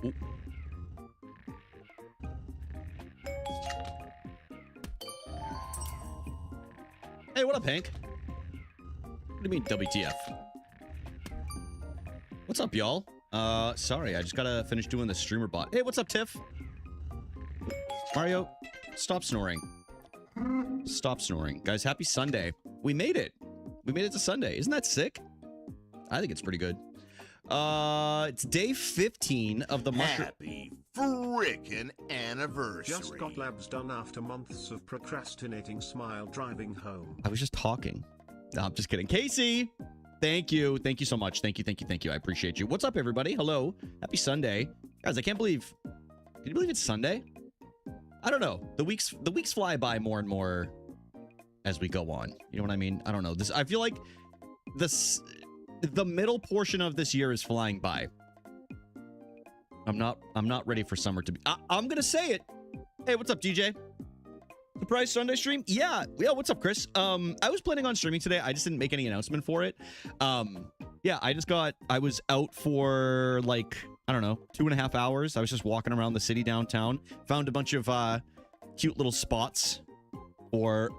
Ooh. Hey, what up, Hank? What do you mean, WTF? What's up, y'all? Sorry, I just gotta finish doing the streamer bot. Hey, what's up, Tiff? Mario, stop snoring. Stop snoring. Guys, happy Sunday. We made it. We made it to Sunday. Isn't that sick? I think it's pretty good. It's day 15 of the mushroom. Happy frickin' anniversary. Just got labs done after months of procrastinating. Smile driving home. I was just talking. No, I'm just kidding. Casey, thank you. Thank you so much. Thank you, thank you, thank you. I appreciate you. What's up, everybody? Hello. Happy Sunday. Guys, I can't believe... Can you believe it's Sunday? I don't know. The weeks fly by more and more as we go on. You know what I mean? I don't know. I feel like the middle portion of this year is flying by. I'm not ready for summer to be. I'm gonna say it. Hey, what's up, DJ? Surprise Sunday stream? Yeah. What's up, Chris? I was planning on streaming today. I just didn't make any announcement for it. Yeah, I was out for like, I don't know, 2.5 hours. I was just walking around the city downtown. Found a bunch of cute little spots or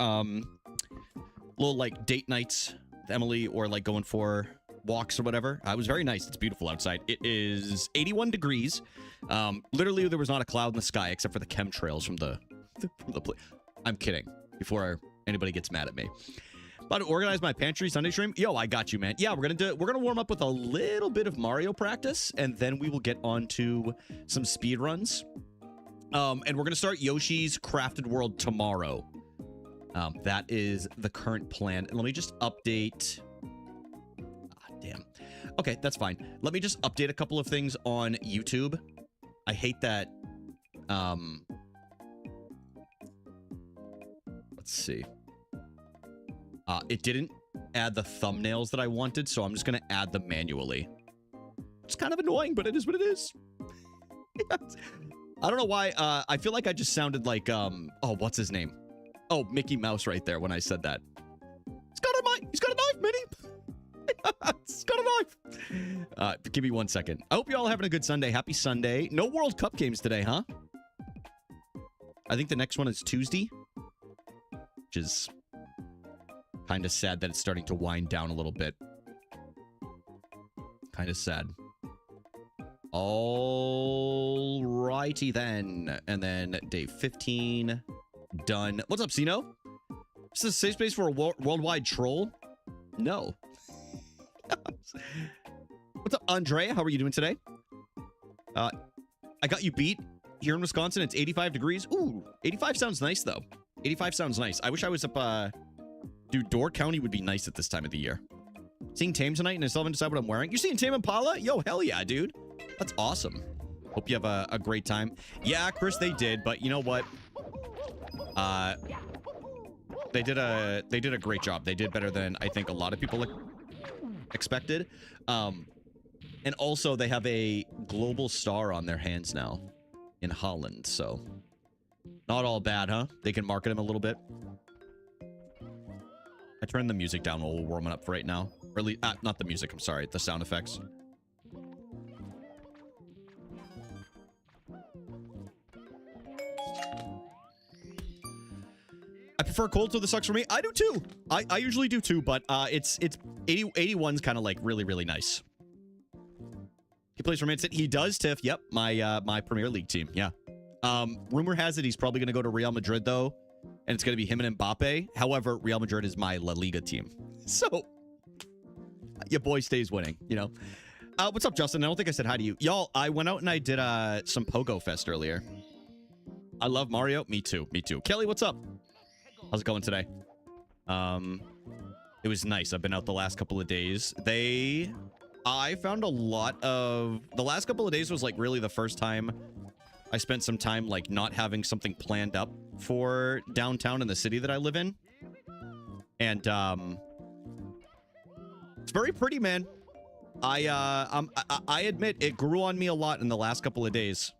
little like date nights with Emily, or like going for walks or whatever. It was very nice. It's beautiful outside. It is 81 degrees. Literally, there was not a cloud in the sky except for the chemtrails from the I'm kidding. Before anybody gets mad at me. About to organize my pantry Sunday stream. Yo, I got you, man. Yeah, we're gonna warm up with a little bit of Mario practice, and then we will get on to some speed runs. And we're gonna start Yoshi's Crafted World tomorrow. That is the current plan. And let me just update. Damn. Okay, that's fine. Let me just update a couple of things on YouTube. I hate that. Let's see. It didn't add the thumbnails that I wanted, so I'm just going to add them manually. It's kind of annoying, but it is what it is. I don't know why. I feel like I just sounded like, oh, what's his name? Oh, Mickey Mouse right there when I said that. He's got a knife, Minnie. He's got a knife. Give me 1 second. I hope you're all having a good Sunday. Happy Sunday. No World Cup games today, huh? I think the next one is Tuesday, which is kind of sad that it's starting to wind down a little bit. Kind of sad. All righty then. And then day 15 done. What's up, Sino? Is this a safe space for a worldwide troll? No. What's up, Andrea? How are you doing today? I got you beat. Here in Wisconsin, it's 85 degrees. Ooh, 85 sounds nice, though. 85 sounds nice. I wish I was up, dude, Door County would be nice at this time of the year. Seeing Tame tonight, and I still haven't decided what I'm wearing. You're seeing Tame Impala? Yo, hell yeah, dude. That's awesome. Hope you have a great time. Yeah, Chris, they did, but you know what? They did a great job. They did better than I think a lot of people expected. And also they have a global star on their hands now in Holland, so not all bad, huh? They can market him a little bit. I turned the music down while we're warming up for right now. Or at least, not the music, I'm sorry, the sound effects. I prefer cold, so this sucks for me. I do too. I usually do too, but it's 81's kind of like really, really nice. He plays for Man City. He does, Tiff. Yep, my Premier League team. Yeah. Rumor has it he's probably going to go to Real Madrid, though, and it's going to be him and Mbappe. However, Real Madrid is my La Liga team. So, your boy stays winning, you know. What's up, Justin? I don't think I said hi to you. Y'all, I went out and I did some Pogo Fest earlier. I love Mario. Me too. Me too. Kelly, what's up? How's it going today? It was nice. I've been out the last couple of days. I found a lot of... The last couple of days was like really the first time I spent some time like not having something planned up for downtown in the city that I live in. And it's very pretty, man. I admit it grew on me a lot in the last couple of days.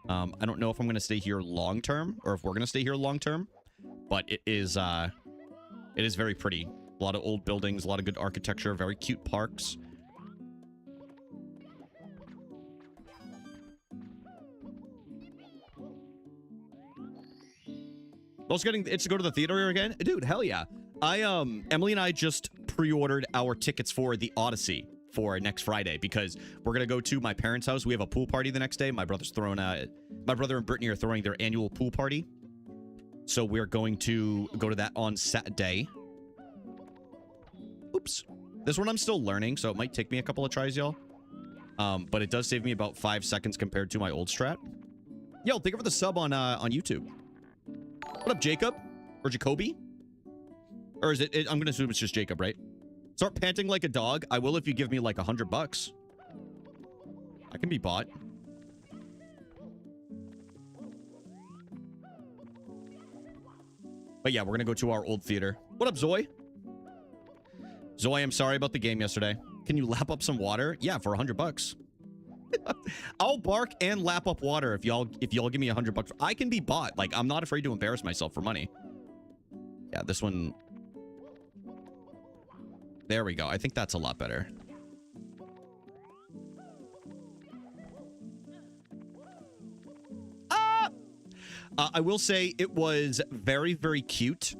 I don't know if I'm going to stay here long term or if we're going to stay here long term, but it is very pretty. A lot of old buildings, a lot of good architecture, very cute parks. Also getting it's to go to the theater again, dude. Hell yeah! Emily and I just pre-ordered our tickets for the Odyssey for next Friday because we're gonna go to my parents' house. We have a pool party the next day. My brother and Brittany are throwing their annual pool party, so we're going to go to that on Saturday. Oops, this one I'm still learning, so it might take me a couple of tries, y'all. But it does save me about 5 seconds compared to my old strat. Yo, thank you for the sub on YouTube. What up, Jacob? Or Jacoby? Or is it I'm gonna assume it's just Jacob, right? Start panting like a dog. I will if you give me like $100. I can be bought. But yeah, we're gonna go to our old theater. What up, Zoe? Zoe, I'm sorry about the game yesterday. Can you lap up some water? Yeah, for $100. I'll bark and lap up water if y'all give me $100. I can be bought. Like, I'm not afraid to embarrass myself for money. Yeah, this one. There we go. I think that's a lot better. I will say it was very, very cute.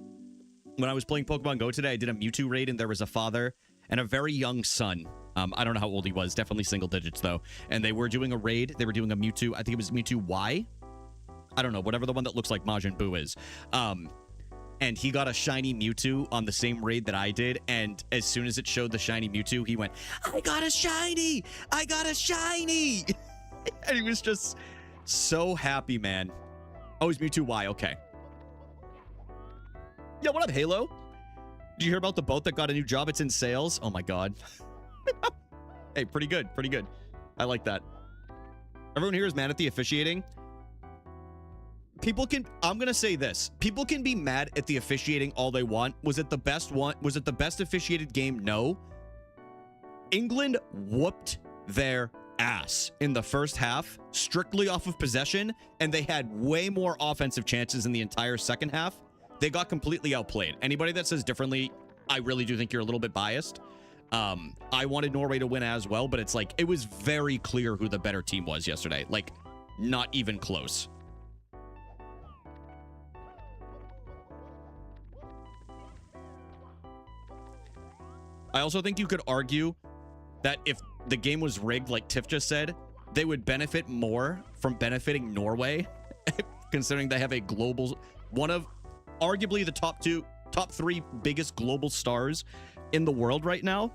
When I was playing Pokemon Go today, I did a Mewtwo raid and there was a father and a very young son. I don't know how old he was. Definitely single digits, though. And they were doing a raid. They were doing a Mewtwo. I think it was Mewtwo Y. I don't know. Whatever the one that looks like Majin Buu is. And he got a shiny Mewtwo on the same raid that I did. And as soon as it showed the shiny Mewtwo, he went, I got a shiny! I got a shiny! And he was just so happy, man. Oh, he's Mewtwo Y. Okay. Yo, what up, Halo? Did you hear about the boat that got a new job? It's in sales. Oh, my God. Hey, pretty good. Pretty good. I like that. Everyone here is mad at the officiating. People can, I'm going to say this. People can be mad at the officiating all they want. Was it the best one? Was it the best officiated game? No. England whooped their ass in the first half, strictly off of possession, and they had way more offensive chances in the entire second half. They got completely outplayed. Anybody that says differently, I really do think you're a little bit biased. I wanted Norway to win as well, but it's like, it was very clear who the better team was yesterday. Like, not even close. I also think you could argue that if the game was rigged, like Tiff just said, they would benefit more from benefiting Norway, considering they have a global, one of arguably the top three biggest global stars in the world right now.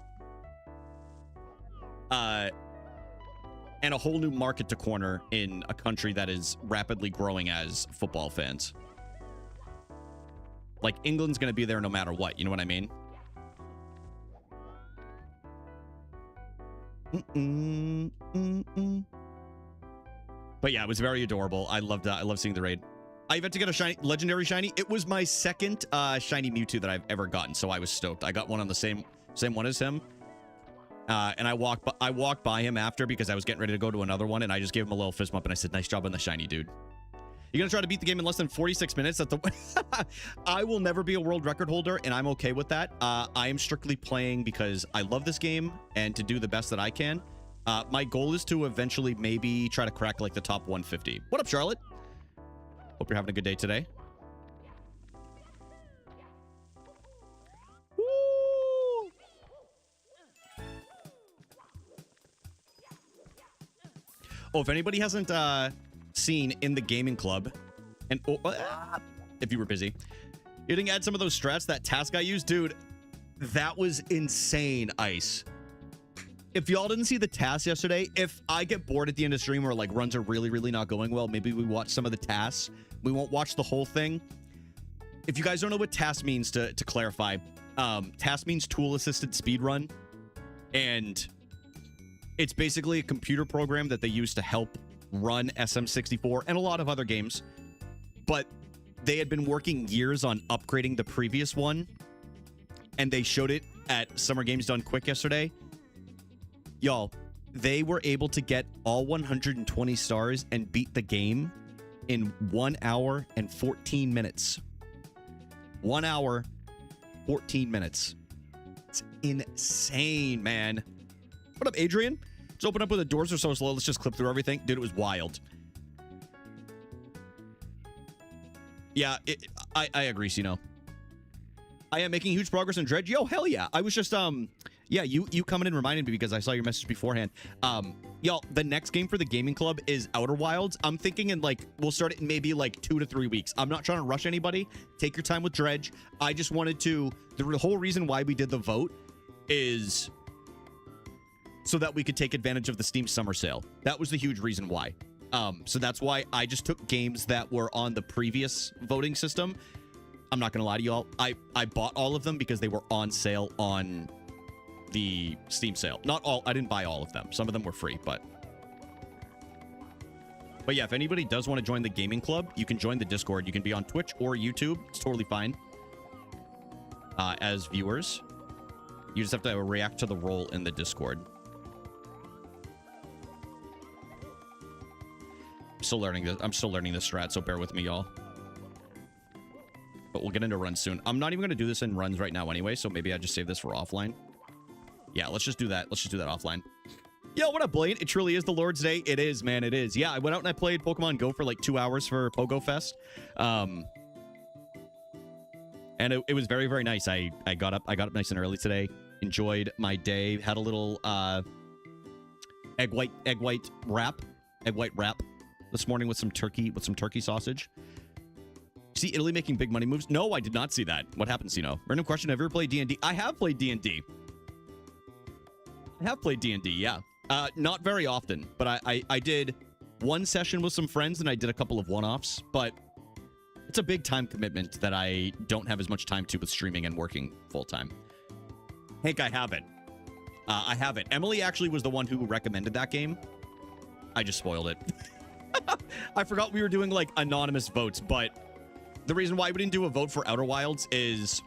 And a whole new market to corner in a country that is rapidly growing as football fans. Like, England's going to be there no matter what. You know what I mean? But yeah, it was very adorable. I loved that. I love seeing the raid. I got to get a shiny, legendary shiny. It was my second shiny Mewtwo that I've ever gotten, so I was stoked. I got one on the same one as him. And I walked by him after because I was getting ready to go to another one, and I just gave him a little fist bump, and I said, nice job on the shiny, dude. You're going to try to beat the game in less than 46 minutes? I will never be a world record holder, and I'm okay with that. I am strictly playing because I love this game and to do the best that I can. My goal is to eventually maybe try to crack like the top 150. What up, Charlotte? Hope you're having a good day today. Woo! Oh, if anybody hasn't seen in the gaming club, and if you were busy, you didn't add some of those strats that task I used, dude. That was insane, Ice. If y'all didn't see the tasks yesterday, if I get bored at the end of stream or like runs are really, really not going well, maybe we watch some of the tasks. We won't watch the whole thing. If you guys don't know what task means, to clarify, task means tool-assisted speedrun, and it's basically a computer program that they use to help run SM64 and a lot of other games. But they had been working years on upgrading the previous one, and they showed it at Summer Games Done Quick yesterday. Y'all, they were able to get all 120 stars and beat the game in 1 hour and 14 minutes. 1 hour, 14 minutes. It's insane, man. What up, Adrian? Let's open up with the doors are so slow. Let's just clip through everything. Dude, it was wild. Yeah, I agree, Sino. I am making huge progress in Dredge. Yo, hell yeah. I was just, yeah, you coming in reminded me because I saw your message beforehand. Y'all, the next game for the gaming club is Outer Wilds. I'm thinking in like, we'll start it in maybe like 2 to 3 weeks. I'm not trying to rush anybody. Take your time with Dredge. I just wanted to, the whole reason why we did the vote is so that we could take advantage of the Steam summer sale. That was the huge reason why. So that's why I just took games that were on the previous voting system. I'm not gonna lie to y'all. I bought all of them because they were on sale on the Steam sale. Not all. I didn't buy all of them. Some of them were free, but yeah, if anybody does want to join the gaming club, you can join the Discord. You can be on Twitch or YouTube. It's totally fine. As viewers, you just have to react to the role in the Discord. I'm still learning this. I'm still learning this strat, so bear with me, y'all. But we'll get into runs soon. I'm not even going to do this in runs right now anyway, so maybe I just save this for offline. Yeah, let's just do that. Let's just do that offline. Yo, what up, Blaine? It truly is the Lord's Day. It is, man. It is. Yeah, I went out and I played Pokemon Go for like 2 hours for Pogo Fest. And it was very, very nice. I got up nice and early today. Enjoyed my day. Had a little egg white wrap this morning with some turkey sausage. See Italy making big money moves? No, I did not see that. What happened, Sino? Random question, have you ever played D&D? I have played D&D. I have played D&D, yeah. Not very often, but I did one session with some friends and I did a couple of one-offs, but it's a big time commitment that I don't have as much time to with streaming and working full-time. Hank, I have it. I have it. Emily actually was the one who recommended that game. I just spoiled it. I forgot we were doing, like, anonymous votes, but the reason why we didn't do a vote for Outer Wilds is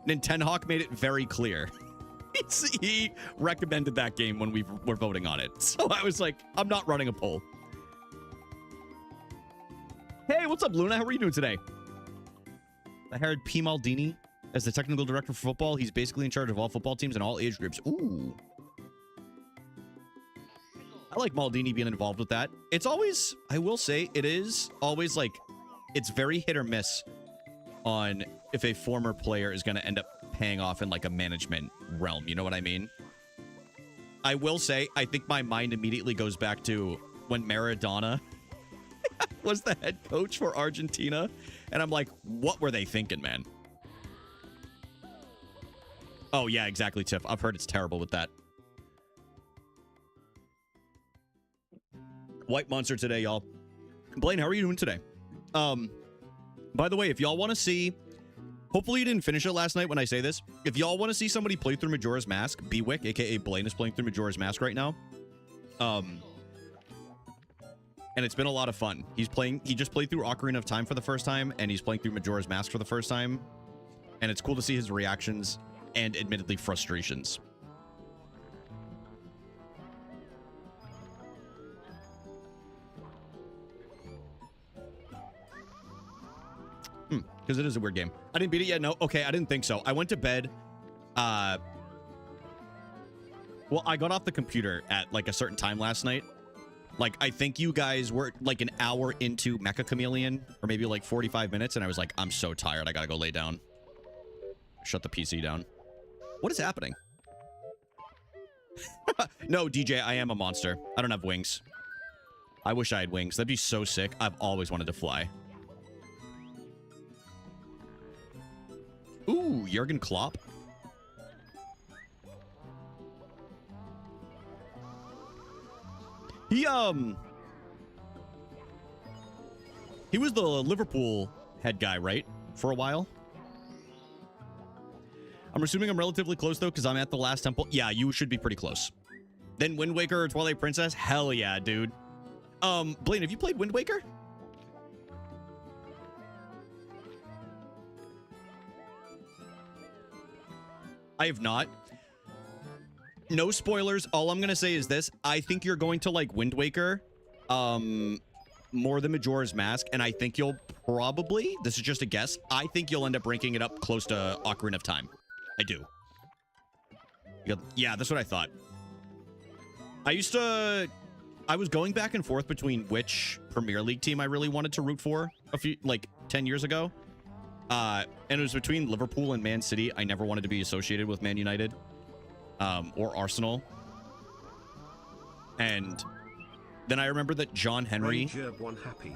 Nintendohawk made it very clear. He recommended that game when we were voting on it. So I was like, I'm not running a poll. Hey, what's up, Luna? How are you doing today? I hired P. Maldini as the technical director for football. He's basically in charge of all football teams and all age groups. Ooh. I like Maldini being involved with that. It's always, I will say, it is always like, it's very hit or miss on if a former player is going to end up paying off in like a management realm. You know what I mean? I will say, I think my mind immediately goes back to when Maradona was the head coach for Argentina. And I'm like, what were they thinking, man? Oh, yeah, exactly, Tiff. I've heard it's terrible with that. White Monster today, y'all. Blaine, how are you doing today? By the way, if y'all want to see, hopefully you didn't finish it last night when I say this. If y'all want to see somebody play through Majora's Mask, Bewick, aka Blaine, is playing through Majora's Mask right now. And it's been a lot of fun. He just played through Ocarina of Time for the first time, and he's playing through Majora's Mask for the first time. And it's cool to see his reactions and admittedly frustrations. Because it is a weird game. I didn't beat it yet. No. Okay, I didn't think so. I went to bed. Well, I got off the computer at like a certain time last night. Like, I think you guys were like an hour into Mecha Chameleon, or maybe like 45 minutes, and I was like, I'm so tired. I gotta go lay down. Shut the PC down. What is happening? No, DJ, I am a monster. I don't have wings. I wish I had wings. That'd be so sick. I've always wanted to fly. Ooh, Jurgen Klopp. He was the Liverpool head guy, right? For a while. I'm assuming I'm relatively close, though, because I'm at the last temple. Yeah, you should be pretty close. Then Wind Waker or Twilight Princess? Hell yeah, dude. Blaine, have you played Wind Waker? I have not. No spoilers. All I'm going to say is this. I think you're going to like Wind Waker more than Majora's Mask, and I think you'll probably, this is just a guess, I think you'll end up ranking it up close to Ocarina of Time. I do. Yeah, that's what I thought. I was going back and forth between which Premier League team I really wanted to root for a few, like 10 years ago. And it was between Liverpool and Man City. I never wanted to be associated with Man United or Arsenal. And then I remember that John Henry... Ranger one happy.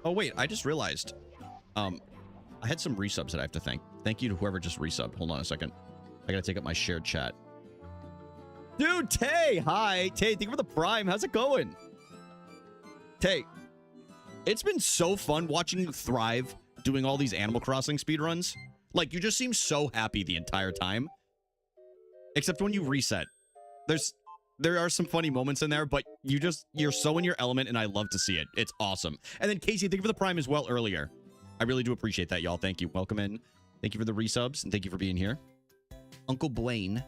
Oh, wait, I just realized. I had some resubs that I have to thank. Thank you to whoever just resubbed. Hold on a second. I gotta take up my shared chat. Dude, Tay! Hi! Tay, thank you for the Prime. How's it going? Tay, it's been so fun watching you thrive doing all these Animal Crossing speedruns. Like, you just seem so happy the entire time. Except when you reset. There are some funny moments in there, but you're so in your element, and I love to see it. It's awesome. And then, Casey, thank you for the Prime as well earlier. I really do appreciate that, y'all. Thank you. Welcome in. Thank you for the resubs, and thank you for being here. Uncle Blaine.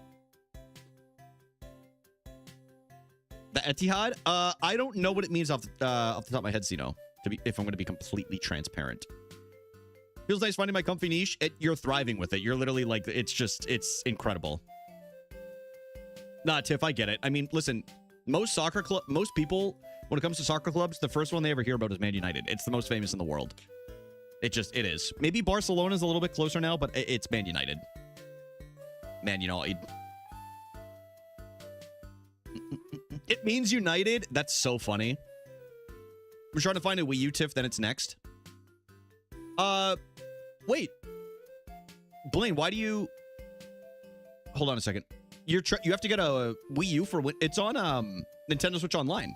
The Etihad? I don't know what it means off the top of my head, Sino, if I'm going to be completely transparent. Feels nice finding my comfy niche. You're thriving with it. You're literally like, it's incredible. Nah, Tiff, I get it. I mean, listen, most people, when it comes to soccer clubs, the first one they ever hear about is Man United. It's the most famous in the world. It is. Maybe Barcelona's a little bit closer now, but it's Man United. Man United. It means United. That's so funny. We're trying to find a Wii U, Tiff, then it's next. Wait. Blaine, why do you... Hold on a second. You have to get a Wii U for... It's on Nintendo Switch Online.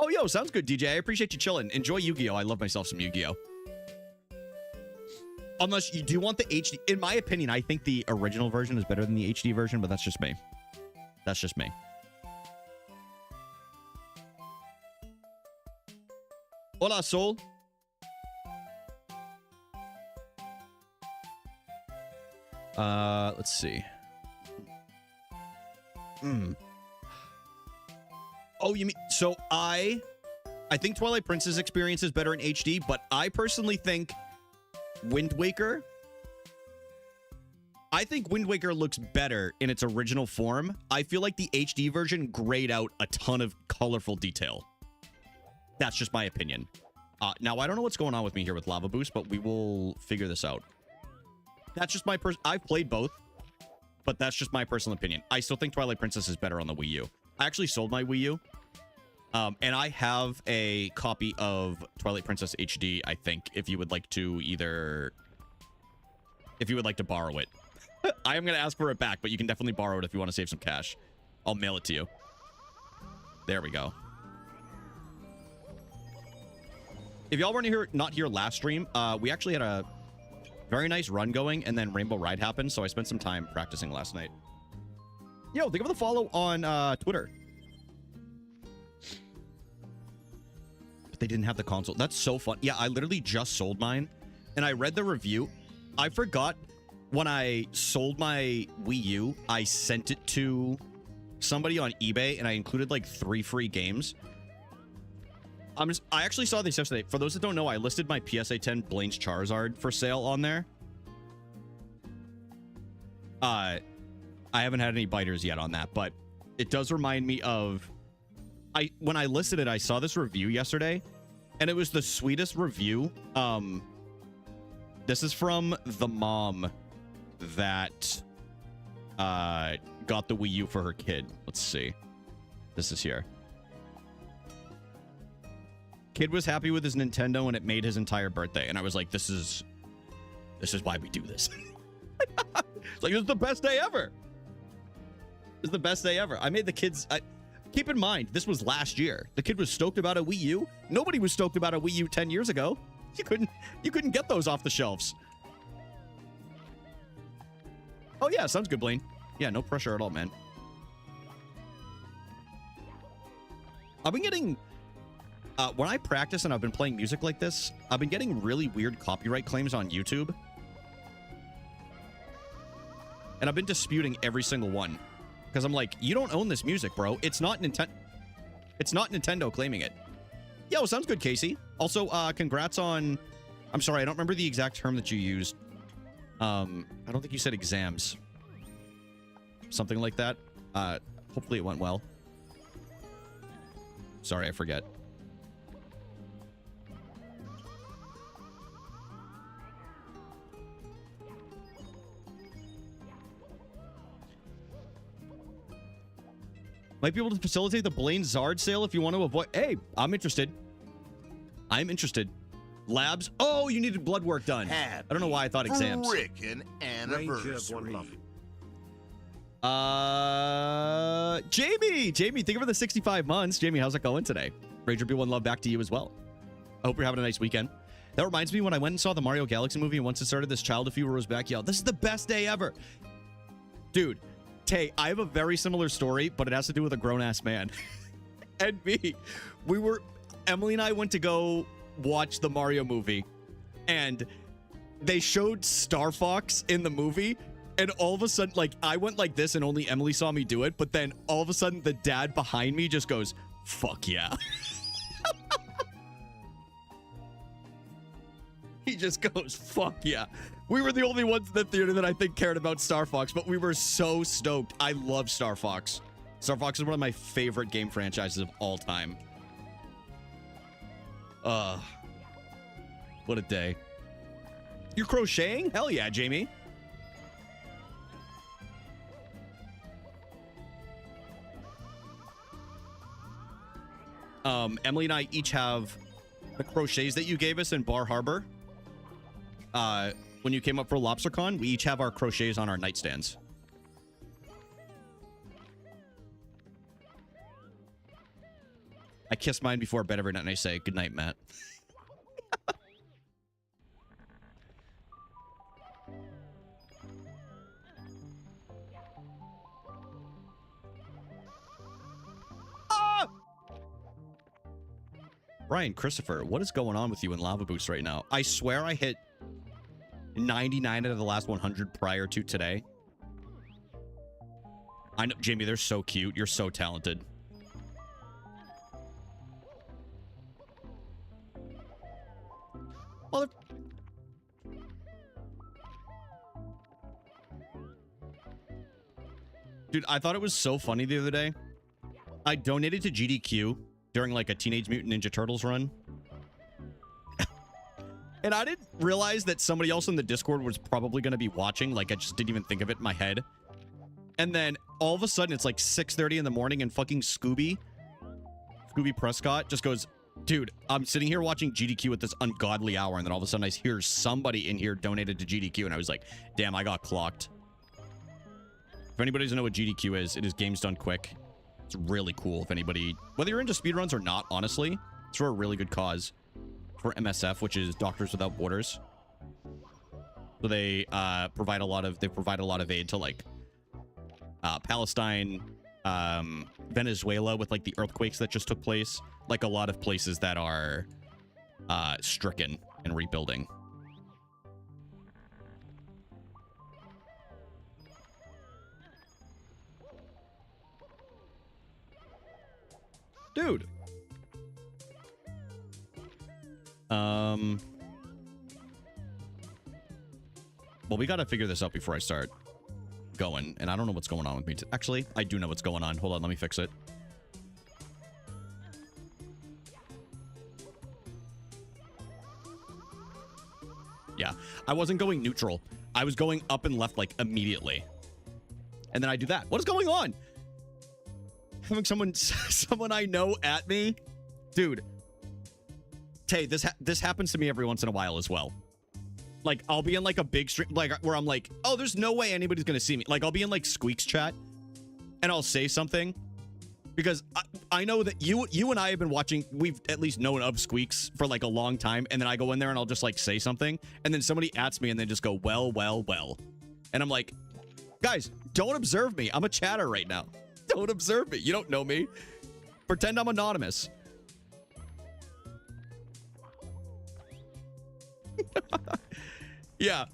Oh, yo, sounds good, DJ. I appreciate you chilling. Enjoy Yu-Gi-Oh! I love myself some Yu-Gi-Oh! Unless you do want the HD... In my opinion, I think the original version is better than the HD version, but that's just me. That's just me. Hola, Soul. Let's see. Oh, you mean... So I think Twilight Princess experience is better in HD, but I personally think Wind Waker... I think Wind Waker looks better in its original form. I feel like the HD version grayed out a ton of colorful detail. That's just my opinion. Now, I don't know what's going on with me here with Lava Boost, but we will figure this out. That's just my I've played both, but that's just my personal opinion. I still think Twilight Princess is better on the Wii U. I actually sold my Wii U, and I have a copy of Twilight Princess HD, I think, if you would like to borrow it. I am going to ask for it back, but you can definitely borrow it if you want to save some cash. I'll mail it to you. There we go. If y'all weren't not here last stream, we actually had a very nice run going, and then Rainbow Ride happened, so I spent some time practicing last night. Yo, think of the follow on Twitter. But they didn't have the console. That's so fun. Yeah, I literally just sold mine, and I read the review. I forgot when I sold my Wii U, I sent it to somebody on eBay, and I included like 3 free games. I actually saw this yesterday. For those that don't know, I listed my PSA 10 Blaine's Charizard for sale on there. I haven't had any biters yet on that, but it does remind me of... When I listed it, I saw this review yesterday, and it was the sweetest review. This is from the mom that got the Wii U for her kid. Let's see. This is here. Kid was happy with his Nintendo, and it made his entire birthday. And I was like, this is why we do this. It's like, this is the best day ever. This is the best day ever. I made the kids... keep in mind, this was last year. The kid was stoked about a Wii U. Nobody was stoked about a Wii U 10 years ago. You couldn't get those off the shelves. Oh, yeah, sounds good, Blaine. Yeah, no pressure at all, man. I've been getting... when I practice and I've been playing music like this, I've been getting really weird copyright claims on YouTube. And I've been disputing every single one. Because I'm like, you don't own this music, bro. It's not Nintendo claiming it. Yo, sounds good, Casey. Also, congrats on... I'm sorry, I don't remember the exact term that you used. I don't think you said exams. Something like that. Hopefully it went well. Sorry, I forget. Might be able to facilitate the Blaine Zard sale if you want to avoid... Hey, I'm interested. I'm interested. Labs? Oh, you needed blood work done. I don't know why I thought exams. Frickin' anniversary. Jamie, thank you for the 65 months. Jamie, how's it going today? Ranger B1 love back to you as well. I hope you're having a nice weekend. That reminds me when I went and saw the Mario Galaxy movie, and once it started, this child a few rows back yelled, "This is the best day ever." Dude, Tay, I have a very similar story, but it has to do with a grown-ass man. And me. Emily and I went to go watch the Mario movie, and they showed Star Fox in the movie, and all of a sudden, like, I went like this, and only Emily saw me do it, but then all of a sudden, the dad behind me just goes, "Fuck yeah." He just goes, "Fuck yeah." We were the only ones in the theater that I think cared about Star Fox, but we were so stoked. I love Star Fox. Star Fox is one of my favorite game franchises of all time. What a day. You're crocheting? Hell yeah, Jamie. Emily and I each have the crochets that you gave us in Bar Harbor. When you came up for LobsterCon, we each have our crochets on our nightstands. I kiss mine before bed every night and I say, "Good night, Matt." Brian Christopher, what is going on with you in Lava Boost right now? I swear I hit 99 out of the last 100 prior to today. I know, Jamie, they're so cute. You're so talented. Well, dude, I thought it was so funny the other day. I donated to GDQ during like a Teenage Mutant Ninja Turtles run. And I didn't realize that somebody else in the Discord was probably going to be watching. Like, I just didn't even think of it in my head. And then all of a sudden, it's like 6:30 in the morning and fucking Scooby Prescott just goes, "Dude, I'm sitting here watching GDQ at this ungodly hour." And then all of a sudden, I hear somebody in here donated to GDQ. And I was like, damn, I got clocked. If anybody doesn't know what GDQ is, it is Games Done Quick. It's really cool. If anybody, whether you're into speedruns or not, honestly, it's for a really good cause. For MSF, which is Doctors Without Borders. So they provide a lot of aid to like Palestine, Venezuela with like the earthquakes that just took place, like a lot of places that are stricken and rebuilding. Dude. Well, we gotta figure this out before I start going, and I don't know what's going on with me. Actually, I do know what's going on. Hold on, let me fix it. Yeah, I wasn't going neutral. I was going up and left, like, immediately. And then I do that. What is going on? Having someone I know at me? Dude. Tay, this happens to me every once in a while as well. Like, I'll be in, like, a big stream, like, where I'm like, oh, there's no way anybody's gonna see me. Like, I'll be in, like, Squeak's chat, and I'll say something, because I know that you and I have been watching, we've at least known of Squeak's for, like, a long time, and then I go in there and I'll just, like, say something, and then somebody ats me and they just go, well. And I'm like, guys, don't observe me. I'm a chatter right now. Don't observe me. You don't know me. Pretend I'm anonymous. Yeah.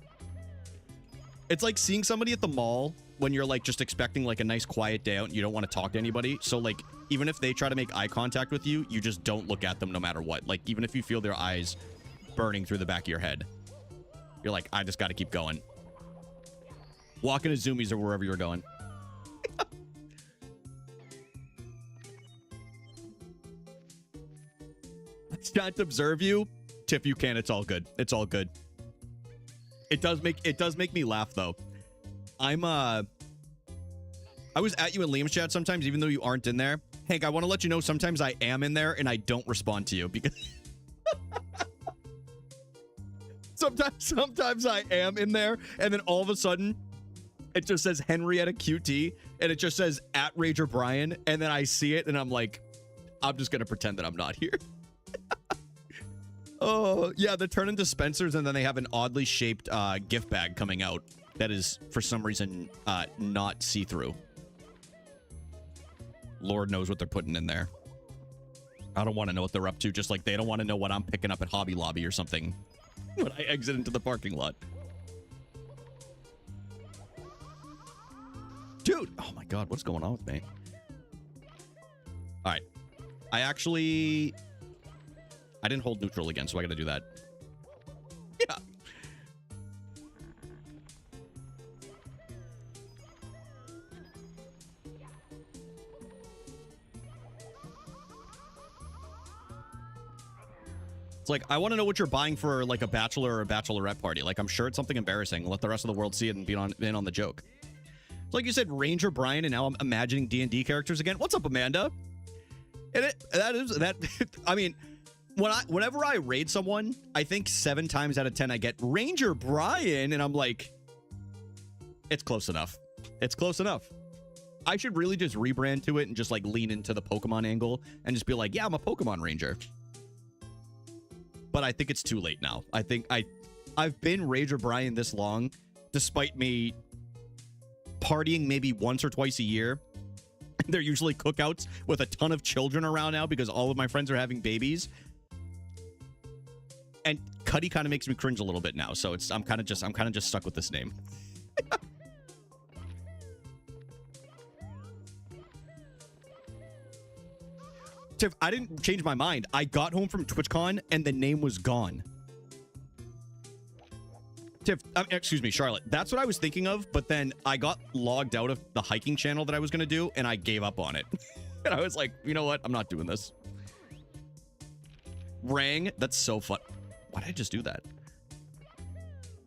It's like seeing somebody at the mall when you're like just expecting like a nice quiet day out and you don't want to talk to anybody. So like even if they try to make eye contact with you, you just don't look at them no matter what. Like even if you feel their eyes burning through the back of your head, you're like, I just got to keep going. Walk into Zoomies or wherever you're going. It's not to observe you. Tiff, you can. It's all good. It's all good. It does make me laugh though. I'm I was at you in Liam's chat sometimes, even though you aren't in there. Hank, I want to let you know sometimes I am in there and I don't respond to you because sometimes I am in there and then all of a sudden it just says Henrietta QT and it just says at Rager Brian and then I see it and I'm like, I'm just gonna pretend that I'm not here. Oh yeah, they turn into Spencer's and then they have an oddly shaped gift bag coming out that is for some reason not see-through. Lord knows what they're putting in there. I don't want to know what they're up to, just like they don't want to know what I'm picking up at Hobby Lobby or something when I exit into the parking lot. Dude, oh my god, what's going on with me? All right. I didn't hold neutral again, so I gotta do that. Yeah. It's like, I want to know what you're buying for like a bachelor or a bachelorette party. Like, I'm sure it's something embarrassing. Let the rest of the world see it and be in on the joke. It's like you said, Ranger Brian, and now I'm imagining D&D characters again. What's up, Amanda? And I mean, whenever I raid someone, I think 7 times out of 10 I get Ranger Brian, and I'm like, it's close enough. It's close enough. I should really just rebrand to it and just like lean into the Pokemon angle and just be like, yeah, I'm a Pokemon Ranger. But I think it's too late now. I think I've been Ranger Brian this long, despite me partying maybe once or twice a year. They're usually cookouts with a ton of children around now because all of my friends are having babies. And Cuddy kind of makes me cringe a little bit now, so I'm kind of just stuck with this name. Tiff, I didn't change my mind. I got home from TwitchCon and the name was gone. Tiff, excuse me, Charlotte. That's what I was thinking of, but then I got logged out of the hiking channel that I was going to do and I gave up on it. And I was like, you know what? I'm not doing this. Rang, that's so fun. Why did I just do that?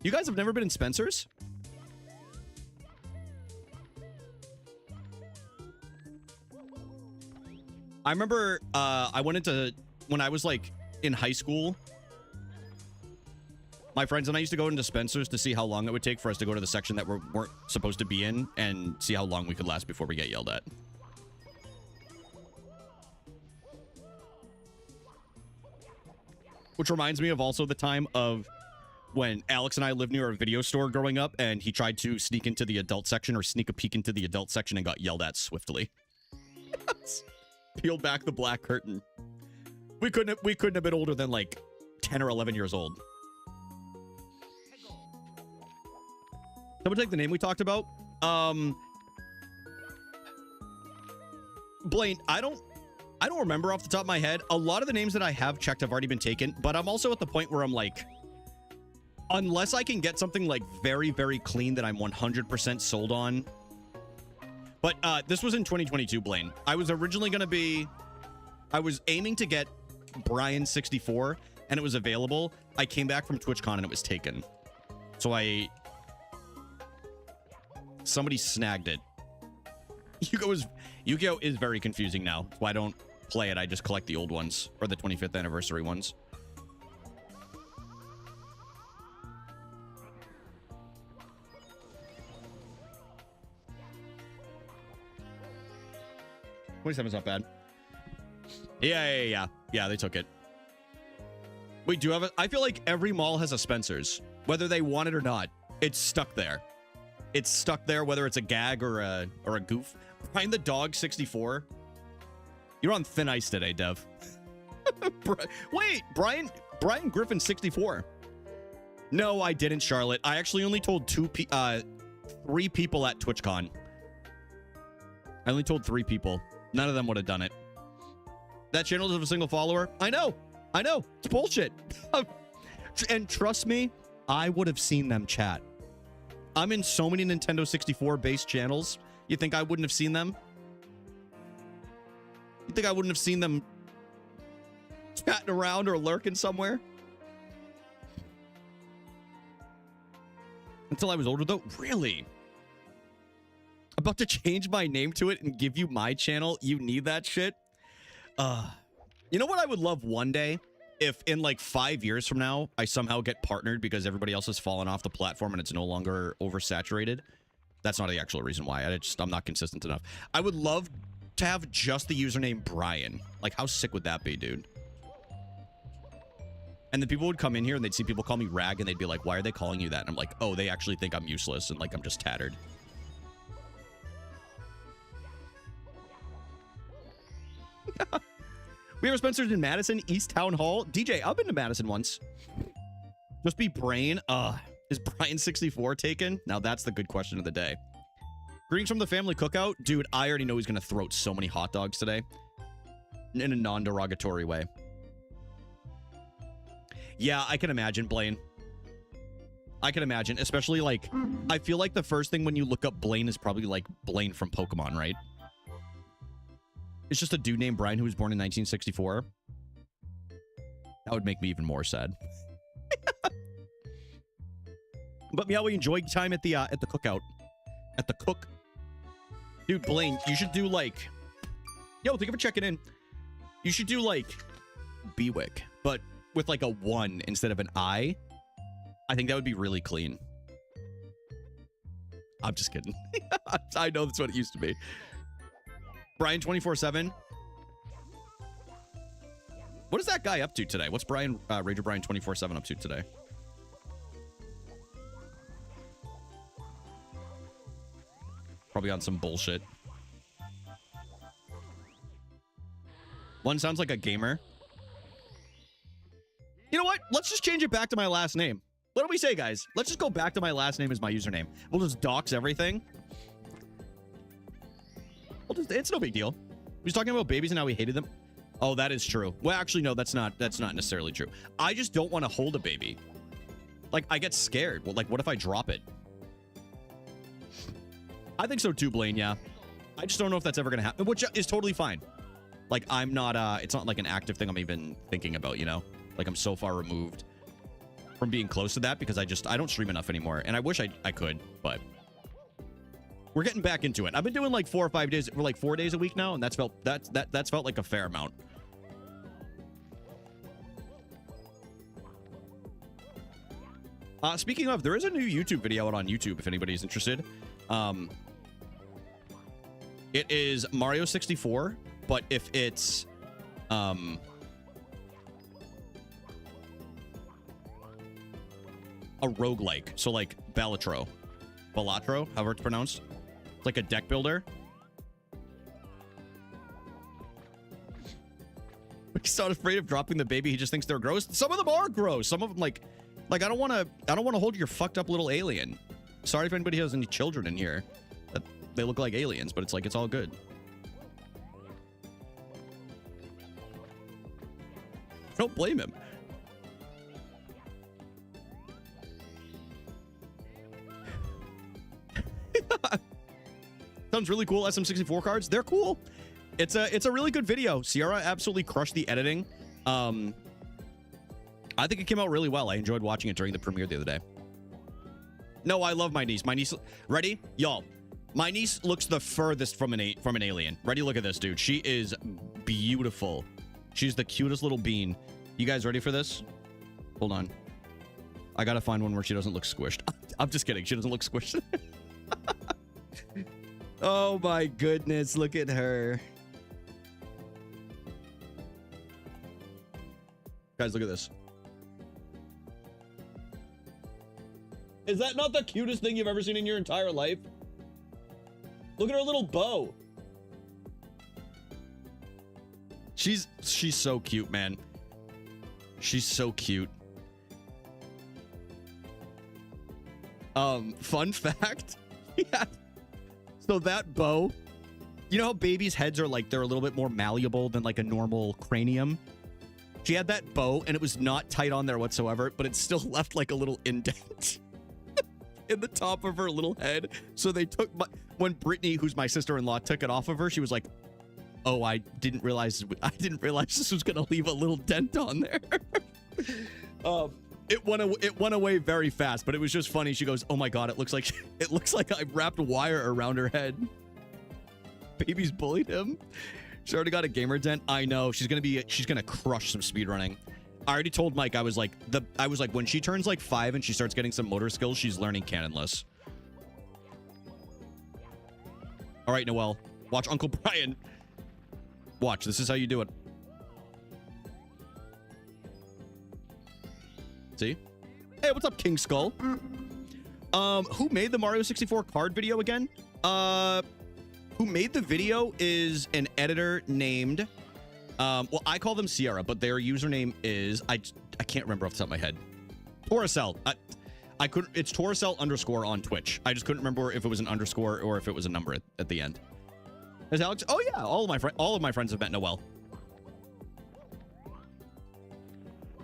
You guys have never been in Spencer's? I remember I went into, when I was like in high school, my friends and I used to go into Spencer's to see how long it would take for us to go to the section that we weren't supposed to be in and see how long we could last before we get yelled at. Which reminds me of also the time of when Alex and I lived near a video store growing up and he tried to sneak into the adult section or sneak a peek into the adult section and got yelled at swiftly. Peeled back the black curtain. We couldn't have been older than like 10 or 11 years old. Someone take the name we talked about. Blaine, I don't remember off the top of my head. A lot of the names that I have checked have already been taken, but I'm also at the point where I'm like, unless I can get something like very, very clean that I'm 100% sold on. But this was in 2022, Blaine. I was originally going to be, I was aiming to get Brian 64 and it was available. I came back from TwitchCon and it was taken. So somebody snagged it. Yu-Gi-Oh is very confusing now. So I don't play it. I just collect the old ones or the 25th anniversary ones. $27's not bad. Yeah, they took it. We do have it. I feel like every mall has a Spencer's, whether they want it or not. It's stuck there. It's stuck there, whether it's a gag or a goof. Behind the dog 64. You're on thin ice today, Dev. Wait, Brian Griffin 64. No, I didn't, Charlotte. I actually only told 3 people at TwitchCon. I only told 3 people. None of them would have done it. That channel doesn't have a single follower. I know. It's bullshit. And trust me, I would have seen them chat. I'm in so many Nintendo 64 based channels. You think I wouldn't have seen them? You think I wouldn't have seen them chatting around or lurking somewhere? Until I was older, though? Really? about to change my name to it and give you my channel. You need that shit. You know what I would love one day? If in like 5 years from now, I somehow get partnered because everybody else has fallen off the platform and it's no longer oversaturated. That's not the actual reason why. I'm not consistent enough. I would love to have just the username Brian. Like, how sick would that be, dude? And then people would come in here and they'd see people call me Rag and they'd be like, why are they calling you that? And I'm like, oh, they actually think I'm useless and like I'm just tattered. We have sponsors in Madison, East Town Hall. DJ, I've been to Madison once. Just be Brain. Is Brian 64 taken? Now that's the good question of the day. Greetings from the family cookout. Dude, I already know he's going to throat so many hot dogs today. In a non-derogatory way. Yeah, I can imagine, Blaine. I can imagine, especially like, I feel like the first thing when you look up Blaine is probably like Blaine from Pokemon, right? It's just a dude named Brian who was born in 1964. That would make me even more sad. But yeah, we enjoyed time at the cookout. At the cook. Dude, Blaine, you should do like... Yo, thank you for checking in. You should do like Bewick, but with like a 1 instead of an I. I think that would be really clean. I'm just kidding. I know that's what it used to be. Brian 24/7. What is that guy up to today? What's Brian, Rager Brian 24/7 up to today? Probably on some bullshit. One sounds like a gamer. You know what? Let's just change it back to my last name. What do we say, guys? Let's just go back to my last name as my username. We'll just dox everything. It's no big deal. He's talking about babies and how he hated them. Oh, that is true. Well, actually, no, that's not necessarily true. I just don't want to hold a baby. Like, I get scared. Well, like, what if I drop it? I think so too, Blaine, yeah. I just don't know if that's ever going to happen, which is totally fine. Like, I'm not, it's not like an active thing I'm even thinking about, you know? Like, I'm so far removed from being close to that because I don't stream enough anymore. And I wish I could, but we're getting back into it. I've been doing like 4 or 5 days, or like 4 days a week now, and that's felt like a fair amount. Speaking of, there is a new YouTube video out on YouTube if anybody's interested. It is Mario 64, but if it's a roguelike, so like Balatro, however it's pronounced. It's like a deck builder. He's not afraid of dropping the baby. He just thinks they're gross. Some of them are gross. Some of them like I don't want to hold your fucked up little alien. Sorry if anybody has any children in here that they look like aliens, but it's like, it's all good. Don't blame him. Sounds really cool. SM64 cards, they're cool. It's a really good video. Sierra absolutely crushed the editing. I think it came out really well. I enjoyed watching it during the premiere the other day. No, I love my niece. My niece, ready? Y'all, my niece looks the furthest from an alien. Ready? Look at this, dude. She is beautiful. She's the cutest little bean. You guys ready for this? Hold on. I gotta find one where she doesn't look squished. I'm just kidding. She doesn't look squished. Oh my goodness. Look at her. Guys, look at this. Is that not the cutest thing you've ever seen in your entire life? Look at her little bow. She's so cute, man. She's so cute. Fun fact. Yeah. So that bow, you know how babies' heads are like, they're a little bit more malleable than like a normal cranium? She had that bow and it was not tight on there whatsoever, but it still left like a little indent in the top of her little head. So they took when Brittany, who's my sister-in-law, took it off of her, she was like, oh, I didn't realize this was gonna leave a little dent on there. It went away very fast, but it was just funny. She goes, oh my god, it looks like I wrapped wire around her head. Baby's bullied him. She already got a gamer den. I know. She's gonna crush some speedrunning. I already told Mike, I was like, when she turns like 5 and she starts getting some motor skills, she's learning cannonless. All right, Noelle, watch Uncle Brian. Watch, this is how you do it. See? Hey, what's up, King Skull? Who made the Mario 64 card video again? Who made the video is an editor named, well, I call them Sierra, but their username is, I can't remember off the top of my head. Toracell. I couldn't, it's Toracell_ on Twitch. I just couldn't remember if it was an underscore or if it was a number at the end. There's Alex. Oh yeah, all of my friends have met Noelle.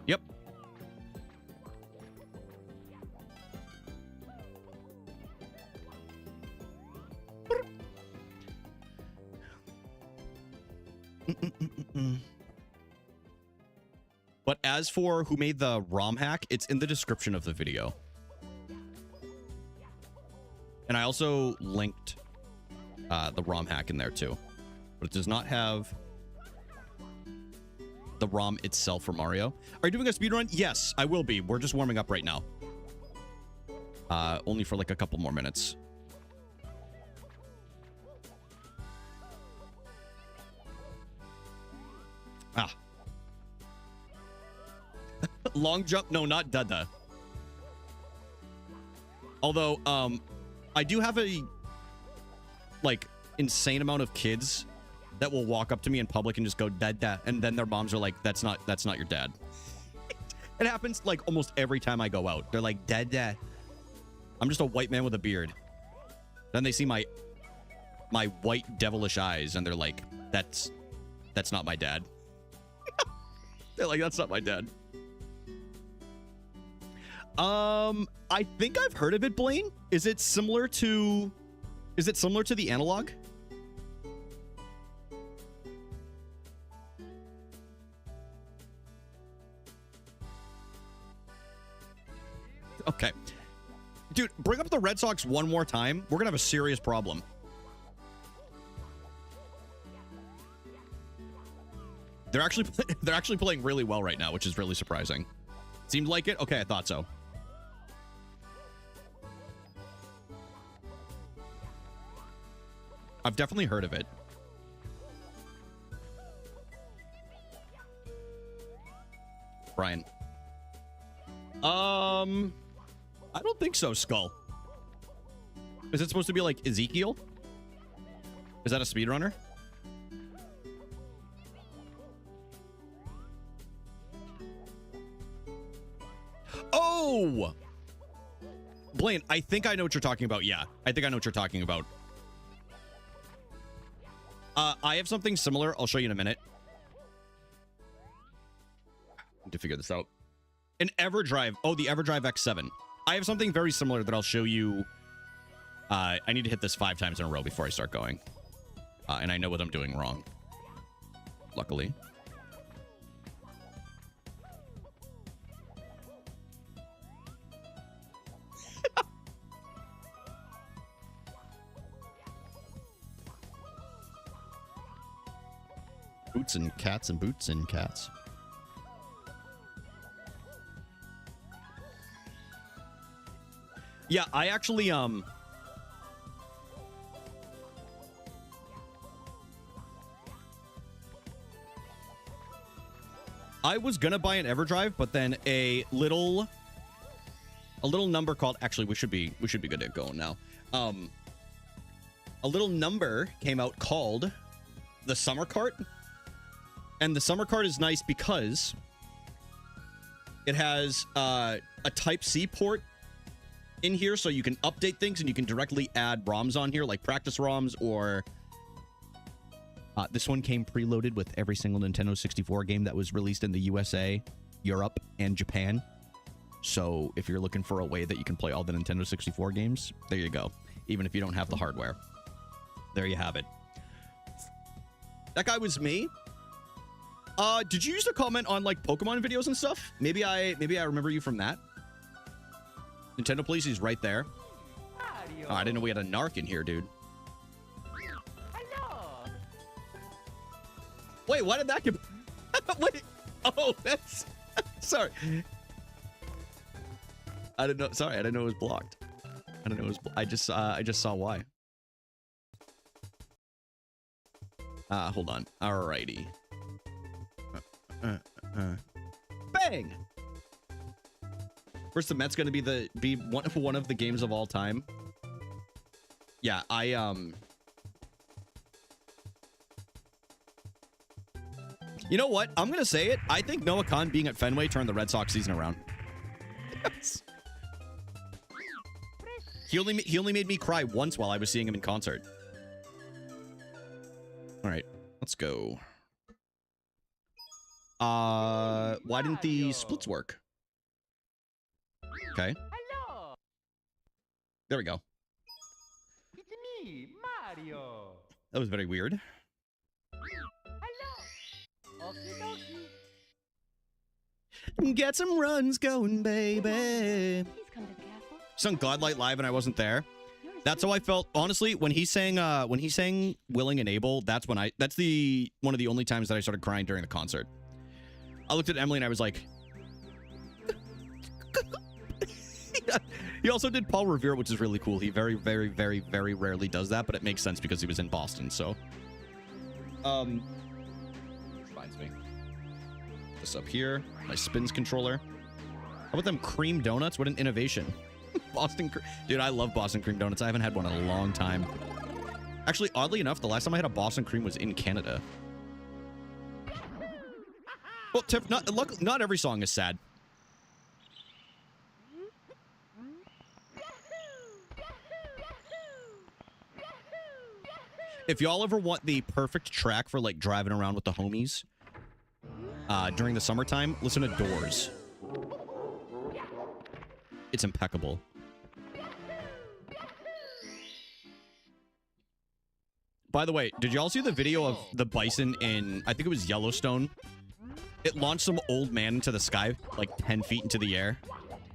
Yep. But as for who made the ROM hack, it's in the description of the video. And I also linked the ROM hack in there too. But it does not have the ROM itself for Mario. Are you doing a speedrun? Yes, I will be. We're just warming up right now. Only for like a couple more minutes. Ah. Long jump? No, not Dada. Although, I do have a, like, insane amount of kids that will walk up to me in public and just go, Dada, and then their moms are like, that's not your dad. It happens, like, almost every time I go out. They're like, Dada. I'm just a white man with a beard. Then they see my white devilish eyes, and they're like, that's not my dad. They're like, that's not my dad. I think I've heard of it, Blaine. Is it similar to the analog? Okay. Dude, bring up the Red Sox one more time. We're gonna have a serious problem. They're actually playing really well right now, which is really surprising. Seemed like it? Okay, I thought so. I've definitely heard of it. Brian. I don't think so, Skull. Is it supposed to be like Ezekiel? Is that a speedrunner? Oh! Blaine, I think I know what you're talking about. Yeah, I think I know what you're talking about. I have something similar. I'll show you in a minute. Need to figure this out. An EverDrive. Oh, the EverDrive X7. I have something very similar that I'll show you. I need to hit this 5 times in a row before I start going. And I know what I'm doing wrong. Luckily. Boots and cats and boots and cats. Yeah, I actually I was gonna buy an EverDrive, but then a little number called, actually we should be good to go now. A little number came out called the Summer Cart. And the Summer Cart is nice because it has a Type-C port in here, so you can update things and you can directly add ROMs on here, like practice ROMs, or this one came preloaded with every single Nintendo 64 game that was released in the USA, Europe, and Japan. So if you're looking for a way that you can play all the Nintendo 64 games, there you go. Even if you don't have the hardware. There you have it. That guy was me. Did you used to comment on like Pokemon videos and stuff? Maybe I remember you from that. Nintendo Police is right there. Oh, I didn't know we had a narc in here, dude. Hello. Wait, why did that get... Wait. Oh, that's... Sorry. I didn't know. Sorry, I didn't know it was blocked. I didn't know it was... I just saw why. Hold on. Alrighty. Bang! First, the Mets going to be one of the games of all time. Yeah, You know what? I'm gonna say it. I think Noah Khan being at Fenway turned the Red Sox season around. Yes. He only made me cry once while I was seeing him in concert. All right, let's go. Why didn't the splits work? Okay. Hello. There we go. It's me, Mario. That was very weird. Hello. Okie dokie. Get some runs going, baby. Please come to the castle. Sung Godlight live and I wasn't there. That's how I felt, honestly, when he sang Willing and Able. That's when that's one of the only times that I started crying during the concert. I looked at Emily and I was like, he also did Paul Revere, which is really cool. He very, very, very, very rarely does that, but it makes sense because he was in Boston. So, reminds me. This up here, my spins controller. How about them cream donuts? What an innovation. Dude, I love Boston cream donuts. I haven't had one in a long time. Actually, oddly enough, the last time I had a Boston cream was in Canada. Well, Tiff, not every song is sad. If y'all ever want the perfect track for like driving around with the homies during the summertime, listen to Doors. It's impeccable. By the way, did y'all see the video of the bison in, I think it was Yellowstone? It launched some old man into the sky, like 10 feet into the air.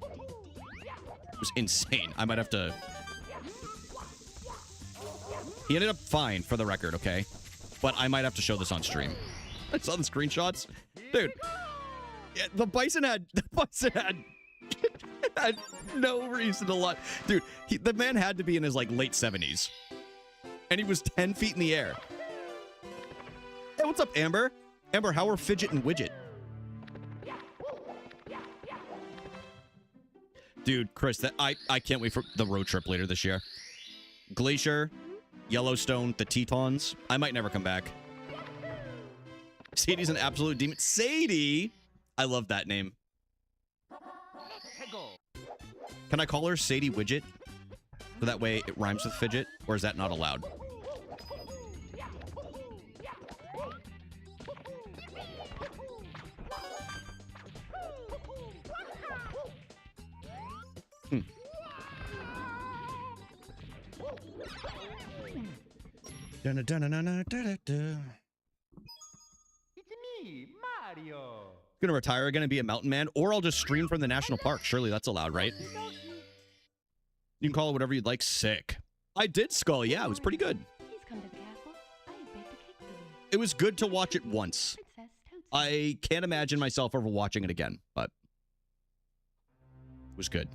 It was insane. I might have to... He ended up fine, for the record, okay? But I might have to show this on stream. I saw the screenshots. Dude. Yeah, the bison had no reason to lie. Dude, the man had to be in his, like, late 70s. And he was 10 feet in the air. Hey, what's up, Amber? Amber, how are Fidget and Widget? Dude, Chris, I can't wait for the road trip later this year. Glacier, Yellowstone, the Tetons. I might never come back. Sadie's an absolute demon. Sadie! I love that name. Can I call her Sadie Widget? So that way it rhymes with fidget? Or is that not allowed? It's me, Mario. Gonna retire, gonna be a mountain man, or I'll just stream from the national park. Surely that's allowed, right? You can call it whatever you'd like. Sick. I did Skull, yeah, it was pretty good. Please come to the castle. I have baked a cake for you. It was good to watch it once. Princess Toadstool. I can't imagine myself ever watching it again, but it was good.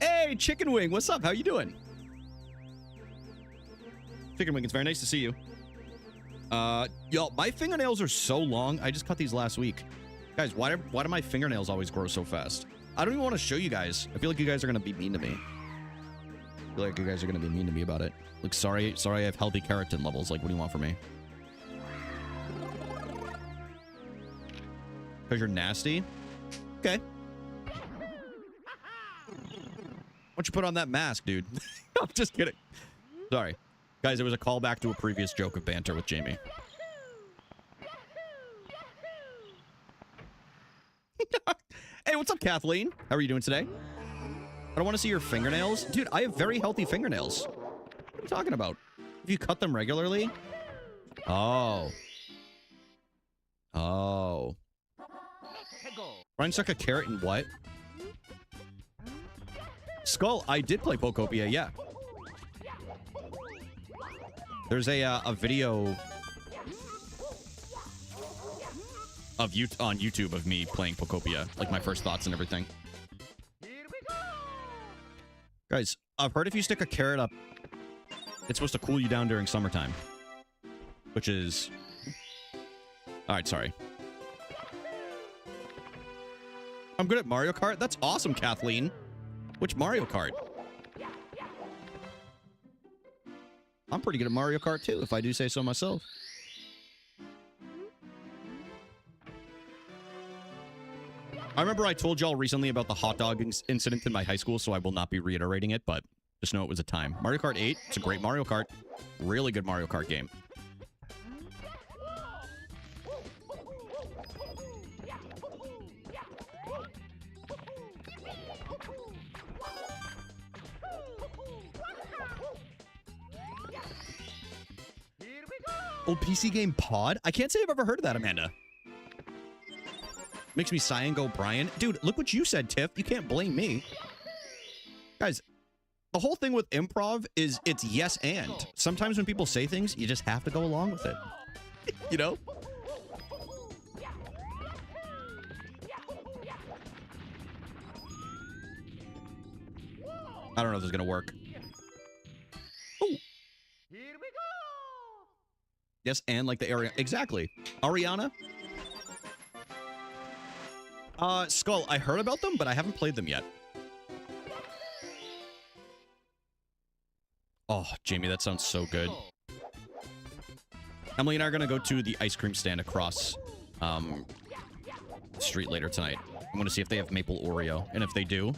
Hey, Chicken Wing, what's up? How you doing? Chicken Wing, it's very nice to see you. Yo, my fingernails are so long. I just cut these last week. Guys, why do my fingernails always grow so fast? I don't even want to show you guys. I feel like you guys are going to be mean to me. I feel like you guys are going to be mean to me about it. Like, sorry I have healthy keratin levels. Like, what do you want from me? Because you're nasty? Okay. Why don't you put on that mask, dude? I'm just kidding. Sorry. Guys, it was a callback to a previous joke of banter with Jamie. Hey, what's up, Kathleen? How are you doing today? I don't want to see your fingernails. Dude, I have very healthy fingernails. What are you talking about? If you cut them regularly? Oh. Oh. Ryan stuck a carrot in what? Skull, I did play Pokopia, yeah. There's a video of you on YouTube of me playing Pokopia, like my first thoughts and everything. Here we go! Guys, I've heard if you stick a carrot up, it's supposed to cool you down during summertime. Which is... Alright, sorry. I'm good at Mario Kart? That's awesome, Kathleen. Which Mario Kart? I'm pretty good at Mario Kart, too, if I do say so myself. I remember I told y'all recently about the hot dog incident in my high school, so I will not be reiterating it, but just know it was a time. Mario Kart 8, it's a great Mario Kart. Really good Mario Kart game. Old PC game Pod? I can't say I've ever heard of that, Amanda. Makes me sigh and go, Brian. Dude, look what you said, Tiff. You can't blame me. Guys, the whole thing with improv is it's yes and. Sometimes when people say things, you just have to go along with it. You know? I don't know if this is going to work. Oh. Here we go! Yes, and like the Ariana. Exactly. Ariana? Skull, I heard about them, but I haven't played them yet. Oh, Jamie, that sounds so good. Emily and I are going to go to the ice cream stand across the street later tonight. I'm going to see if they have maple Oreo. And if they do,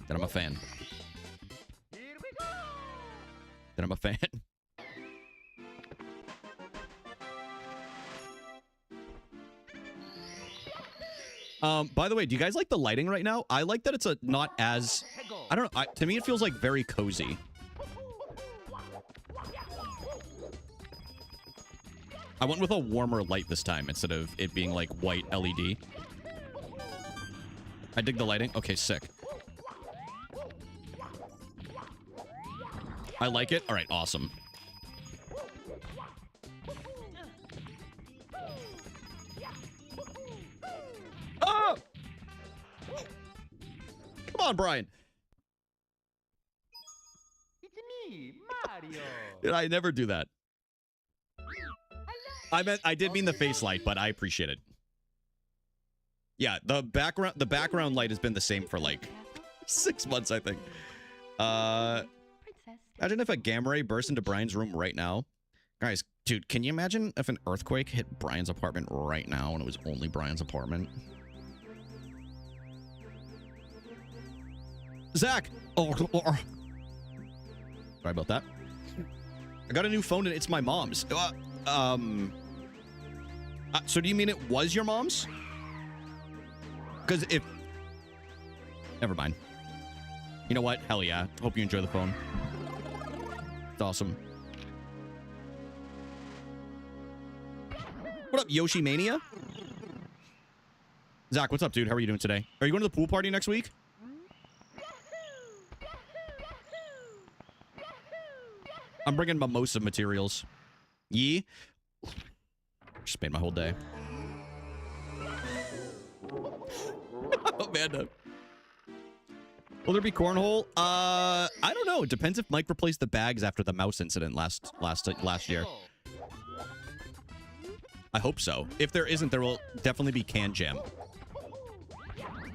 then I'm a fan. Here we go! Then I'm a fan. By the way, do you guys like the lighting right now? I like that it's a not as... I don't know. To me, it feels like very cozy. I went with a warmer light this time instead of it being like white LED. I dig the lighting. Okay, sick. I like it. All right, awesome. Oh! Come on, Brian. It's me, Mario! Dude, I never do that. I did mean the face light, but I appreciate it. Yeah, the background light has been the same for like 6 months, I think. Imagine if a gamma ray burst into Brian's room right now. Guys, dude, can you imagine if an earthquake hit Brian's apartment right now and it was only Brian's apartment? Zach! Oh, sorry about that. I got a new phone and it's my mom's. So do you mean it was your mom's? Because if... Never mind. You know what? Hell yeah. Hope you enjoy the phone. It's awesome. What up, Yoshi Mania? Zach, what's up, dude? How are you doing today? Are you going to the pool party next week? I'm bringing mimosa materials. Yee? Just made my whole day. Amanda. Will there be cornhole? I don't know. It depends if Mike replaced the bags after the mouse incident last year. I hope so. If there isn't, there will definitely be Can Jam,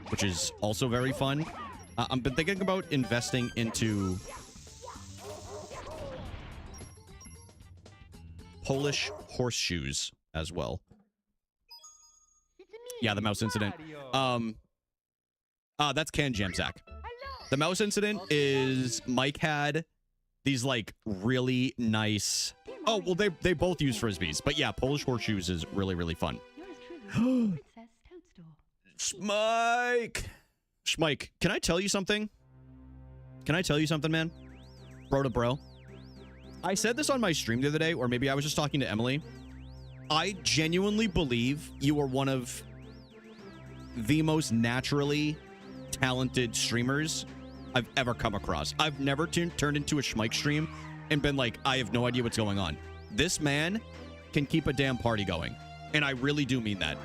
which is also very fun. I've been thinking about investing into Polish horseshoes as well. Yeah, the mouse incident. That's Can Jam, Zach. The mouse incident is Mike had these like really nice... Oh, well, they both use Frisbees. But yeah, Polish horseshoes is really, really fun. Schmike! Schmike, can I tell you something? Can I tell you something, man? Bro to bro. I said this on my stream the other day, or maybe I was just talking to Emily. I genuinely believe you are one of the most naturally talented streamers I've ever come across. I've never turned into a Schmike stream and been like, I have no idea what's going on. This man can keep a damn party going. And I really do mean that.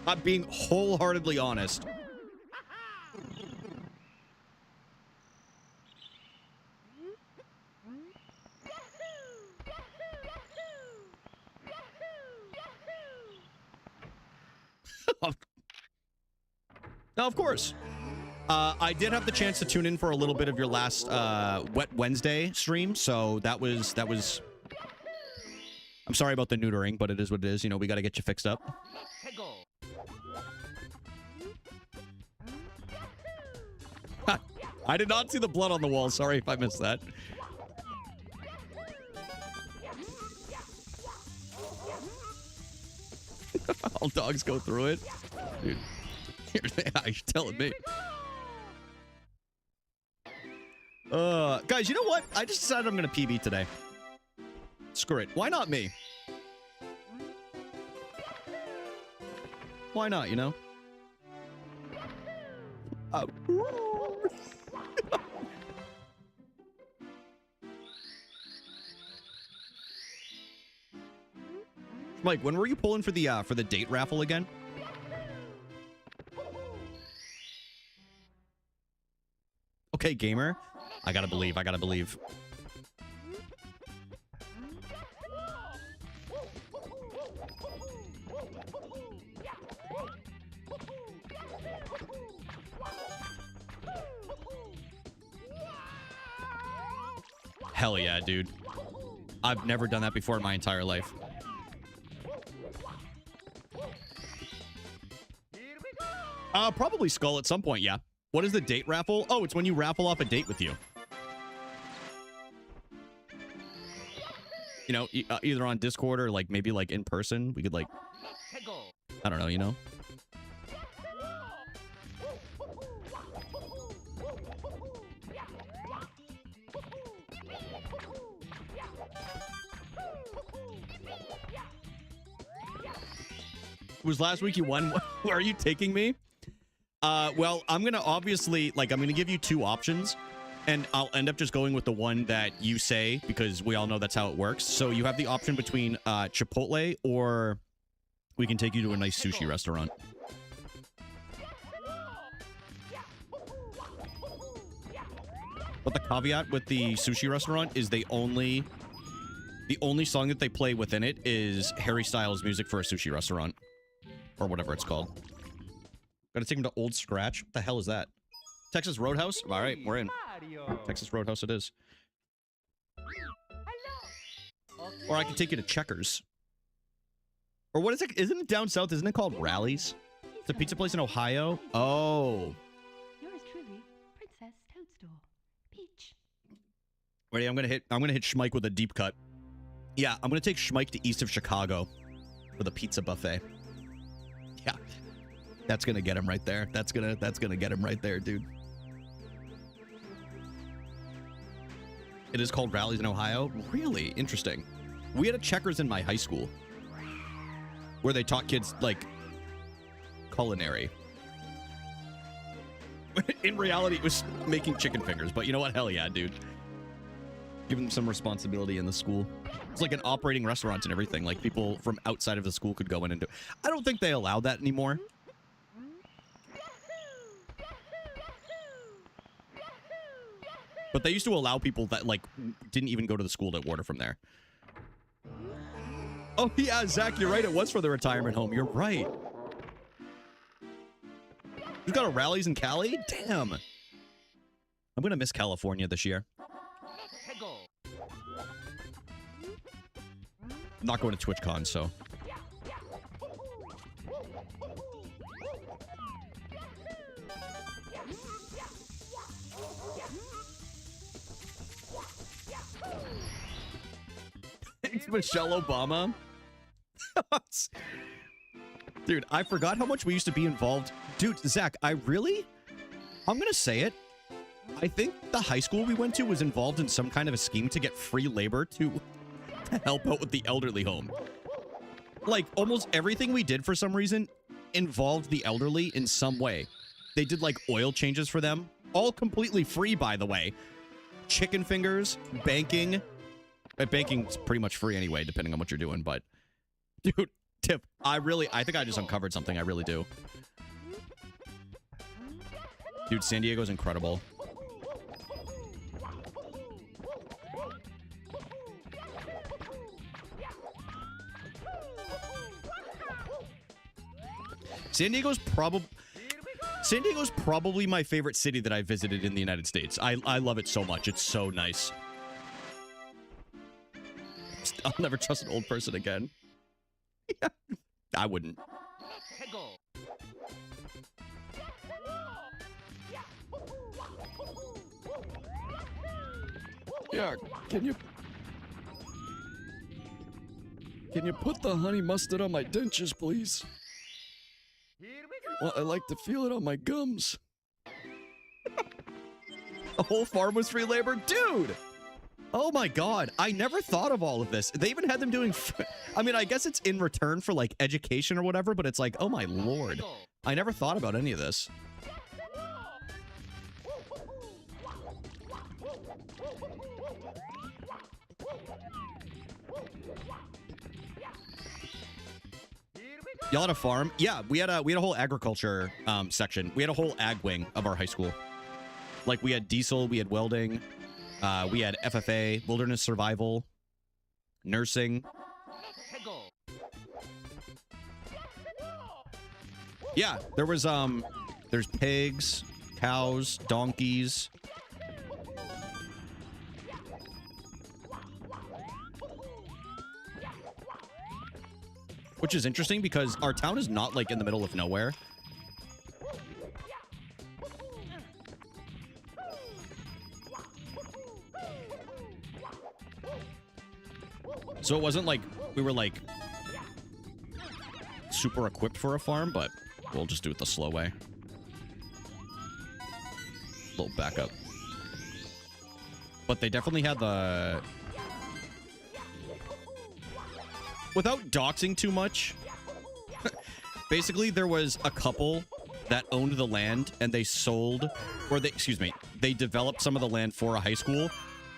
I'm being wholeheartedly honest. Now, of course, I did have the chance to tune in for a little bit of your last Wet Wednesday stream, so that was. I'm sorry about the neutering, but it is what it is. You know, we got to get you fixed up. I did not see the blood on the wall. Sorry if I missed that. All dogs go through it. Dude. You're telling me. Guys, you know what? I just decided I'm going to PB today. Screw it. Why not me? Why not, you know? Mike, when were you pulling for the date raffle again? Okay, gamer. I gotta believe. I gotta believe. Hell yeah, dude. I've never done that before in my entire life. Probably Skull at some point, yeah. What is the date raffle? Oh, it's when you raffle off a date with you. You know, either on Discord or like maybe like in person. We could like, I don't know, you know? Was last week you won? Where are you taking me? Well, I'm gonna obviously, like, I'm gonna give you two options, and I'll end up just going with the one that you say, because we all know that's how it works. So you have the option between Chipotle, or we can take you to a nice sushi restaurant. But the caveat with the sushi restaurant is the only song that they play within it is Harry Styles music for a sushi restaurant. Or whatever it's called. Gotta take him to Old Scratch. What the hell is that? Texas Roadhouse? All right, we're in. Texas Roadhouse it is. Or I can take you to Checkers. Or what is it? Isn't it down south? Isn't it called Rallies? It's a pizza place in Ohio. Oh. Yours truly, Princess Toadstool. Peach. Ready? I'm gonna hit Schmike with a deep cut. Yeah, I'm gonna take Schmike to east of Chicago for the pizza buffet. Yeah, that's gonna get him right there. That's gonna get him right there, dude. It is called Rallies in Ohio. Really interesting. We had a Checkers in my high school where they taught kids like culinary. In reality, it was making chicken fingers, but you know what? Hell yeah, dude. Give them some responsibility in the school. It's like an operating restaurant and everything. Like people from outside of the school could go in and do. I don't think they allow that anymore. But they used to allow people that like didn't even go to the school to order from there. Oh yeah, Zach, you're right. It was for the retirement home. You're right. You've got a Rallies in Cali? Damn. I'm gonna miss California this year. I'm not going to TwitchCon, so. It's Michelle Obama. Dude, I forgot how much we used to be involved. Dude, Zach, I'm gonna say it. I think the high school we went to was involved in some kind of a scheme to get free labor to help out with the elderly home. Like, almost everything we did for some reason involved the elderly in some way. They did, like, oil changes for them. All completely free, by the way. Chicken fingers, banking, Banking's pretty much free anyway, depending on what you're doing. But, dude, Tip, I think I just uncovered something. I really do. Dude, San Diego's incredible. San Diego's probably my favorite city that I visited in the United States. I love it so much. It's so nice. I'll never trust an old person again. Yeah, I wouldn't. Yeah, can you put the honey mustard on my dentures, please? Well, I like to feel it on my gums. The whole farm was free labor? Dude! Oh my god, I never thought of all of this. They even had them doing... I mean, I guess it's in return for, like, education or whatever, but it's like, oh my lord. I never thought about any of this. Y'all had a farm? Yeah, we had a whole agriculture section. We had a whole ag wing of our high school. Like, we had diesel, we had welding, we had FFA, wilderness survival, nursing. Yeah, there was there's pigs, cows, donkeys. Which is interesting because our town is not like in the middle of nowhere. So it wasn't like we were like super equipped for a farm, but we'll just do it the slow way. Little backup. But they definitely had the... Without doxing too much, basically there was a couple that owned the land and they sold, or they, excuse me, they developed some of the land for a high school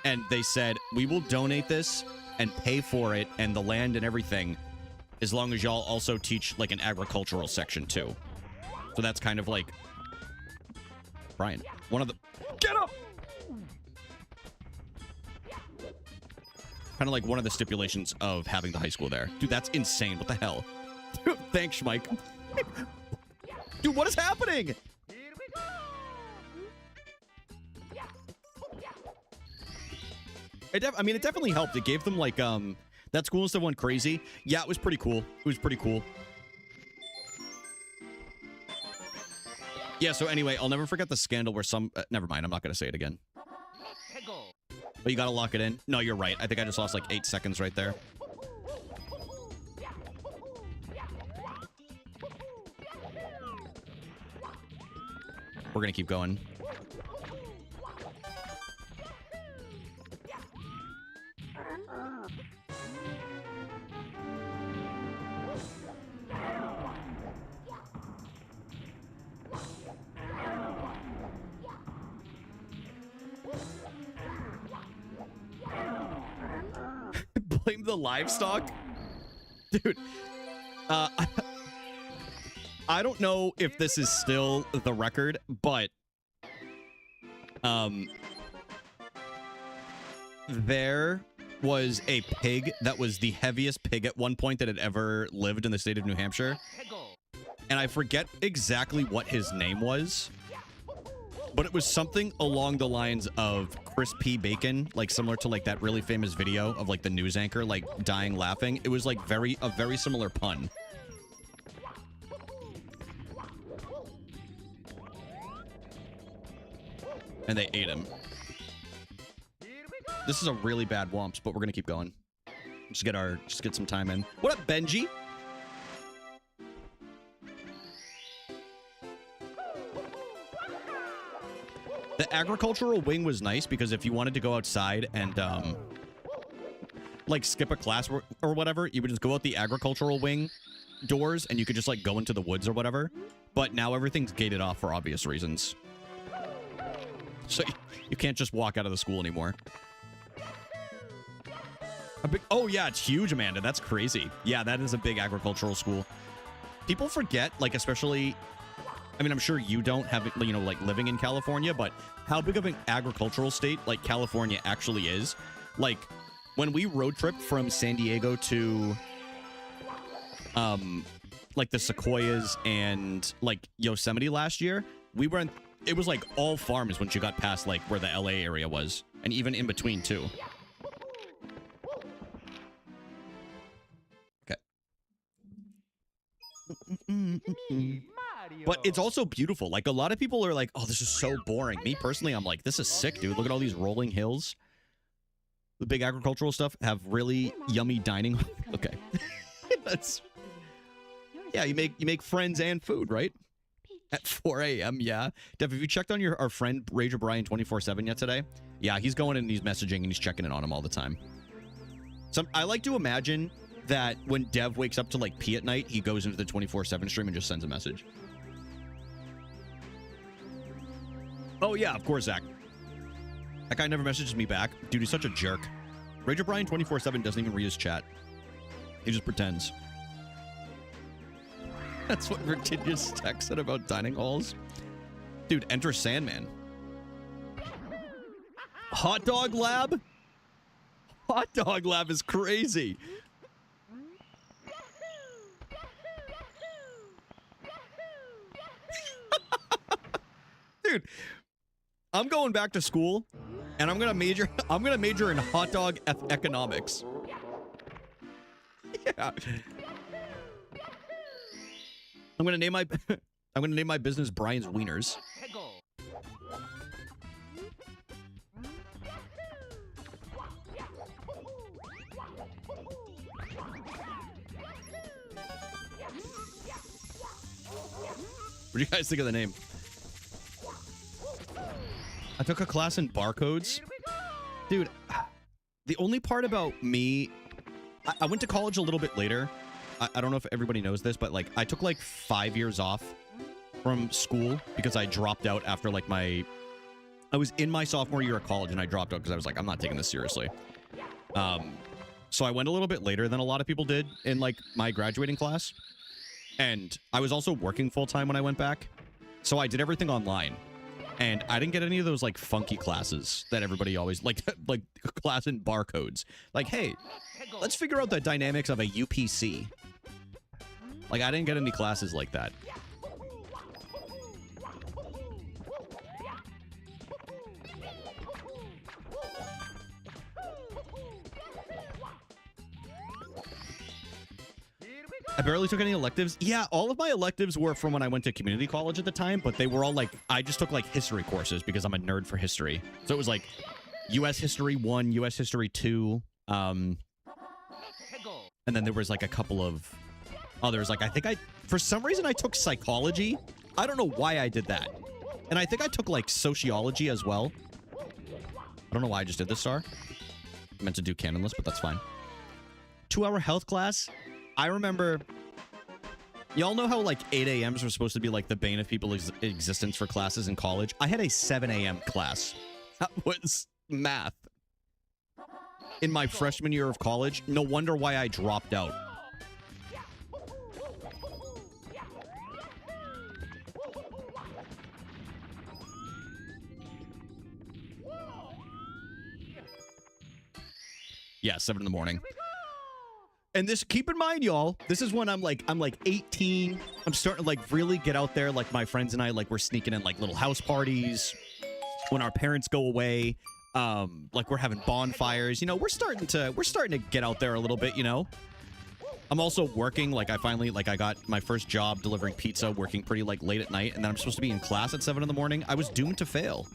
and they said, we will donate this and pay for it and the land and everything as long as y'all also teach like an agricultural section too. So that's kind of like, Brian, one of the, get up! Kind of like one of the stipulations of having the high school there. Dude, that's insane. What the hell? Dude, thanks, Schmike. Dude, what is happening? I mean, it definitely helped. It gave them, like, that school instead went crazy. Yeah, it was pretty cool. It was pretty cool. Yeah, so anyway, I'll never forget the scandal where some... never mind, I'm not going to say it again. But you gotta lock it in. No, you're right. I think I just lost like 8 seconds right there. We're gonna keep going. Blame the livestock? Dude, I don't know if this is still the record, but there was a pig that was the heaviest pig at one point that had ever lived in the state of New Hampshire. And I forget exactly what his name was, but it was something along the lines of crispy bacon, like similar to like that really famous video of like the news anchor like dying laughing. It was like a very similar pun. And they ate him. This is a really bad Womps, but we're gonna keep going. Just get some time in. What up, Benji? The agricultural wing was nice because if you wanted to go outside and like skip a class or whatever, you would just go out the agricultural wing doors and you could just like go into the woods or whatever. But now everything's gated off for obvious reasons. So you can't just walk out of the school anymore. A big, oh yeah, it's huge, Amanda. That's crazy. Yeah, that is a big agricultural school. People forget, like, especially, I mean, I'm sure you don't have, you know, like living in California, but how big of an agricultural state like California actually is. Like, when we road tripped from San Diego to, like the Sequoias and like Yosemite last year, we were in, it was like all farms once you got past like where the LA area was, and even in between too. Okay. But it's also beautiful. Like, a lot of people are like, oh, this is so boring. Me personally, I'm like, this is sick, dude. Look at all these rolling hills. The big agricultural stuff have really yummy dining. Okay. That's, yeah, you make friends and food, right? At 4 a.m., yeah. Dev, have you checked on our friend Rager Brian 24/7 yet today? Yeah, he's going in and he's messaging and he's checking in on him all the time. So I like to imagine that when Dev wakes up to like pee at night, he goes into the 24/7 stream and just sends a message. Oh yeah, of course, Zach. That guy never messages me back. Dude, he's such a jerk. Rager Brian 24/7 doesn't even read his chat. He just pretends. That's what Virginia's text said about dining halls. Dude, enter Sandman. Hot Dog Lab? Hot Dog Lab is crazy. Dude, I'm going back to school and I'm gonna major in hot dog economics. Yeah. I'm gonna name my business Brian's Wieners. What do you guys think of the name? I took a class in barcodes. Dude, the only part about me, I went to college a little bit later. I don't know if everybody knows this, but like I took like 5 years off from school because I dropped out after like I was in my sophomore year of college and I dropped out because I was like, I'm not taking this seriously. So I went a little bit later than a lot of people did in like my graduating class. And I was also working full time when I went back. So I did everything online. And I didn't get any of those like funky classes that everybody always like class in barcodes. Like, hey, let's figure out the dynamics of a UPC. Like, I didn't get any classes like that. I barely took any electives. Yeah, all of my electives were from when I went to community college at the time, but they were all like, I just took like history courses because I'm a nerd for history. So it was like U.S. History 1, U.S. History 2, and then there was like a couple of others. Like, for some reason I took psychology. I don't know why I did that. And I think I took like sociology as well. I don't know why I just did this, Star. I meant to do canonless, but that's fine. 2-hour health class. I remember, y'all know how like 8 a.m.s were supposed to be like the bane of people's existence for classes in college? I had a 7 a.m. class. That was math. In my freshman year of college. No wonder why I dropped out. Yeah, 7 in the morning. And this, keep in mind, y'all, this is when I'm like 18. I'm starting to like really get out there. Like my friends and I, like we're sneaking in like little house parties when our parents go away. Like we're having bonfires. You know, we're starting to get out there a little bit. You know, I'm also working. Like I got my first job delivering pizza, working pretty like late at night, and then I'm supposed to be in class at 7 in the morning. I was doomed to fail.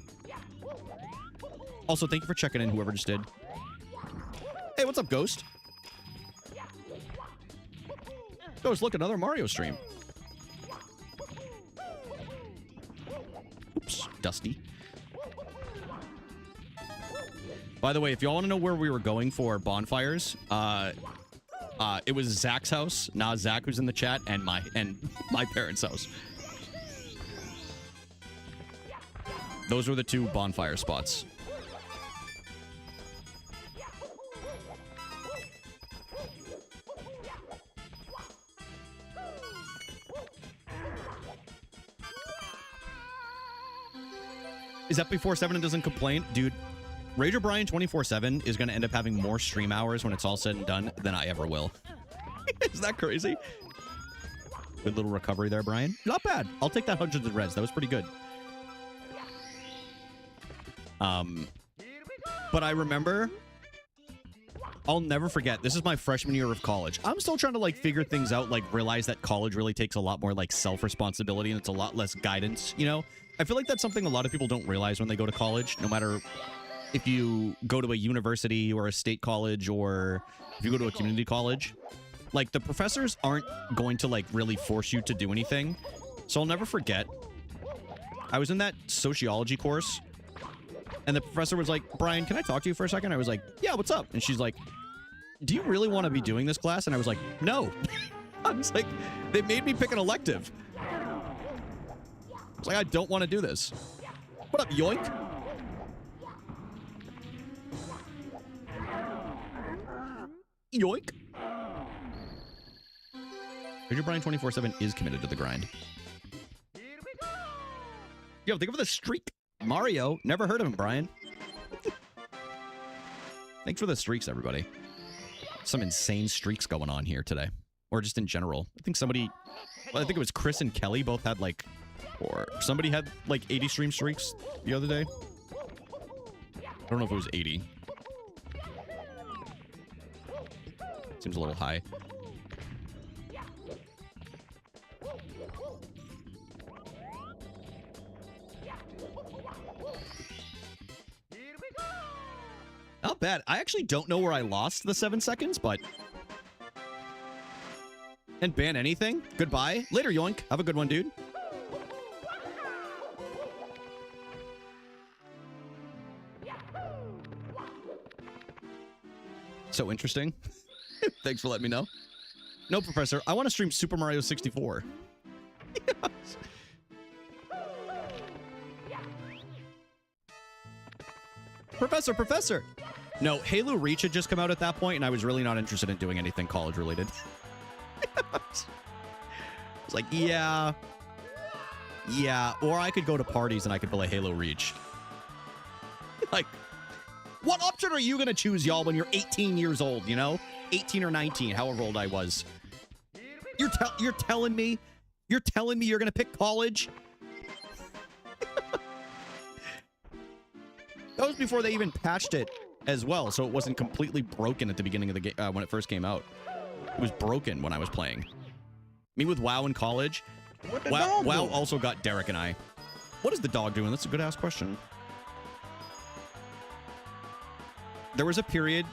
Also, thank you for checking in, whoever just did. Hey, what's up, Ghost? Ghost, look, another Mario stream. Oops, Dusty. By the way, if y'all want to know where we were going for bonfires, it was Zach's house, not Zach who's in the chat, and my parents' house. Those were the two bonfire spots. Is that before 7 and doesn't complain? Dude, Rager Brian 24/7 is going to end up having more stream hours when it's all said and done than I ever will. Is that crazy? Good little recovery there, Brian. Not bad. I'll take that hundreds of res. That was pretty good. But I remember, I'll never forget, this is my freshman year of college. I'm still trying to like figure things out, like realize that college really takes a lot more like self-responsibility and it's a lot less guidance, you know? I feel like that's something a lot of people don't realize when they go to college, no matter if you go to a university or a state college or if you go to a community college. Like, the professors aren't going to like really force you to do anything. So I'll never forget, I was in that sociology course and the professor was like, Brian, can I talk to you for a second? I was like, yeah, what's up? And she's like, do you really want to be doing this class? And I was like, no. I was like, they made me pick an elective. I was like, I don't want to do this. What up, yoink? Yoink. Ranger Brian 24/7 is committed to the grind. Yo, think of the streak. Mario. Never heard of him, Brian. Thanks for the streaks, everybody. Some insane streaks going on here today. Or just in general. I think somebody... Well, I think it was Chris and Kelly both had like... Or somebody had like 80 stream streaks the other day. I don't know if it was 80. Seems a little high. Not bad. I actually don't know where I lost the 7 seconds, but... And ban anything? Goodbye. Later, yoink. Have a good one, dude. So interesting. Thanks for letting me know. No, Professor. I want to stream Super Mario 64. Yes. Professor! No, Halo Reach had just come out at that point, and I was really not interested in doing anything college-related. It's like, yeah. Or I could go to parties and I could play Halo Reach. Like, what option are you going to choose, y'all, when you're 18 years old, you know? 18 or 19, however old I was. You're telling me you're going to pick college? That was before they even patched it as well, so it wasn't completely broken at the beginning of the game when it first came out. It was broken when I was playing. Me with WoW in college. WoW also got Derek and I. What is the dog doing? That's a good-ass question. There was a period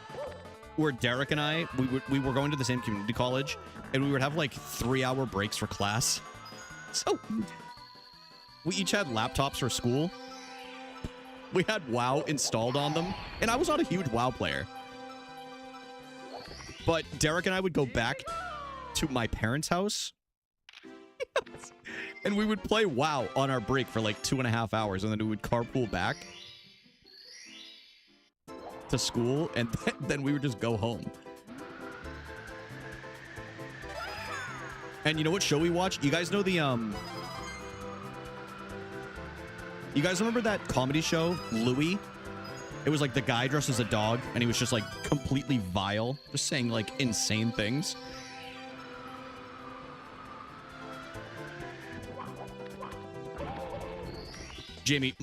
where Derek and I, we were going to the same community college, and we would have like 3-hour breaks for class. So we each had laptops for school. We had WoW installed on them, and I was not a huge WoW player. But Derek and I would go back to my parents' house, and we would play WoW on our break for like 2.5 hours, and then we would carpool back to school, and then we would just go home. And you know what show we watched? You guys know the, you guys remember that comedy show, Louie? It was like the guy dressed as a dog, and he was just like completely vile, just saying like insane things. Jamie,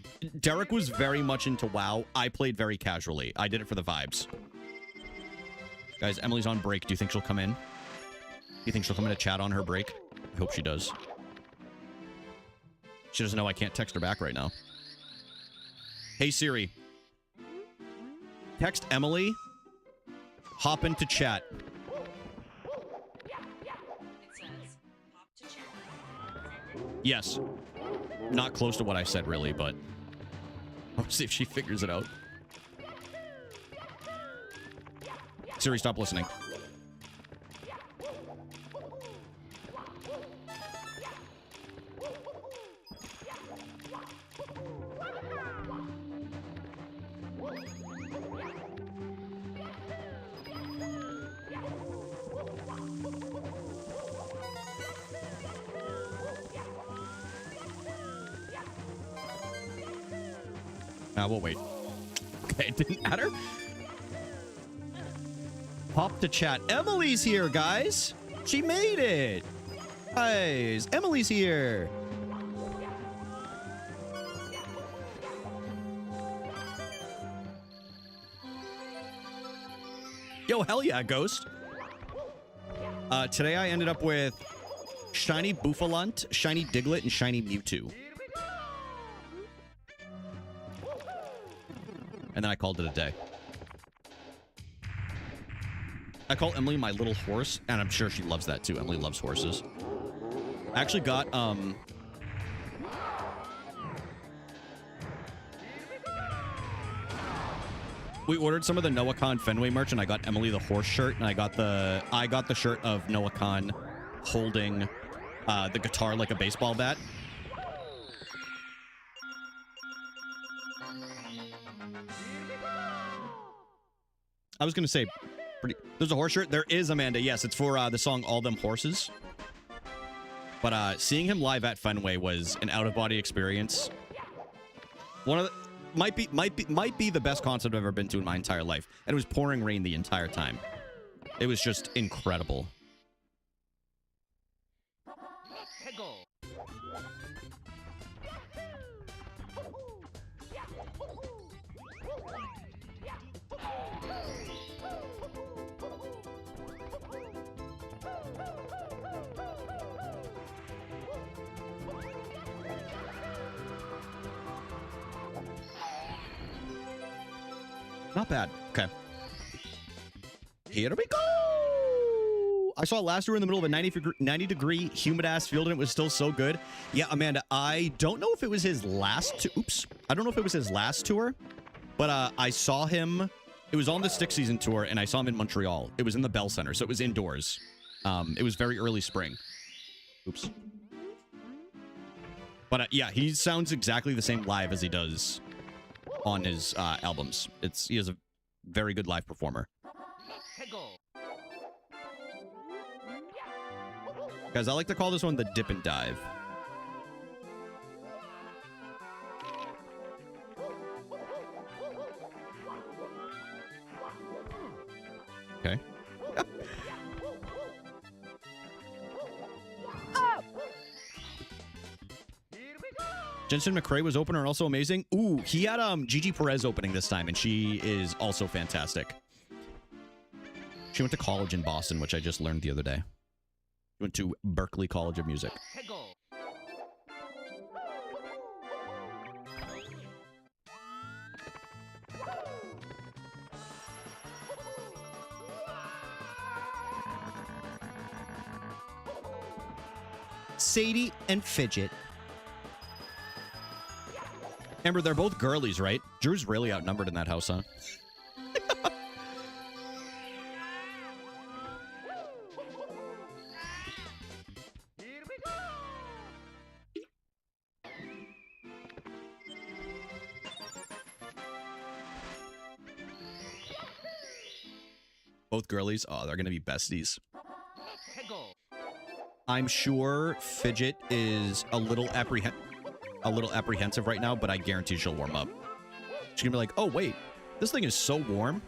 Derek was very much into WoW. I played very casually. I did it for the vibes. Guys, Emily's on break. Do you think she'll come in? Do you think she'll come in to chat on her break? I hope she does. She doesn't know I can't text her back right now. Hey, Siri. Text Emily. Hop into chat. Yes. Not close to what I said, really, but I'll see if she figures it out. Siri, stop listening. We'll wait. Okay, it didn't matter. Pop to chat. Emily's here, guys. She made it. Guys, Emily's here. Yo, hell yeah, Ghost. Today I ended up with Shiny Buffalunt, Shiny Diglett, and Shiny Mewtwo. And then I called it a day. I call Emily my little horse, and I'm sure she loves that too. Emily loves horses. I actually got, we ordered some of the Noah Khan Fenway merch, and I got Emily the horse shirt, and I got the shirt of Noah Khan holding the guitar like a baseball bat. I was gonna say, there's a horse shirt. There is, Amanda. Yes, it's for the song "All Them Horses." But seeing him live at Fenway was an out-of-body experience. One of the might be the best concert I've ever been to in my entire life, and it was pouring rain the entire time. It was just incredible. Not bad. Okay. Here we go. I saw it last year in the middle of a 90-degree humid-ass field, and it was still so good. Yeah, Amanda, I don't know if it was his last... Oops. I don't know if it was his last tour, but I saw him... It was on the Stick Season tour, and I saw him in Montreal. It was in the Bell Center, so it was indoors. It was very early spring. Oops. But yeah, he sounds exactly the same live as he does on his albums. He is a very good live performer. Guys, I like to call this one the dip and dive. Okay. Jensen McRae was opener, also amazing. Ooh, he had Gigi Perez opening this time, and she is also fantastic. She went to college in Boston, which I just learned the other day. She went to Berklee College of Music. Sadie and Fidget. Amber, they're both girlies, right? Drew's really outnumbered in that house, huh? Both girlies? Oh, they're gonna be besties. I'm sure Fidget is a little apprehensive right now, but I guarantee she'll warm up. She's gonna be like, oh, wait, this thing is so warm.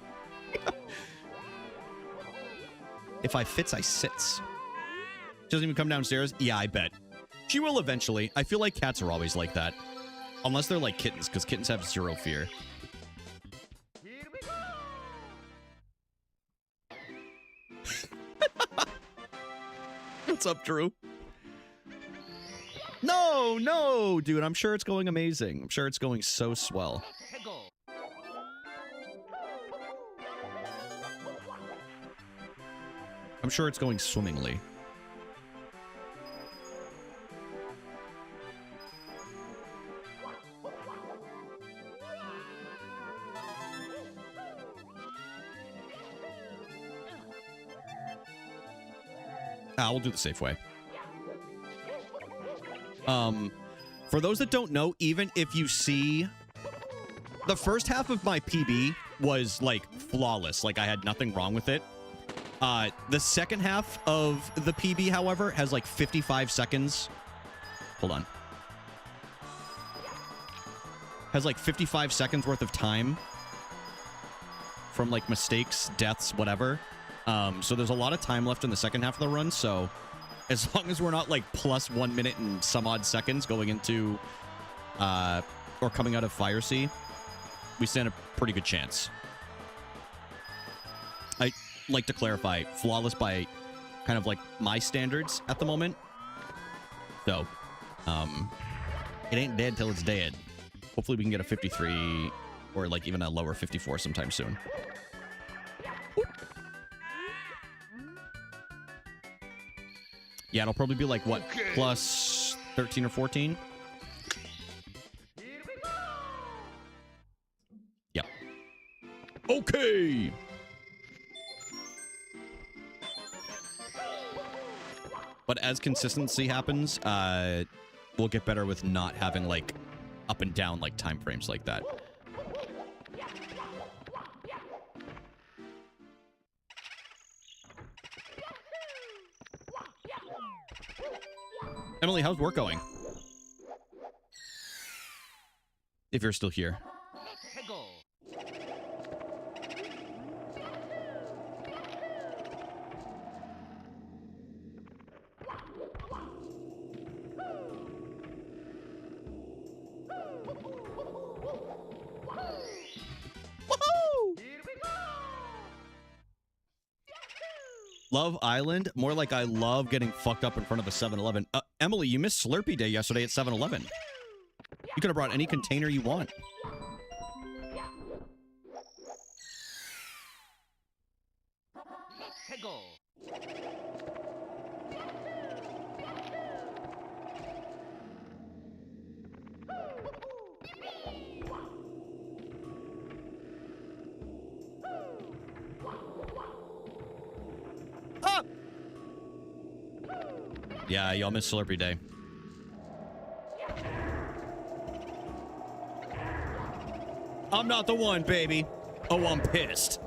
If I fits, I sits. She doesn't even come downstairs? Yeah, I bet. She will eventually. I feel like cats are always like that. Unless they're like kittens, because kittens have zero fear. What's up, Drew? No, no, dude. I'm sure it's going amazing. I'm sure it's going so swell. I'm sure it's going swimmingly. We'll do the safe way. For those that don't know, even if you see... The first half of my PB was, like, flawless. Like, I had nothing wrong with it. The second half of the PB, however, has, like, 55 seconds. Hold on. has like 55 seconds worth of time from like mistakes, deaths, whatever. So there's a lot of time left in the second half of the run. So as long as we're not like plus 1 minute and some odd seconds going into or coming out of Fire Sea, we stand a pretty good chance. I like to clarify, flawless by kind of like my standards at the moment. So, it ain't dead till it's dead. Hopefully we can get a 53 or like even a lower 54 sometime soon. Oop. Yeah, it'll probably be like, what, plus 13 or 14? Yep. Okay! But as consistency happens, we'll get better with not having, like, up and down, like, time frames like that. Emily, how's work going? If you're still here. Love Island? More like I love getting fucked up in front of a 7-Eleven. Emily, you missed Slurpee Day yesterday at 7-Eleven. You could have brought any container you want. Yeah, y'all missed Slurpee Day. I'm not the one, baby. Oh, I'm pissed.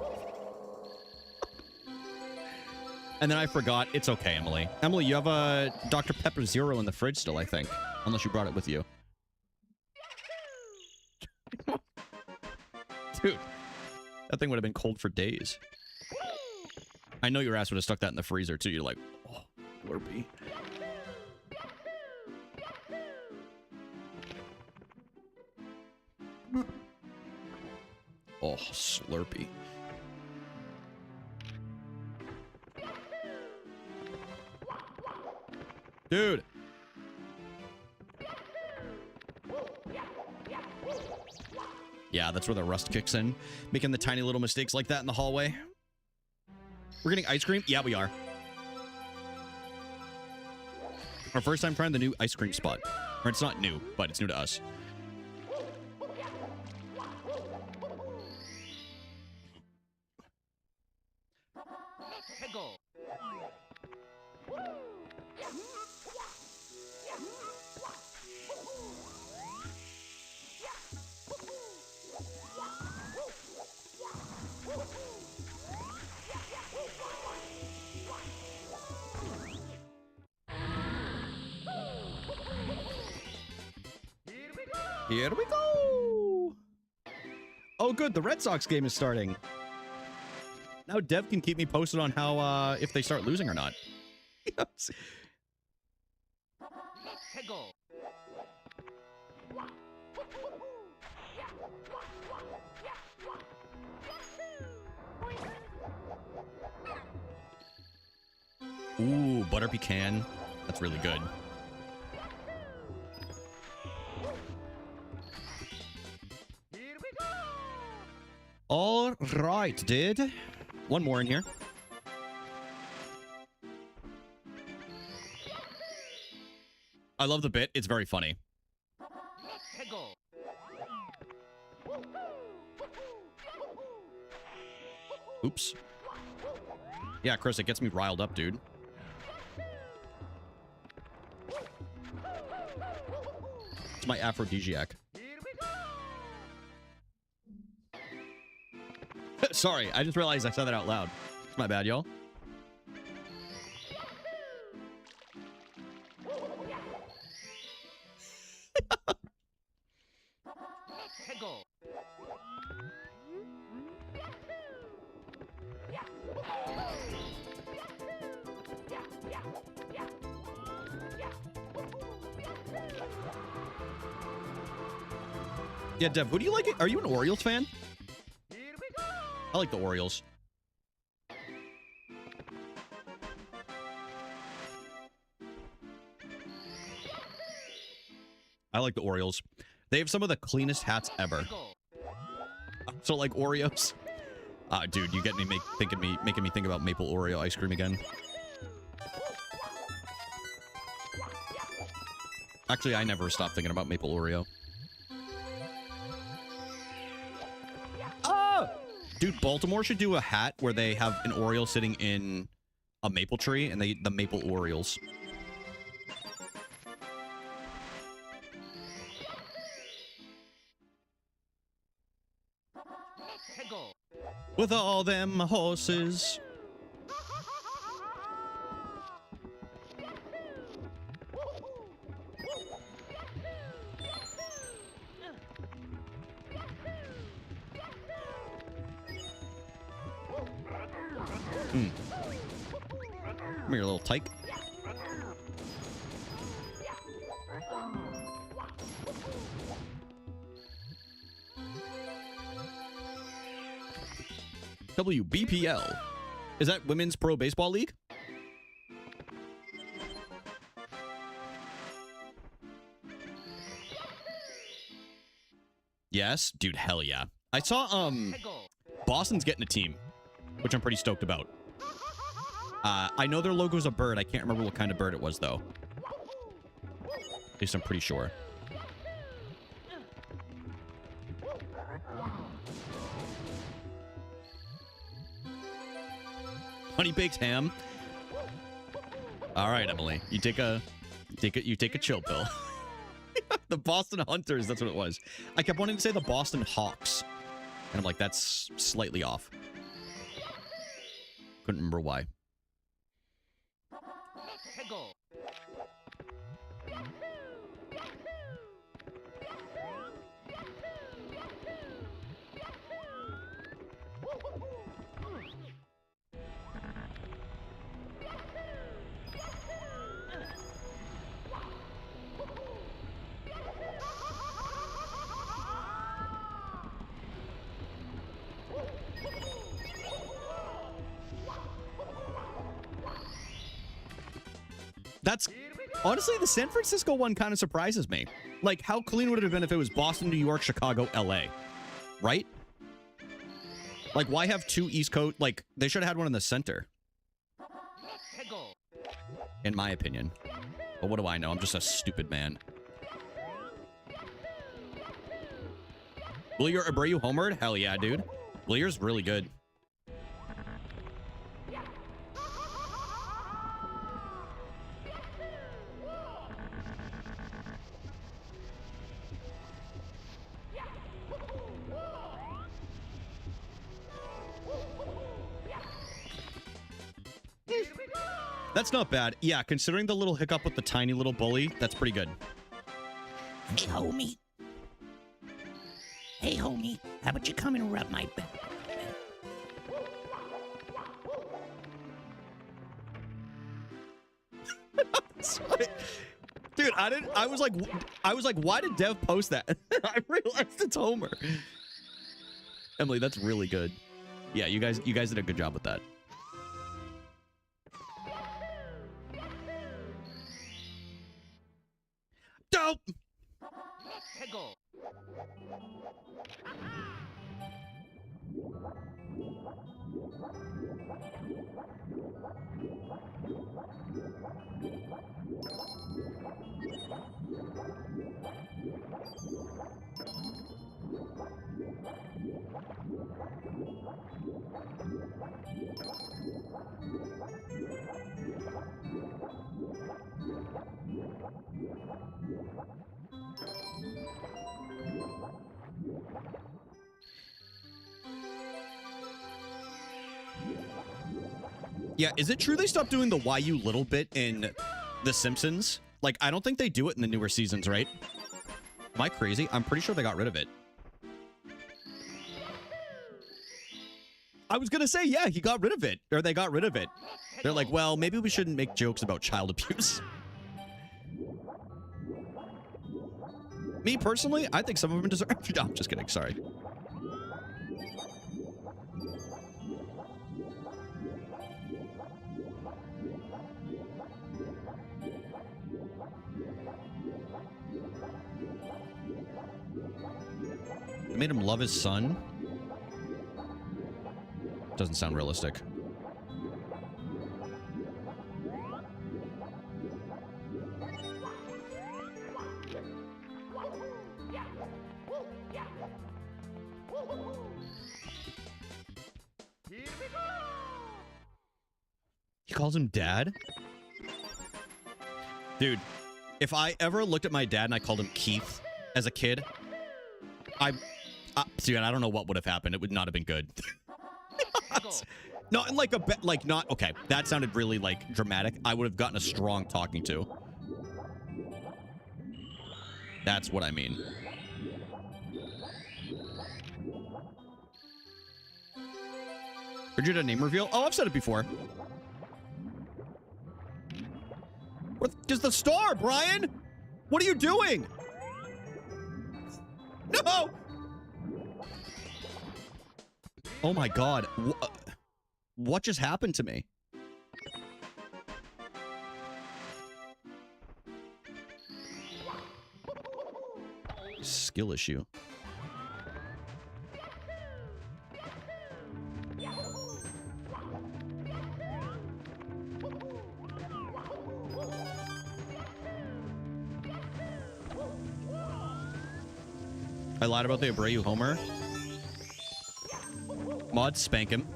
And then I forgot. It's okay, Emily. Emily, you have a Dr. Pepper Zero in the fridge still, I think. Unless you brought it with you. Dude, that thing would have been cold for days. I know your ass would have stuck that in the freezer, too. You're like, oh, Slurpee. Oh, Slurpee. Dude. Yeah, that's where the rust kicks in. Making the tiny little mistakes like that in the hallway. We're getting ice cream? Yeah, we are. Our first time trying the new ice cream spot. Or it's not new, but it's new to us. Here we go! Oh, good. The Red Sox game is starting. Now Dev can keep me posted on how, if they start losing or not. Yes. Ooh, butter pecan. That's really good. All right, dude. One more in here. I love the bit. It's very funny. Oops. Yeah, Chris, it gets me riled up, dude. It's my aphrodisiac. Sorry, I just realized I said that out loud. It's my bad, y'all. Yeah, Dev, who do you like? Are you an Orioles fan? Here we go. I like the Orioles. I like the Orioles. They have some of the cleanest hats ever. So like Oreos. Dude, you get me making me think about maple Oreo ice cream again. Actually, I never stopped thinking about maple Oreo. Oh! Dude, Baltimore should do a hat where they have an Oreo sitting in a maple tree and the maple Orioles. With all them horses. Come here, little tyke. WBPL. Is that Women's Pro Baseball League? Yes, dude, hell yeah. I saw Boston's getting a team, which I'm pretty stoked about. I know their logo's a bird. I can't remember what kind of bird it was though. At least I'm pretty sure. Honey baked ham. All right, Emily, you take a chill pill. The Boston Hunters, that's what it was. I kept wanting to say the Boston Hawks, and I'm like, that's slightly off. Couldn't remember why. That's honestly, the San Francisco one kind of surprises me. Like, how clean would it have been if it was Boston, New York, Chicago, LA? Right? Like, why have two East Coast? Like, they should have had one in the center. In my opinion. But what do I know? I'm just a stupid man. Will your Abreu homered? Hell yeah, dude. Willier's really good. That's not bad. Yeah, considering the little hiccup with the tiny little bully, that's pretty good. Hey, homie. Hey, homie. How about you come and rub my back? Dude, I was like, why did Dev post that? I realized it's Homer. Emily, that's really good. Yeah, you guys did a good job with that. Dope. Yeah, is it true they stopped doing the "Why you little" bit in The Simpsons? Like, I don't think they do it in the newer seasons, right? Am I crazy? I'm pretty sure they got rid of it. I was gonna say, yeah, he got rid of it. Or they got rid of it. They're like, well, maybe we shouldn't make jokes about child abuse. Me personally, I think some of them deserve. No, I'm just kidding. Sorry. They made him love his son. Doesn't sound realistic. He calls him dad? Dude, if I ever looked at my dad and I called him Keith as a kid, dude, I don't know what would have happened. It would not have been good. Not like not, okay, that sounded really, like, dramatic. I would have gotten a strong talking to. That's what I mean. Did you do a name reveal? Oh, I've said it before. Where's the star, Brian? What are you doing? No! Oh my god. What just happened to me? Skill issue. I lied about the Abreu homer. Mod, spank him.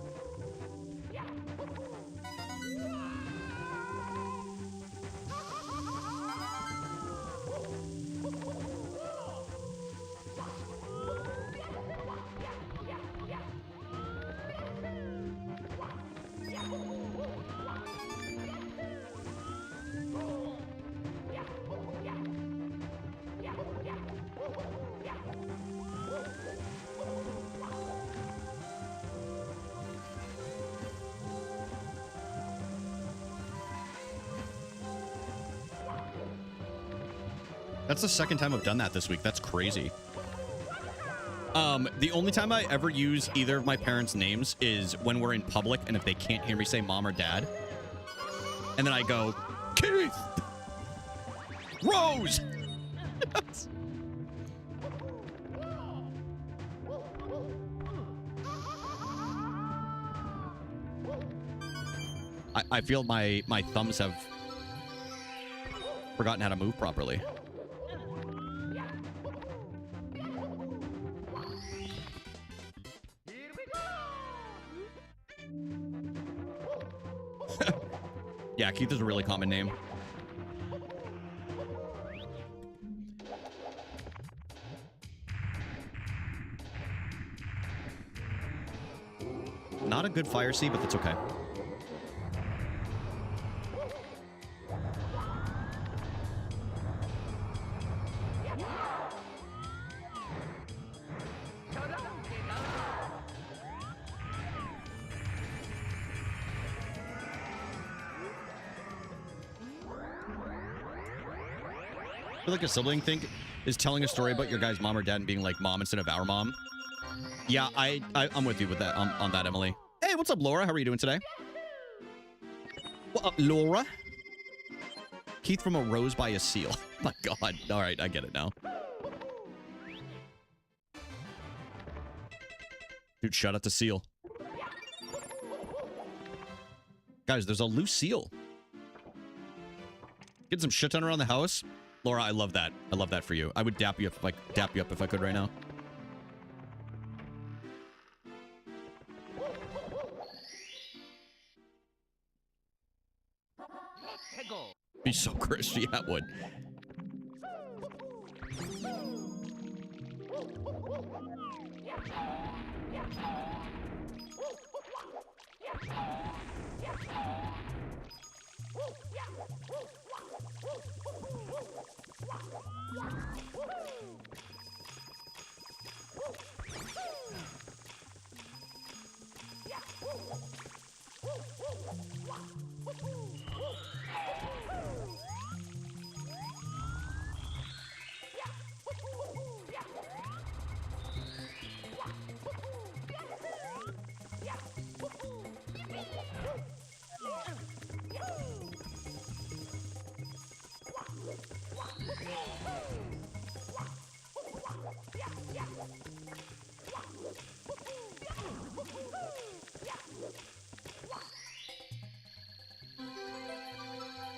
That's the second time I've done that this week. That's crazy. The only time I ever use either of my parents' names is when we're in public and if they can't hear me say mom or dad. And then I go, Keith! Rose! I feel my thumbs have forgotten how to move properly. Yeah, Keith is a really common name. Not a good fire seed, but that's okay. I feel like a sibling thing is telling a story about your guy's mom or dad and being like mom instead of our mom. Yeah, I'm with you with that on that, Emily. Hey, what's up, Laura? How are you doing today? What up, Laura? Keith from a rose by a seal. My God. All right, I get it now. Dude, shout out to Seal. Guys, there's a loose seal. Get some shit done around the house. Laura, I love that. I love that for you. I would dap you up if I could right now. Be so crispy, yeah, it would.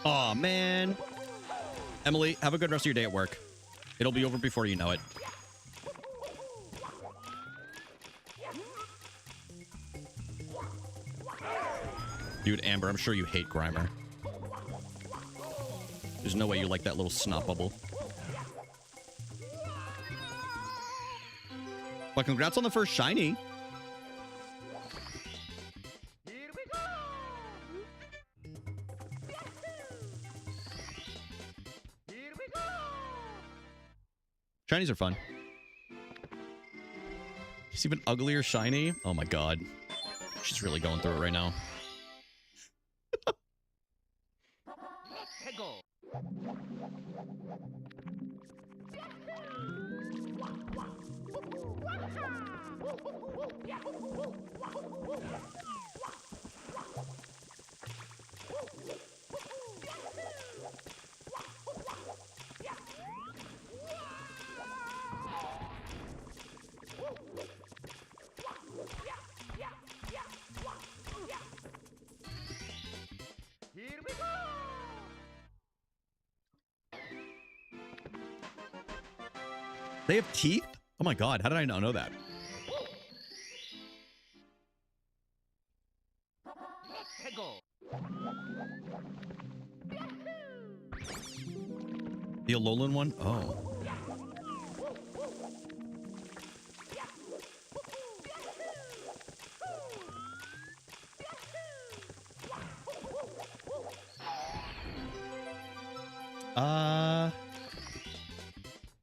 Aw, man. Emily, have a good rest of your day at work. It'll be over before you know it. Dude, Amber, I'm sure you hate Grimer. There's no way you like that little snot bubble. But congrats on the first shiny. Here we go. Here we go. Shinies are fun. It's even uglier shiny. Oh my god. She's really going through it right now. Hey, go. Here we go. They have teeth? Oh my god, how did I not know that? Hey, go. The Alolan one? Oh.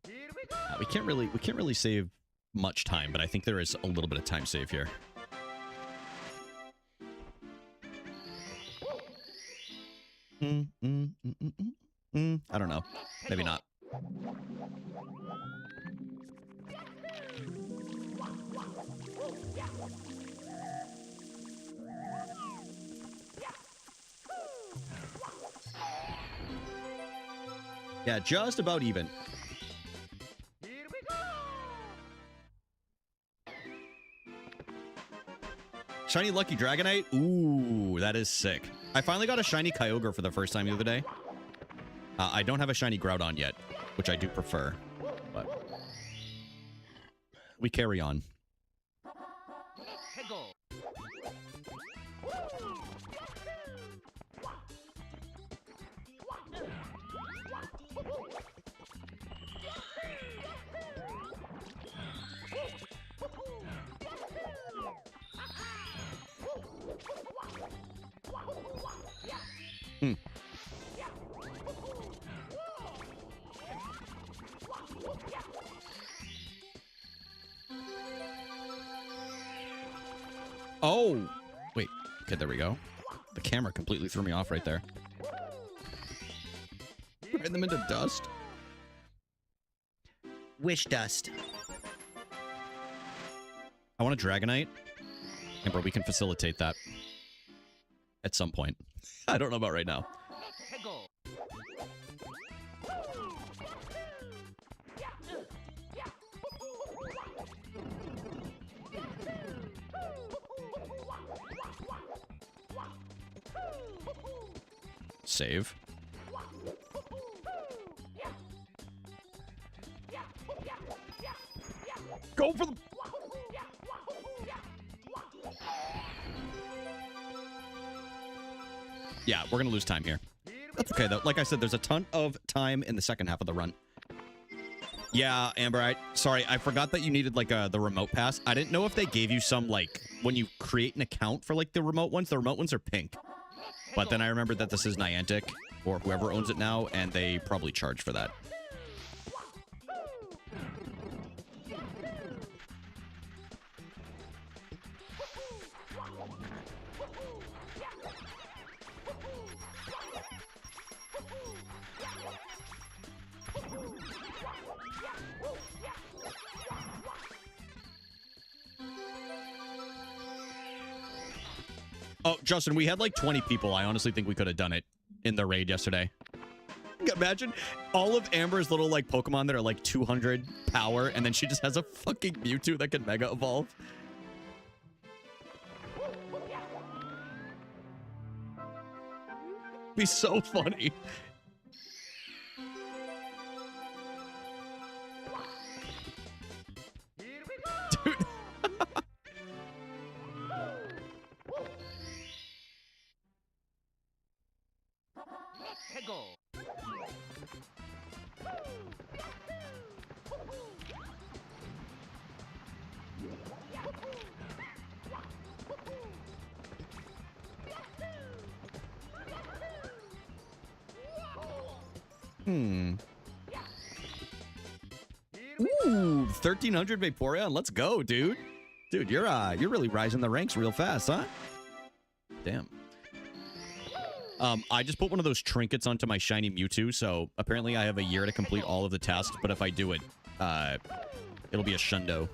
Here we go. We can't really save much time, but I think there is a little bit of time save here. I don't know. Maybe not. Yeah, just about even. Here we go. Shiny Lucky Dragonite? Ooh, that is sick. I finally got a shiny Kyogre for the first time the other day. I don't have a shiny Groudon yet, which I do prefer, but we carry on. Hey, go. Oh, wait. Okay, there we go. The camera completely threw me off right there. Turn them into dust. Wish dust. I want a Dragonite. Amber, we can facilitate that at some point. I don't know about right now. Hey, go. Save. Go for the... Yeah, we're gonna lose time here. That's okay, though. Like I said, there's a ton of time in the second half of the run. Yeah, Amber, sorry, I forgot that you needed, like, the remote pass. I didn't know if they gave you some, like, when you create an account for, like, the remote ones are pink. But then I remembered that this is Niantic, or whoever owns it now, and they probably charge for that. Oh, Justin, we had like 20 people. I honestly think we could have done it in the raid yesterday. Imagine all of Amber's little like Pokemon that are like 200 power, and then she just has a fucking Mewtwo that can Mega Evolve. be so funny. Here we go. Dude. Let's go. Ooh, 1300 Vaporeon. Let's go, dude. Dude, you're really rising the ranks real fast, huh? Damn. I just put one of those trinkets onto my shiny Mewtwo, so apparently I have a year to complete all of the tasks, but if I do it, it'll be a shundo.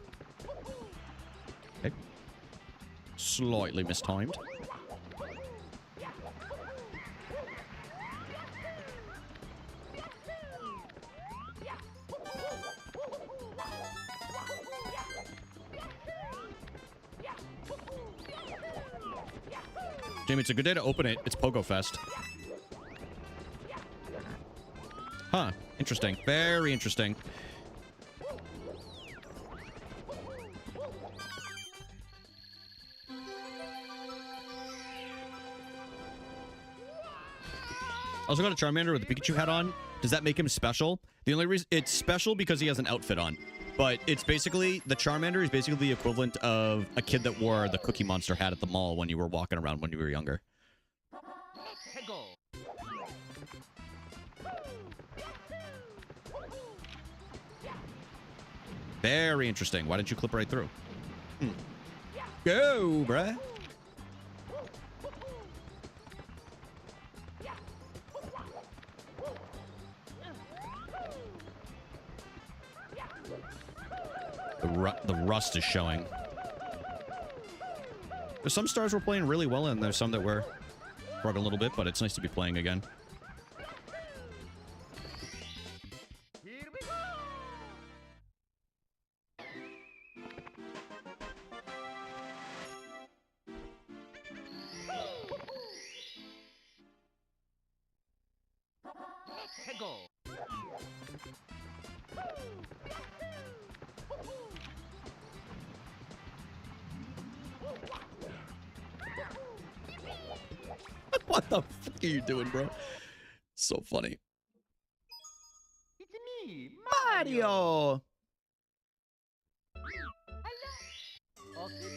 Okay. Slightly mistimed. Jamie, it's a good day to open it. It's Pogo Fest. Huh. Interesting. Very interesting. Also got a Charmander with the Pikachu hat on. Does that make him special? The only reason it's special because he has an outfit on. But it's basically, the Charmander is basically the equivalent of a kid that wore the Cookie Monster hat at the mall when you were walking around when you were younger. Let's go. Very interesting. Why didn't you clip right through? Go, bruh. The rust is showing. There's some stars we're playing really well in. There's some that we're struggling a little bit, but it's nice to be playing again. Here we go. Let's go. What the fuck are you doing, bro? So funny. It's me, Mario! Okie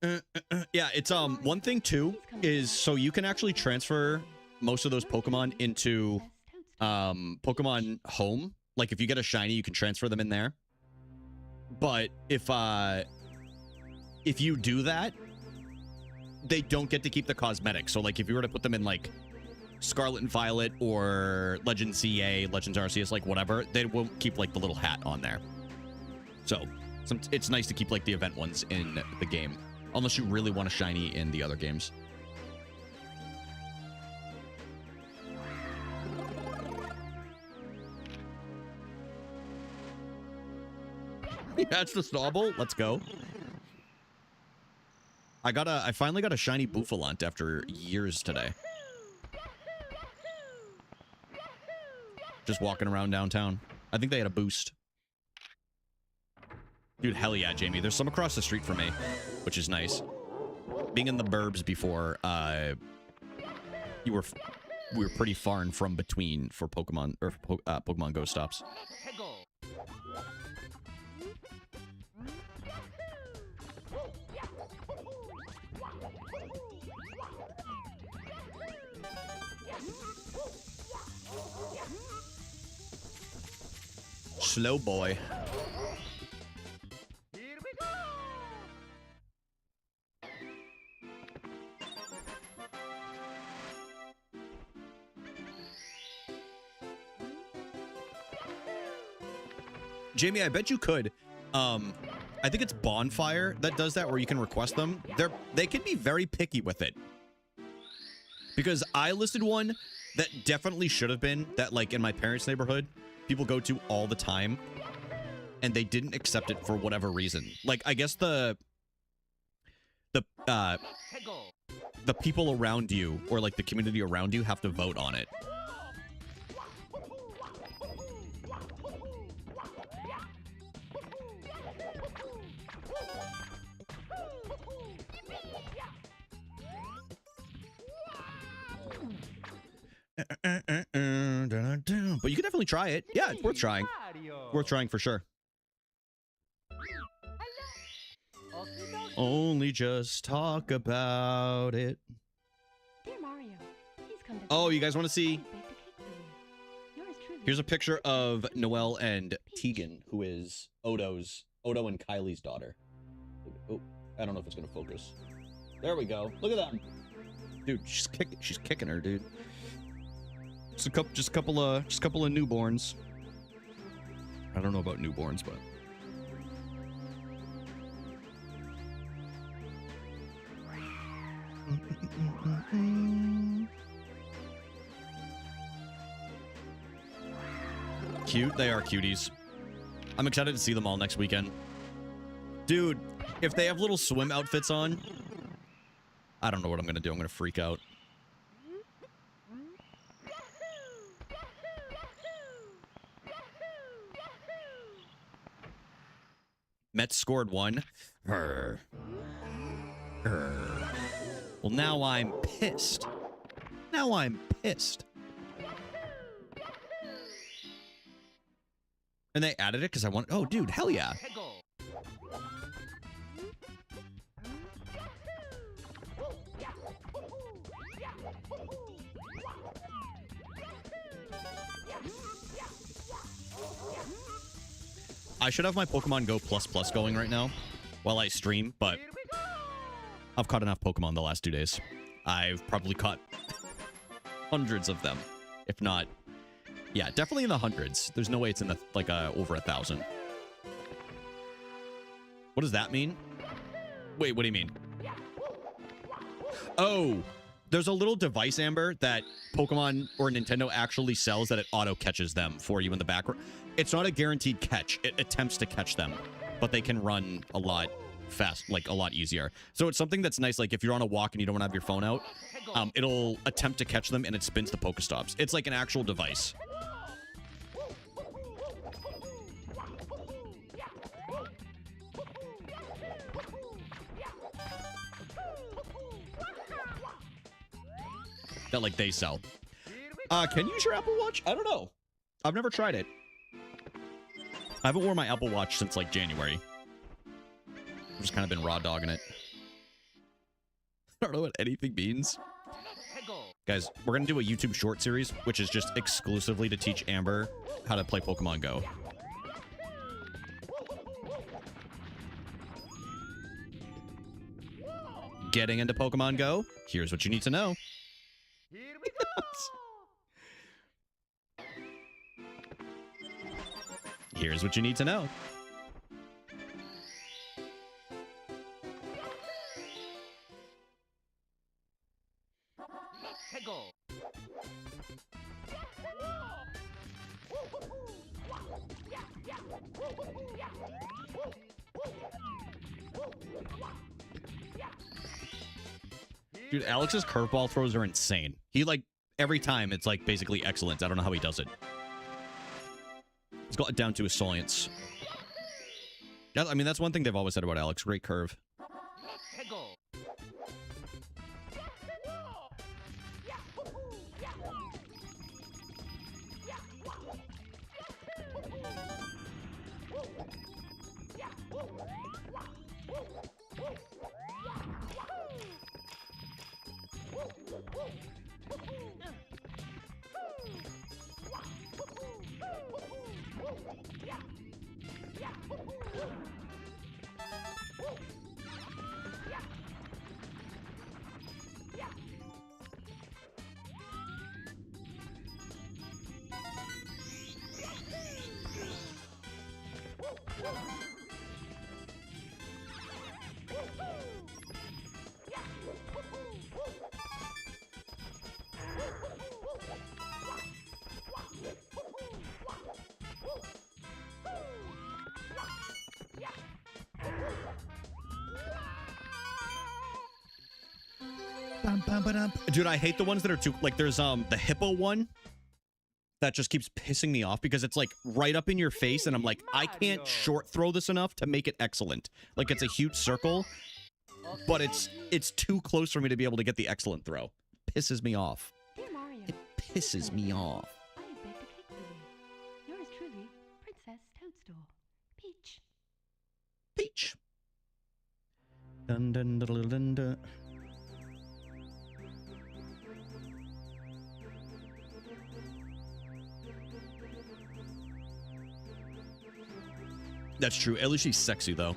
dokie. Yeah, it's one thing too is so you can actually transfer most of those Pokemon into Pokemon Home. Like if you get a shiny, you can transfer them in there. But if you do that, they don't get to keep the cosmetics. So like if you were to put them in like Scarlet and Violet or Legends CA, Legends Arceus, like whatever, they won't keep like the little hat on there. So it's nice to keep like the event ones in the game. Unless you really want a shiny in the other games. That's the Snobble. Let's go. I finally got a shiny Bouffalante after years today. Just walking around downtown. I think they had a boost. Dude, hell yeah, Jamie. There's some across the street from me, which is nice. Being in the burbs before, we were pretty far and from between for Pokemon or Pokemon Go stops. Let's go. Slow boy. Here we go. Jamie, I bet you could. I think it's Bonfire that does that, where you can request them. They can be very picky with it. Because I listed one that definitely should have been, that like in my parents' neighborhood, people go to all the time, and they didn't accept it for whatever reason. Like, I guess Let's go. the people around you or like the community around you have to vote on it. But you can definitely try it. Yeah, it's worth trying. Worth trying for sure. Only just talk about it. Dear Mario, please come to Oh, you guys want to see? baked a cake for you. Yours truly. Here's a picture of Noelle and Tegan, who is Odo and Kylie's daughter. Oh, I don't know if it's gonna focus. There we go. Look at them, dude. She's kicking her, dude. Just a couple of newborns. I don't know about newborns, but. Cute. They are cuties. I'm excited to see them all next weekend. Dude, if they have little swim outfits on, I don't know what I'm going to do. I'm going to freak out. Mets scored 1. Well, now I'm pissed. Now I'm pissed. And they added it because I want... Oh, dude, hell yeah. I should have my Pokemon Go Plus Plus going right now while I stream, but I've caught enough Pokemon the last 2 days. I've probably caught hundreds of them, if not... Yeah, definitely in the hundreds. There's no way it's in the, like, over 1,000. What does that mean? Wait, what do you mean? Oh, there's a little device, Amber, that Pokemon or Nintendo actually sells that it auto-catches them for you in the background. It's not a guaranteed catch. It attempts to catch them, but they can run a lot fast, like a lot easier. So it's something that's nice, like if you're on a walk and you don't want to have your phone out, it'll attempt to catch them and it spins the Pokestops. It's like an actual device. That like they sell. Can you use your Apple Watch? I don't know. I've never tried it. I haven't worn my Apple Watch since like January. I've just kind of been raw dogging it. I don't know what anything means. Guys, we're going to do a YouTube short series, which is just exclusively to teach Amber how to play Pokemon Go. Getting into Pokemon Go? Here's what you need to know. Here's what you need to know. Dude, Alex's curveball throws are insane. He, like, every time, it's, like, basically excellent. I don't know how he does it. He's got it down to his science. Yeah, I mean, that's one thing they've always said about Alex. Great curve. Dude, I hate the ones that are too, like, there's the hippo one that just keeps pissing me off because it's like right up in your face and I'm like, I can't short throw this enough to make it excellent. Like, it's a huge circle, but it's too close for me to be able to get the excellent throw. Pisses me off. Dear Mario, It pisses me off. I have baked a cake for you. Yours truly, Princess Toadstool. Peach. Peach. Dun dun dun dun dun dun. That's true. At least she's sexy, though.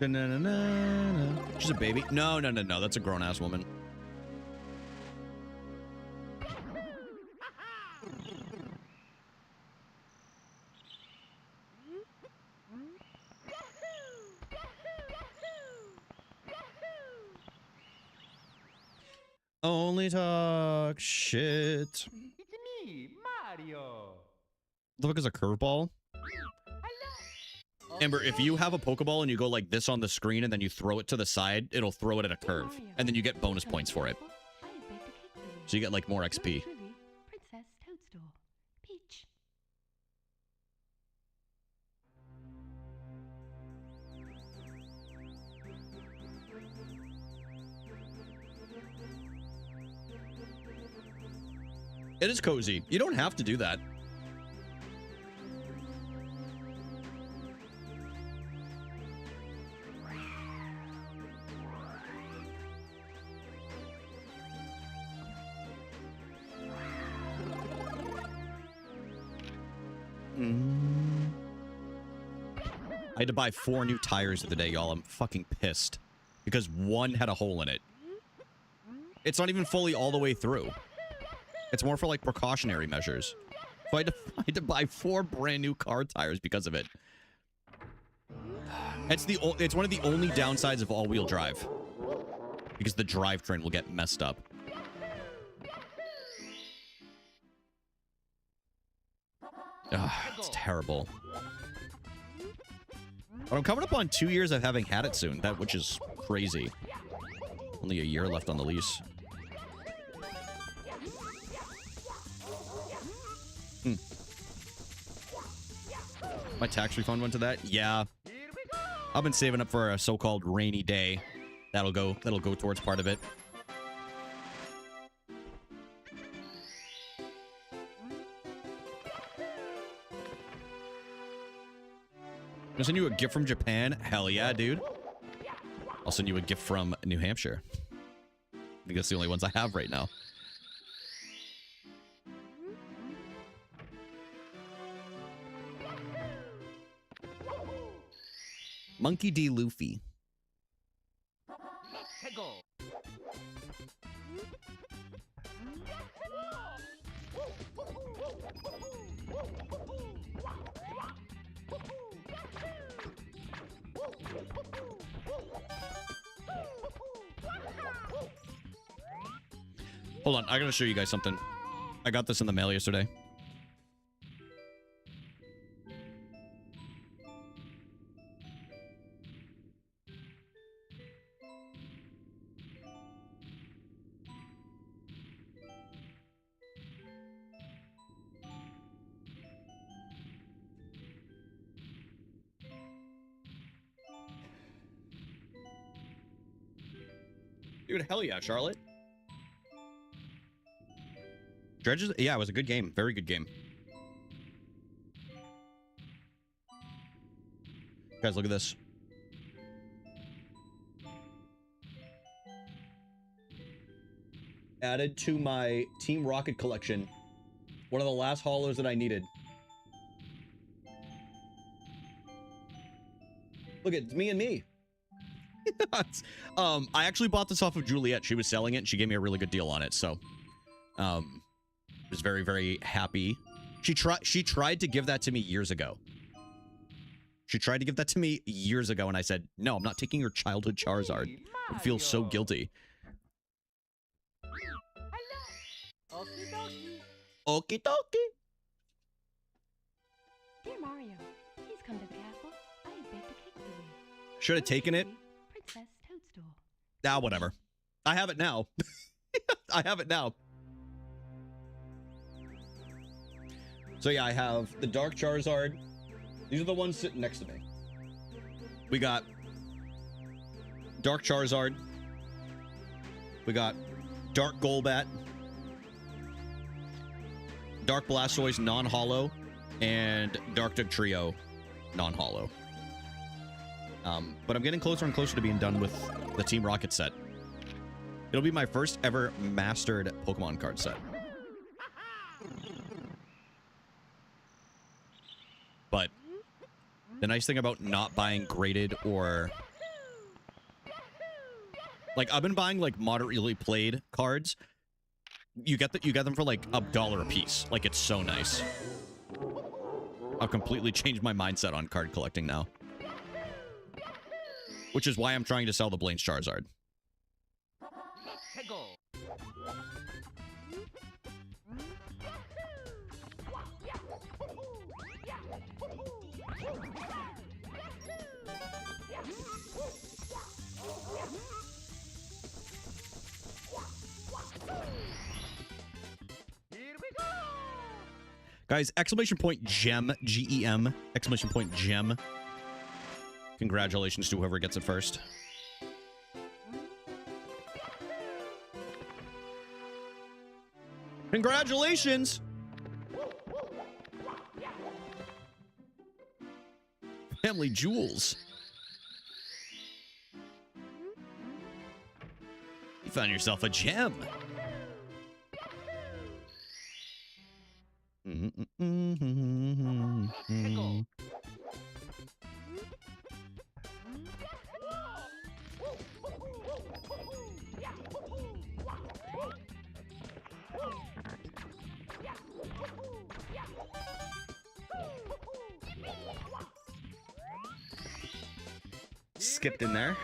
She's a baby. No. That's a grown-ass woman. Only talk shit. It's me, Mario. The fuck is a curveball? Amber, if you have a Pokeball and you go like this on the screen and then you throw it to the side, it'll throw it at a curve. And then you get bonus points for it. I have baked a cake for you. So you get like more Yours XP. truly, Princess Toadstool. Peach. It is cozy. You don't have to do that. I had to buy 4 new tires the other day, y'all. I'm fucking pissed. Because one had a hole in it. It's not even fully all the way through. It's more for like precautionary measures. So I had to buy 4 brand new car tires because of it. It's one of the only downsides of all-wheel drive. Because the drivetrain will get messed up. Ugh, it's terrible. But I'm coming up on 2 years of having had it soon, which is crazy. Only a year left on the lease. My tax refund went to that? Yeah. I've been saving up for a so-called rainy day. That'll go towards part of it. I'll send you a gift from Japan? Hell yeah, dude. I'll send you a gift from New Hampshire. I think that's the only ones I have right now. Monkey D. Luffy. Let's go. Hold on, I gotta show you guys something. I got this in the mail yesterday. Dude, hell yeah, Charlotte. Dredges? Yeah, it was a good game. Very good game. Guys, look at this. Added to my Team Rocket collection. One of the last haulers that I needed. Look, it's me and me. I actually bought this off of Juliet. She was selling it, and she gave me a really good deal on it, so... was very, very happy. She tried to give that to me years ago. She tried to give that to me years ago, and I said, no, I'm not taking your childhood Charizard. I feel so guilty. Okie dokie. Dear Mario, please come to the castle. I have baked a cake for you. Should have taken it. Princess Toadstool. Ah, whatever. I have it now. I have it now. So yeah, I have the Dark Charizard. These are the ones sitting next to me. We got Dark Charizard. We got Dark Golbat. Dark Blastoise non-hollow. And Dark Trio non-hollow. But I'm getting closer and closer to being done with the Team Rocket set. It'll be my first ever mastered Pokemon card set. But the nice thing about not buying graded or... Like, I've been buying, like, moderately played cards. You get them for, like, $1 a piece. Like, it's so nice. I've completely changed my mindset on card collecting now. Which is why I'm trying to sell the Blaine's Charizard. Guys, exclamation point gem, G-E-M, exclamation point gem. Congratulations to whoever gets it first. Congratulations! Family jewels. You found yourself a gem. Skipped in there.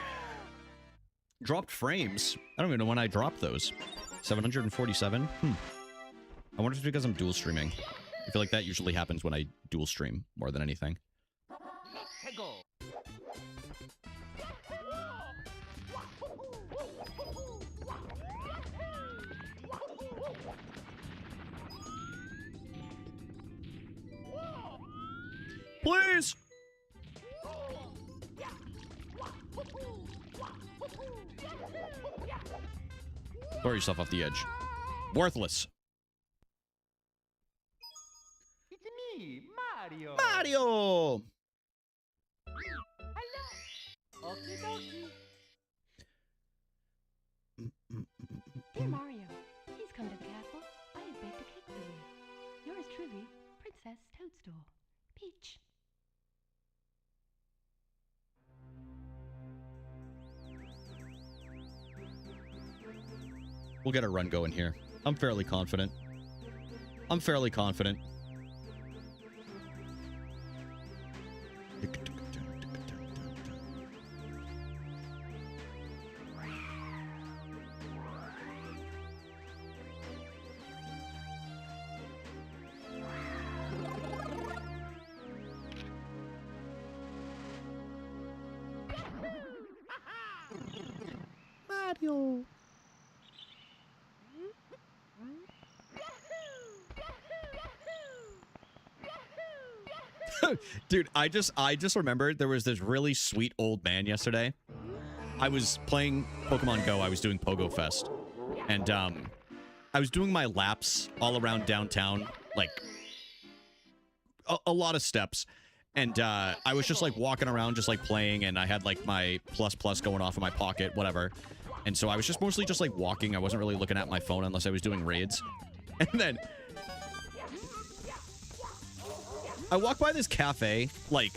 Dropped frames. I don't even know when I dropped those. 747. I wonder if it's because I'm dual streaming. I feel like that usually happens when I dual stream more than anything. Please! Throw yourself off the edge. Worthless. It's me, Mario. Mario! Hello. Okie dokie. Dear Mario, please come to the castle. I have baked a cake for you. Yours truly, Princess Toadstool. Peach. We'll get a run going here. I'm fairly confident. I'm fairly confident. Mario. Dude, I just remembered there was this really sweet old man yesterday. I was playing Pokemon Go. I was doing Pogo Fest. And I was doing my laps all around downtown, like a lot of steps. And I was just like walking around just like playing, and I had like my plus going off in my pocket, whatever. And so I was just mostly just like walking. I wasn't really looking at my phone unless I was doing raids. And then I walked by this cafe like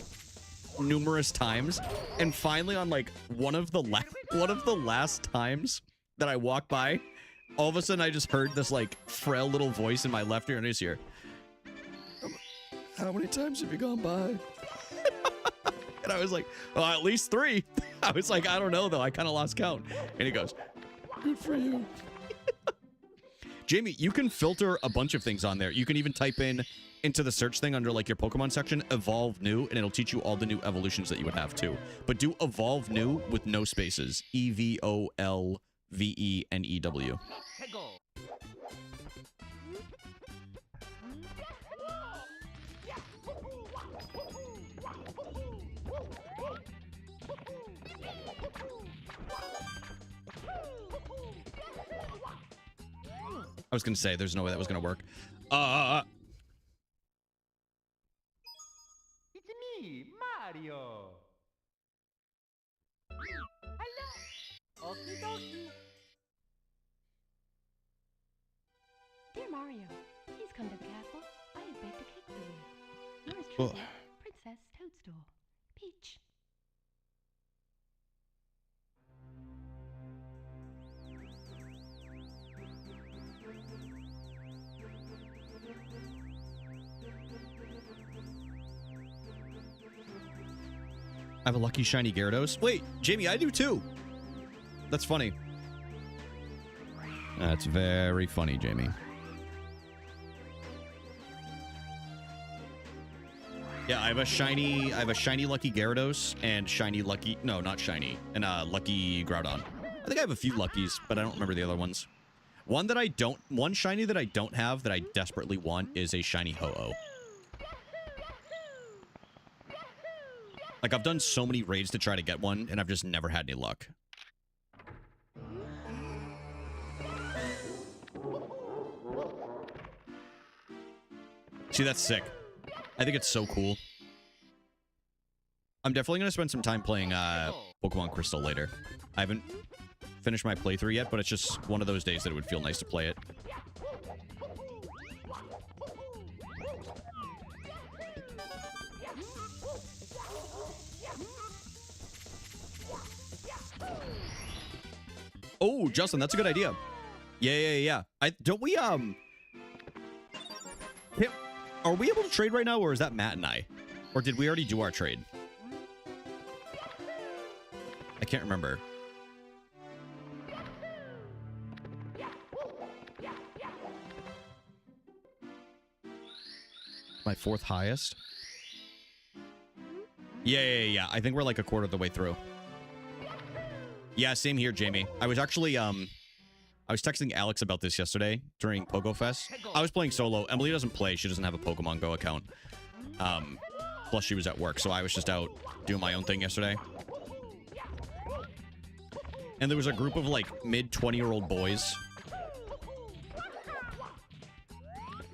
numerous times, and finally on like one of the last times that I walked by, all of a sudden I just heard this like frail little voice in my left ear, and it's here. How many times have you gone by? And I was like, well, at least 3. I was like, I don't know though. I kind of lost count. And he goes, good for you. Jamie, you can filter a bunch of things on there. You can even type in into the search thing under like your Pokemon section, evolve new, and it'll teach you all the new evolutions that you would have too. But do evolve new with no spaces. EVOLVENEW. I was gonna say there's no way that was gonna work. It's me, Mario. Hello. Okie dokie. Dear Mario, please come to the castle. I have baked a cake for you. Yours truly, Princess Toadstool. Peach. I have a lucky shiny Gyarados. Wait, Jamie, I do too. That's funny. That's very funny, Jamie. Yeah, I have a shiny lucky Gyarados and shiny lucky, no, not shiny, and lucky Groudon. I think I have a few luckies, but I don't remember the other ones. One shiny that I don't have that I desperately want is a shiny Ho-Oh. Like, I've done so many raids to try to get one, and I've just never had any luck. See, that's sick. I think it's so cool. I'm definitely going to spend some time playing Pokemon Crystal later. I haven't finished my playthrough yet, but it's just one of those days that it would feel nice to play it. Oh, Justin, that's a good idea. Yeah. Don't we, are we able to trade right now, or is that Matt and I? Or did we already do our trade? I can't remember. My 4th highest? Yeah. I think we're like a quarter of the way through. Yeah, same here, Jamie. I was actually, I was texting Alex about this yesterday during Pogo Fest. I was playing solo. Emily doesn't play. She doesn't have a Pokemon Go account. Plus, she was at work, so I was just out doing my own thing yesterday. And there was a group of, like, mid-20-year-old boys.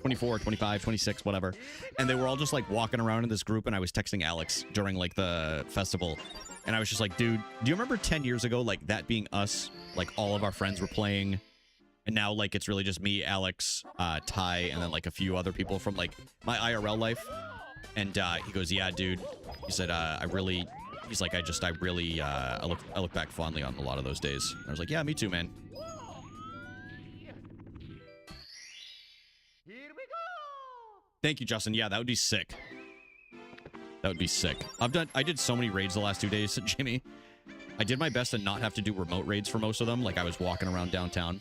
24, 25, 26, whatever. And they were all just, like, walking around in this group, and I was texting Alex during, like, the festival. And I was just like, dude, do you remember 10 years ago, like, that being us? Like, all of our friends were playing. And now, like, it's really just me, Alex, Ty, and then, like, a few other people from, like, my IRL life. And he goes, yeah, dude. He said, I really look back fondly on a lot of those days. And I was like, yeah, me too, man. Here we go. Thank you, Justin. Yeah, that would be sick. That would be sick. I did so many raids the last 2 days, Jimmy. I did my best to not have to do remote raids for most of them. Like, I was walking around downtown.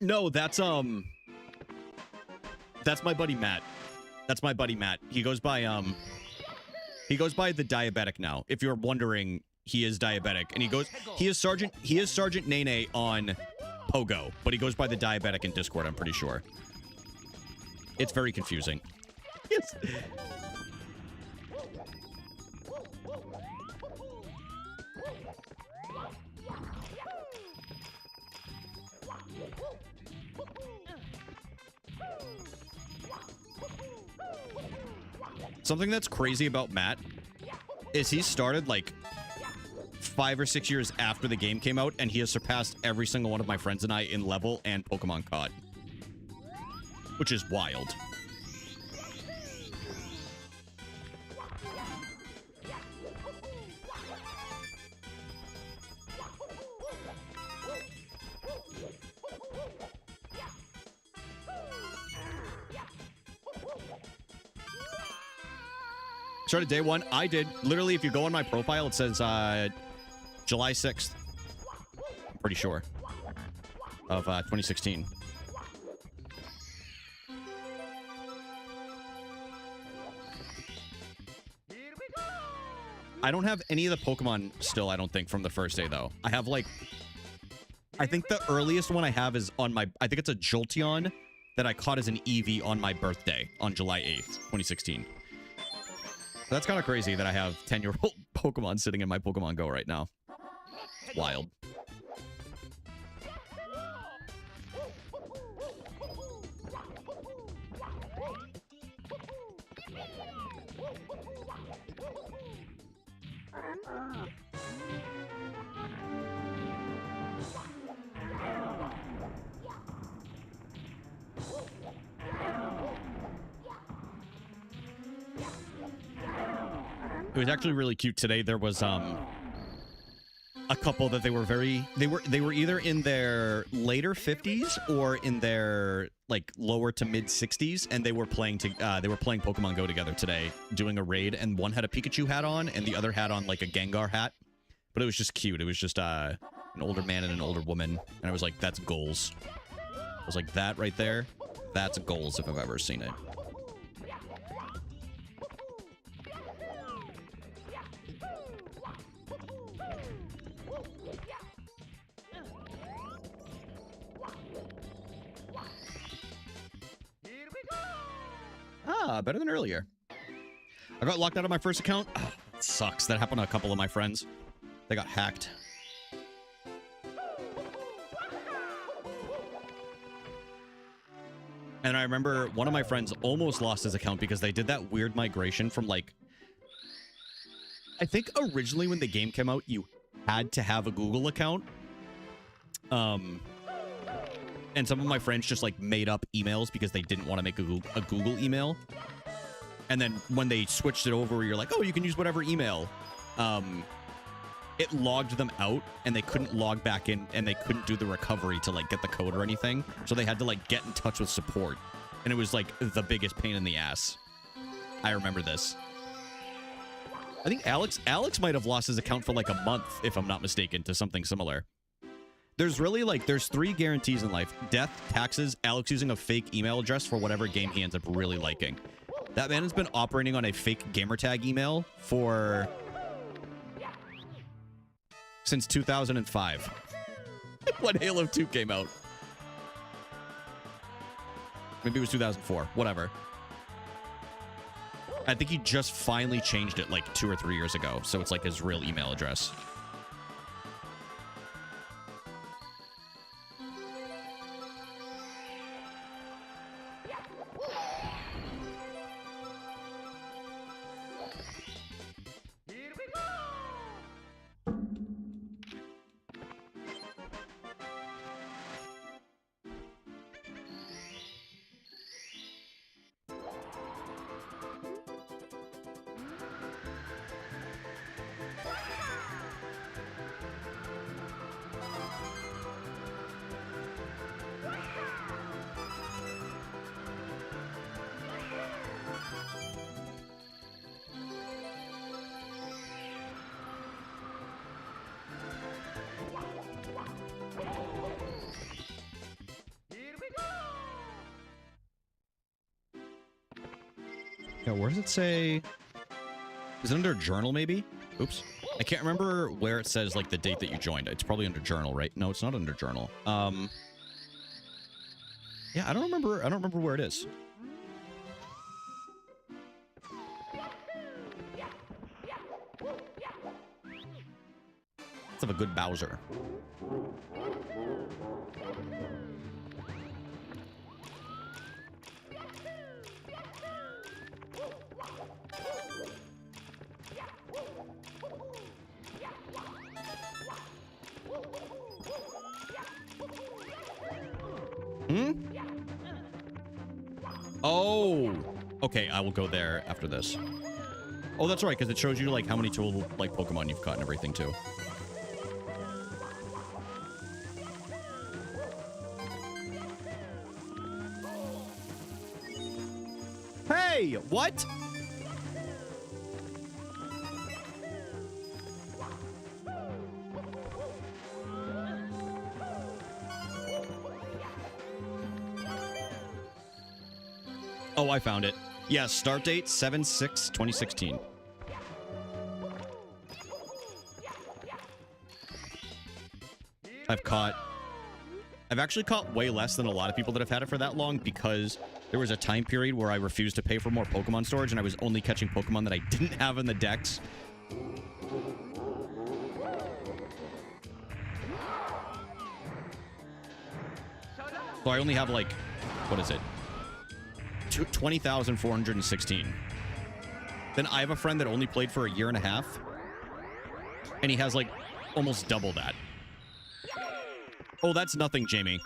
No, that's my buddy Matt. That's my buddy Matt. He goes by the diabetic now. If you're wondering, he is diabetic, and he is Sergeant Nene on Pogo, but he goes by the diabetic in Discord, I'm pretty sure. It's very confusing. Yes. Something that's crazy about Matt is he started like 5 or 6 years after the game came out, and he has surpassed every single one of my friends and I in level and Pokemon caught, which is wild. Started day one. I did. Literally, if you go on my profile, it says July 6th. I'm pretty sure. Of 2016. I don't have any of the Pokemon still, I don't think, from the first day, though. I have, like... I think the earliest one I have is on my... I think it's a Jolteon that I caught as an Eevee on my birthday on July 8th, 2016. That's kind of crazy that I have 10-year-old Pokemon sitting in my Pokemon Go right now. It's wild. It was actually really cute today. There was a couple that they were either in their later 50s or in their like lower to mid 60s, and they were playing Pokemon Go together today, doing a raid, and one had a Pikachu hat on and the other had on like a Gengar hat. But it was just cute. It was just an older man and an older woman, and I was like, that's goals. I was like, that right there, that's goals if I've ever seen it. Better than earlier. I got locked out of my first account. Oh, it sucks. That happened to a couple of my friends. They got hacked. And I remember one of my friends almost lost his account because they did that weird migration from like... I think originally when the game came out, you had to have a Google account. And some of my friends just like made up emails because they didn't want to make a Google email. And then when they switched it over, you're like, oh, you can use whatever email. It logged them out and they couldn't log back in and they couldn't do the recovery to like get the code or anything. So they had to like get in touch with support. And it was like the biggest pain in the ass. I remember this. I think Alex might have lost his account for like a month, if I'm not mistaken, to something similar. There's really like, there's 3 guarantees in life. Death, taxes, Alex using a fake email address for whatever game he ends up really liking. That man has been operating on a fake gamertag email since 2005. When Halo 2 came out. Maybe it was 2004, whatever. I think he just finally changed it like 2 or 3 years ago. So it's like his real email address. Yeah, where does it say? Is it under journal, maybe? Oops. I can't remember where it says, like, the date that you joined. It's probably under journal, right? No, it's not under journal. Yeah, I don't remember where it is. Let's have a good Bowser. Oh, okay. I will go there after this. Oh, that's right, because it shows you like how many total like Pokemon you've caught and everything too. Hey, what? Oh, I found it. Yeah, start date 7/6/2016. I've actually caught way less than a lot of people that have had it for that long because there was a time period where I refused to pay for more Pokemon storage and I was only catching Pokemon that I didn't have in the decks. So I only have like, what is it? 20,416. Then I have a friend that only played for a year and a half. And he has like almost double that. Oh, that's nothing, Jamie.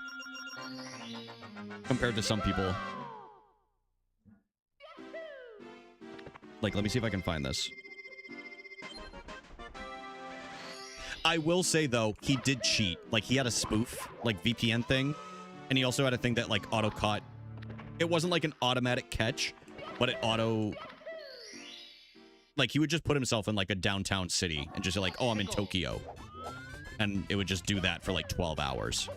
Compared to some people. Like, let me see if I can find this. I will say, though, he did cheat. Like, he had a spoof, like, VPN thing. And he also had a thing that, like, auto-caught. It wasn't, like, an automatic catch, but it auto... Like, he would just put himself in, like, a downtown city and just say, like, oh, I'm in Tokyo. And it would just do that for, like, 12 hours.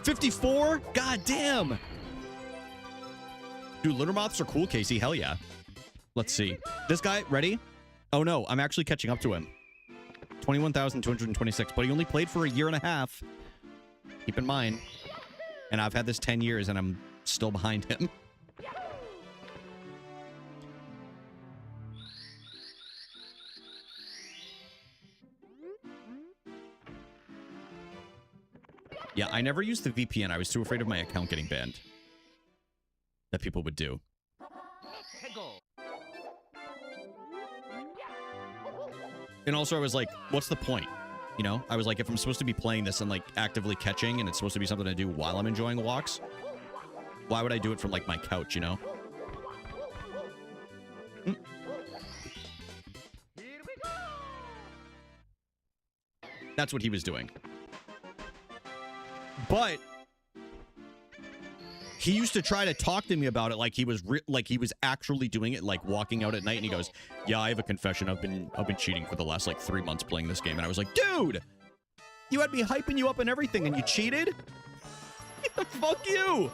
$54? God damn! Dude, litter moths are cool, Casey. Hell yeah. Let's see. This guy, ready? Oh no, I'm actually catching up to him. 21,226, but he only played for a year and a half. Keep in mind. And I've had this 10 years and I'm still behind him. Yeah, I never used the VPN. I was too afraid of my account getting banned. That people would do. And also, I was like, what's the point? You know? I was like, if I'm supposed to be playing this and, like, actively catching, and it's supposed to be something to do while I'm enjoying walks, why would I do it from, like, my couch, you know? That's what he was doing. But he used to try to talk to me about it like he was actually doing it, like walking out at night, and he goes, yeah, I have a confession. I've been cheating for the last like 3 months playing this game. And I was like, dude, you had me hyping you up and everything and you cheated? Fuck you.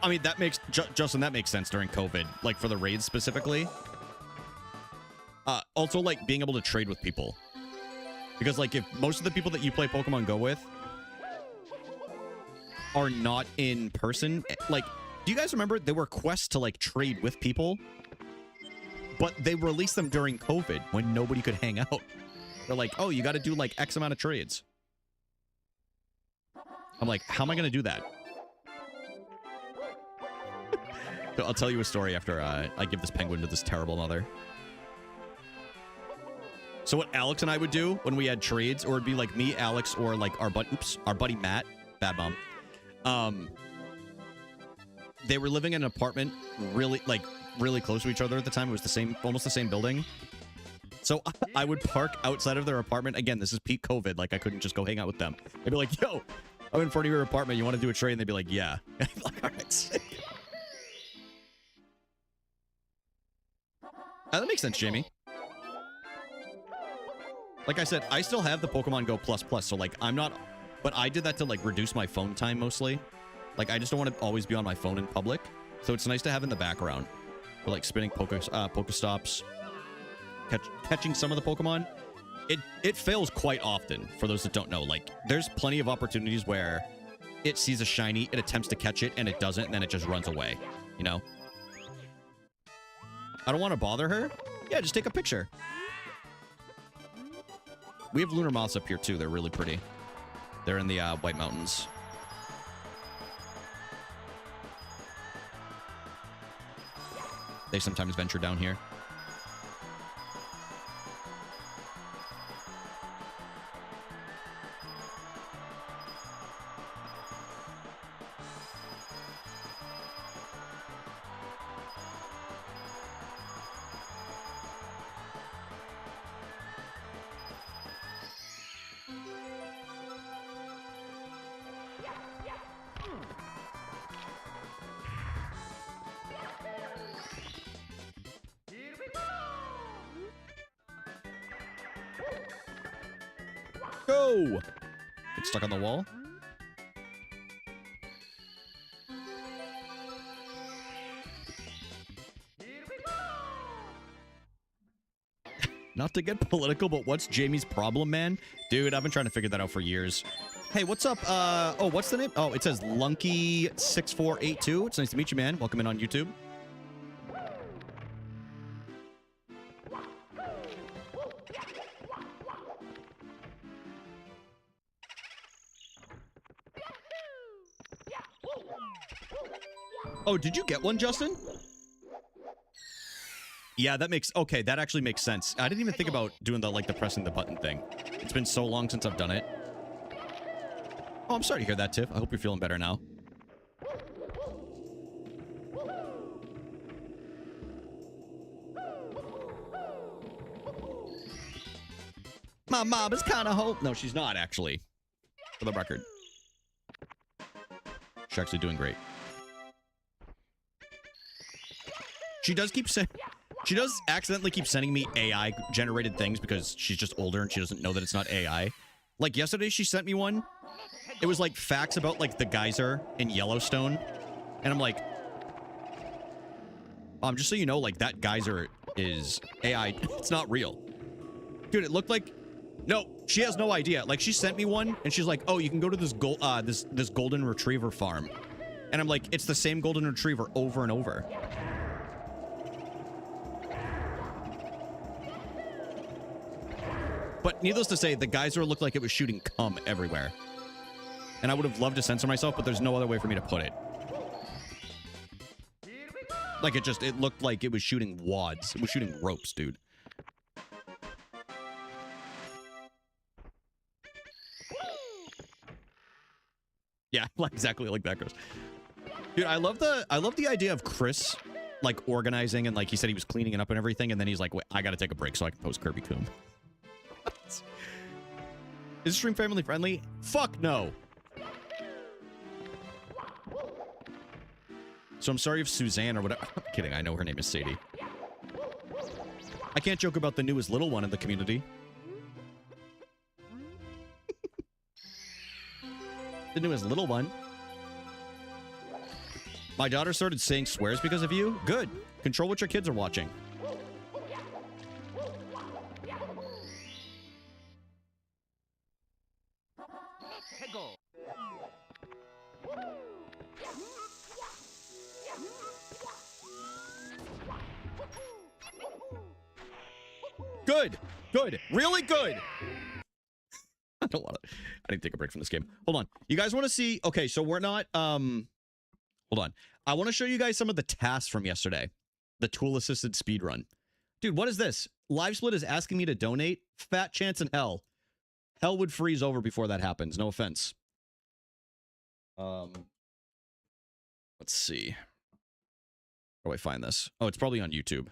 I mean, that makes Justin, that makes sense during COVID, like for the raids specifically. Also, like, being able to trade with people. Because, like, if most of the people that you play Pokemon Go with are not in person, like, do you guys remember there were quests to, like, trade with people? But they released them during COVID when nobody could hang out. They're like, oh, you got to do, like, X amount of trades. I'm like, how am I going to do that? So I'll tell you a story after I give this penguin to this terrible mother. So what Alex and I would do when we had trades, or it'd be like me, Alex, or like our buddy Matt, bad mom. They were living in an apartment really close to each other at the time. It was almost the same building. So I would park outside of their apartment. Again, this is peak COVID. Like, I couldn't just go hang out with them. They'd be like, yo, I'm in front of your apartment. You want to do a trade? And they'd be like, yeah. And I'd be like, all right, sick. That makes sense, Jamie. Like I said, I still have the Pokemon Go Plus, so, like, I'm not... But I did that to, like, reduce my phone time, mostly. Like, I just don't want to always be on my phone in public. So it's nice to have in the background. For, like, spinning Pokestops. Catching some of the Pokemon. It fails quite often, for those that don't know. Like, there's plenty of opportunities where it sees a shiny, it attempts to catch it, and it doesn't, and then it just runs away. You know? I don't want to bother her. Yeah, just take a picture. We have lunar moths up here, too. They're really pretty. They're in the White Mountains. They sometimes venture down here. No! Get stuck on the wall. Not to get political, but what's Jamie's problem, man? Dude, I've been trying to figure that out for years. Hey, what's up? Oh, what's the name? Oh, it says Lunky6482. It's nice to meet you, man. Welcome in on YouTube. Oh, did you get one, Justin? Yeah, that makes... Okay, that actually makes sense. I didn't even think about doing the, like, the pressing the button thing. It's been so long since I've done it. Oh, I'm sorry to hear that, Tiff. I hope you're feeling better now. My mom is kind of hope. No, she's not, actually. For the record. She's actually doing great. She does keep saying... She does accidentally keep sending me AI-generated things because she's just older and she doesn't know that it's not AI. Like, yesterday she sent me one. It was, like, facts about, like, the geyser in Yellowstone. And I'm like... just so you know, like, that geyser is AI. It's not real. Dude, it looked like... No, she has no idea. Like, she sent me one, and she's like, oh, you can go to this this golden retriever farm. And I'm like, it's the same golden retriever over and over. But needless to say, the geyser looked like it was shooting cum everywhere. And I would have loved to censor myself, but there's no other way for me to put it. Like, it looked like it was shooting wads. It was shooting ropes, dude. Yeah, exactly like that, Chris. Dude, I love the idea of Chris, like, organizing and, like, he said he was cleaning it up and everything, and then he's like, wait, I gotta take a break so I can post Kirby Coom. Is stream family friendly? Fuck no. So I'm sorry if Suzanne or whatever. I'm kidding. I know her name is Sadie. I can't joke about the newest little one in the community. The newest little one. My daughter started saying swears because of you. Good. Control what your kids are watching. Good. Good. Really good. I don't want to. I need to take a break from this game. Hold on. You guys want to see? Okay, so we're not. Hold on. I want to show you guys some of the tasks from yesterday. The tool-assisted speedrun. Dude, what is this? LiveSplit is asking me to donate. Fat chance in hell. Hell would freeze over before that happens. No offense. Let's see. Where do I find this? Oh, it's probably on YouTube.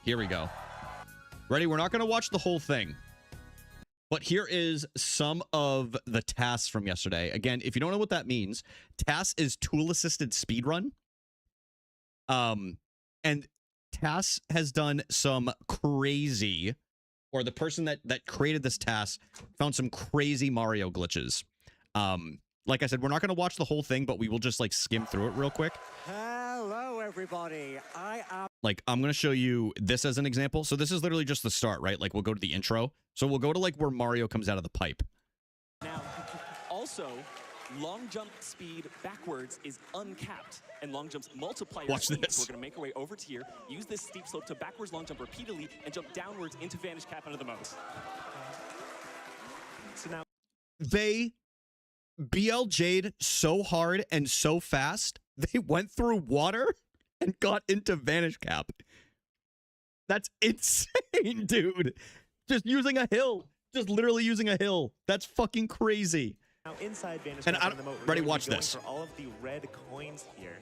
Here we go. Ready? We're not going to watch the whole thing. But here is some of the tasks from yesterday. Again, if you don't know what that means, task is tool-assisted speedrun. And task has done some crazy, or the person that created this task found some crazy Mario glitches. Like I said, we're not going to watch the whole thing, but we will just like skim through it real quick. Hello, everybody. Like, I'm going to show you this as an example. So this is literally just the start, right? Like, we'll go to the intro. So we'll go to like where Mario comes out of the pipe. Now, also, long jump speed backwards is uncapped, and long jumps multiply your Watch speed. this. So we're going to make our way over to here, use this steep slope to backwards long jump repeatedly, and jump downwards into vanish cap under the moat. So now They BLJ'd so hard and so fast, they went through water and got into vanish cap. That's insane, dude. Just using a hill. Just literally using a hill. That's fucking crazy. Now inside vanish And cap under the moat, ready, we're watch going this. for all of the red coins here.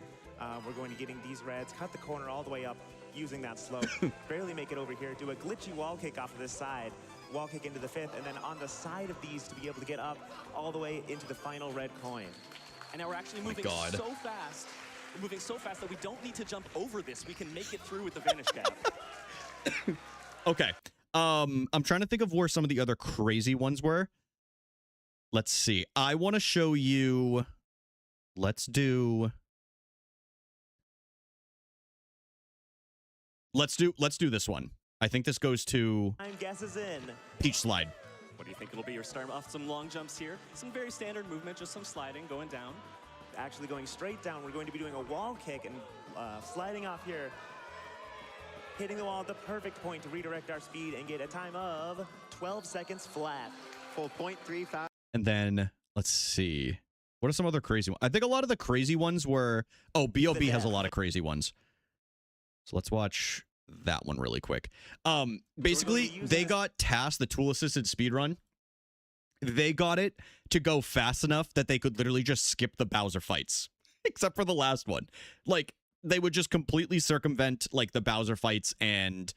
We're going to getting these reds, cut the corner all the way up using that slope. Barely make it over here. Do a glitchy wall kick off of this side. Wall kick into the fifth, and then on the side of these to be able to get up all the way into the final red coin. And now we're actually moving so fast. We're moving so fast that we don't need to jump over this. We can make it through with the vanish gap. Okay. I'm trying to think of where some of the other crazy ones were. Let's see. I want to show you. Let's do this one. I think this goes to Time guesses in. Peach Slide. What do you think it'll be? You're starting off some long jumps here. Some very standard movement, just some sliding, going down. Actually going straight down, we're going to be doing a wall kick and sliding off here. Hitting the wall at the perfect point to redirect our speed and get a time of 12 seconds flat. 4.35. And then, let's see. What are some other crazy ones? I think a lot of the crazy ones were... Oh, B.O.B. has a lot of crazy ones. So let's watch that one really quick. Basically, they got tasked, the tool-assisted speedrun. They got it to go fast enough that they could literally just skip the Bowser fights. Except for the last one. Like, they would just completely circumvent, like, the Bowser fights, and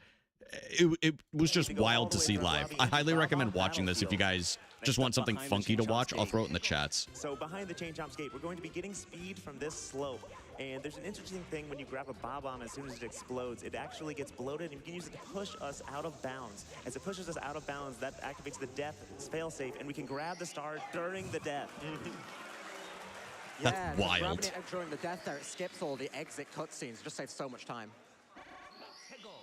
it was just wild to see live. I highly recommend watching this if you guys just want something funky to watch. I'll throw it in the chats. So behind the chain chomp skate, we're going to be getting speed from this slope. And there's an interesting thing when you grab a bob bomb as soon as it explodes, it actually gets bloated and you can use it to push us out of bounds. As it pushes us out of bounds, that activates the death failsafe and we can grab the star during the death. That's wild. Grabbing it during the death there, it skips all the exit cutscenes, just saves so much time.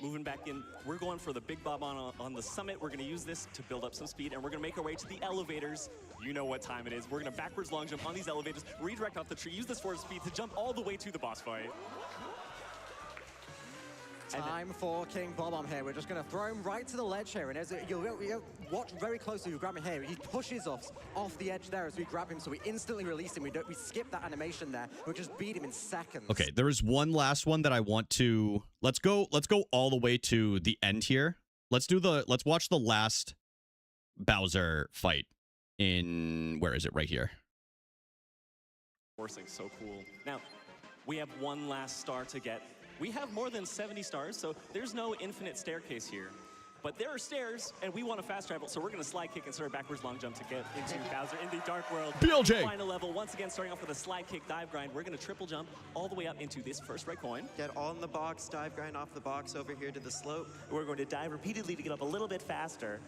Moving back in, we're going for the big bob on the summit. We're going to use this to build up some speed, and we're going to make our way to the elevators. You know what time it is. We're going to backwards long jump on these elevators, redirect off the tree, use this forward speed to jump all the way to the boss fight. Time for King Bob-omb here. We're just going to throw him right to the ledge here. And as you'll watch very closely, you grab him here. He pushes us off the edge there as we grab him, so we instantly release him. We skip that animation there. We'll just beat him in seconds. Okay, there is one last one that I want to... Let's go all the way to the end here. Let's watch the last Bowser fight in... Where is it? Right here. Forcing, so cool. Now, we have one last star to get. We have more than 70 stars, so there's no infinite staircase here. But there are stairs, and we want to fast travel, so we're going to slide kick and start a backwards long jump to get into Bowser in the Dark World. BLJ! Final level, once again, starting off with a slide kick dive grind. We're going to triple jump all the way up into this first red coin. Get on the box, dive grind off the box over here to the slope. We're going to dive repeatedly to get up a little bit faster.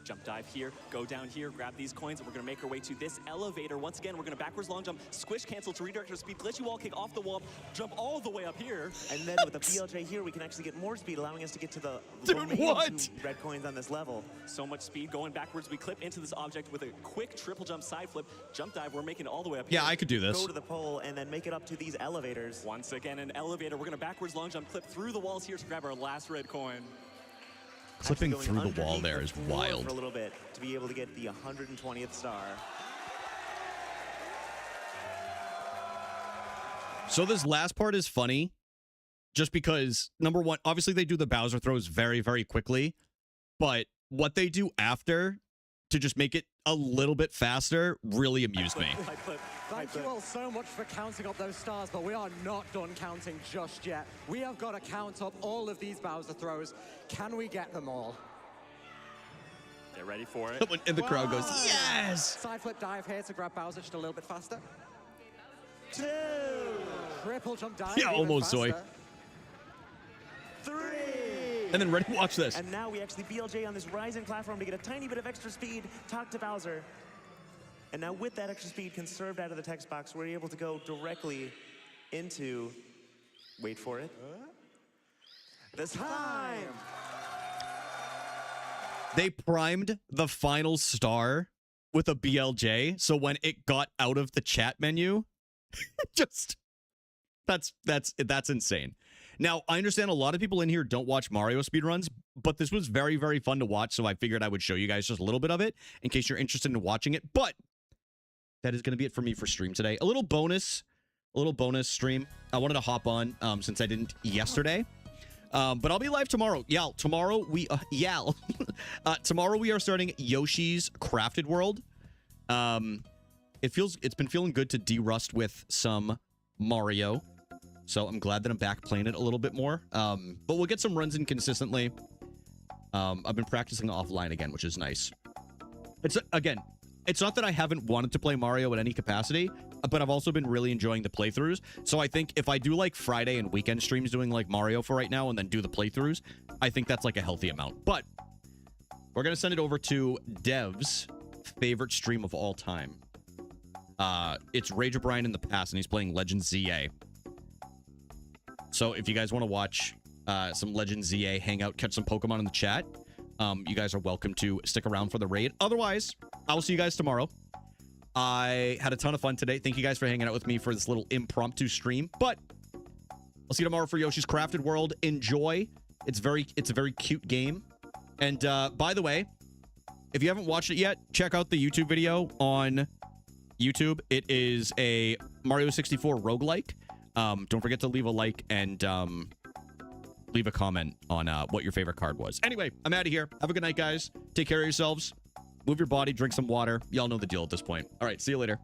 Jump dive here, go down here, grab these coins, and we're going to make our way to this elevator. Once again, we're going to backwards long jump, squish cancel to redirect our speed, glitchy wall kick off the wall, jump all the way up here. And then with the BLJ here, we can actually get more speed, allowing us to get to the remaining 2 red coins on this level. So much speed going backwards. We clip into this object with a quick triple jump side flip, jump dive. We're making it all the way up here. Yeah, I could do this. Go to the pole and then make it up to these elevators. Once again, an elevator. We're going to backwards long jump, clip through the walls here to grab our last red coin. Clipping through the wall there is wild. For a little bit to be able to get the 120th star. So this last part is funny just because, number one, obviously they do the Bowser throws very, very quickly, but what they do after to just make it a little bit faster really amused me. Thank you all so much for counting up those stars, but we are not done counting just yet. We have got to count up all of these Bowser throws. Can we get them all? They're ready for it. And the crowd goes, yes! Side flip dive here to grab Bowser just a little bit faster. 2. Triple jump dive. Yeah, almost, Zoe. 3. And then ready, watch this. And now we actually BLJ on this rising platform to get a tiny bit of extra speed, talk to Bowser. And now with that extra speed conserved out of the text box, we're able to go directly into, wait for it, this time. They primed the final star with a BLJ, so when it got out of the chat menu, just, that's insane. Now, I understand a lot of people in here don't watch Mario speedruns, but this was very, very fun to watch, so I figured I would show you guys just a little bit of it in case you're interested in watching it. But that is going to be it for me for stream today. A little bonus stream. I wanted to hop on since I didn't yesterday. But I'll be live tomorrow. Tomorrow we are starting Yoshi's Crafted World. It's been feeling good to de-rust with some Mario. So I'm glad that I'm back playing it a little bit more. But we'll get some runs in consistently. I've been practicing offline again, which is nice. It's not that I haven't wanted to play Mario in any capacity. but I've also been really enjoying the playthroughs. So I think if I do like Friday and weekend streams doing like Mario for right now and then do the playthroughs, I think that's like a healthy amount. But we're going to send it over to Dev's favorite stream of all time. It's Rage O'Brien in the past, and he's playing Legend ZA. So if you guys want to watch some Legend ZA hang out, catch some Pokemon in the chat, you guys are welcome to stick around for the raid. Otherwise, I will see you guys tomorrow. I had a ton of fun today. Thank you guys for hanging out with me for this little impromptu stream. But I'll see you tomorrow for Yoshi's Crafted World. Enjoy. It's a very cute game. And by the way, if you haven't watched it yet, check out the YouTube video on YouTube. It is a Mario 64 roguelike. Don't forget to leave a like and leave a comment on what your favorite card was. Anyway, I'm out of here. Have a good night, guys. Take care of yourselves. Move your body, drink some water. Y'all know the deal at this point. All right, see you later.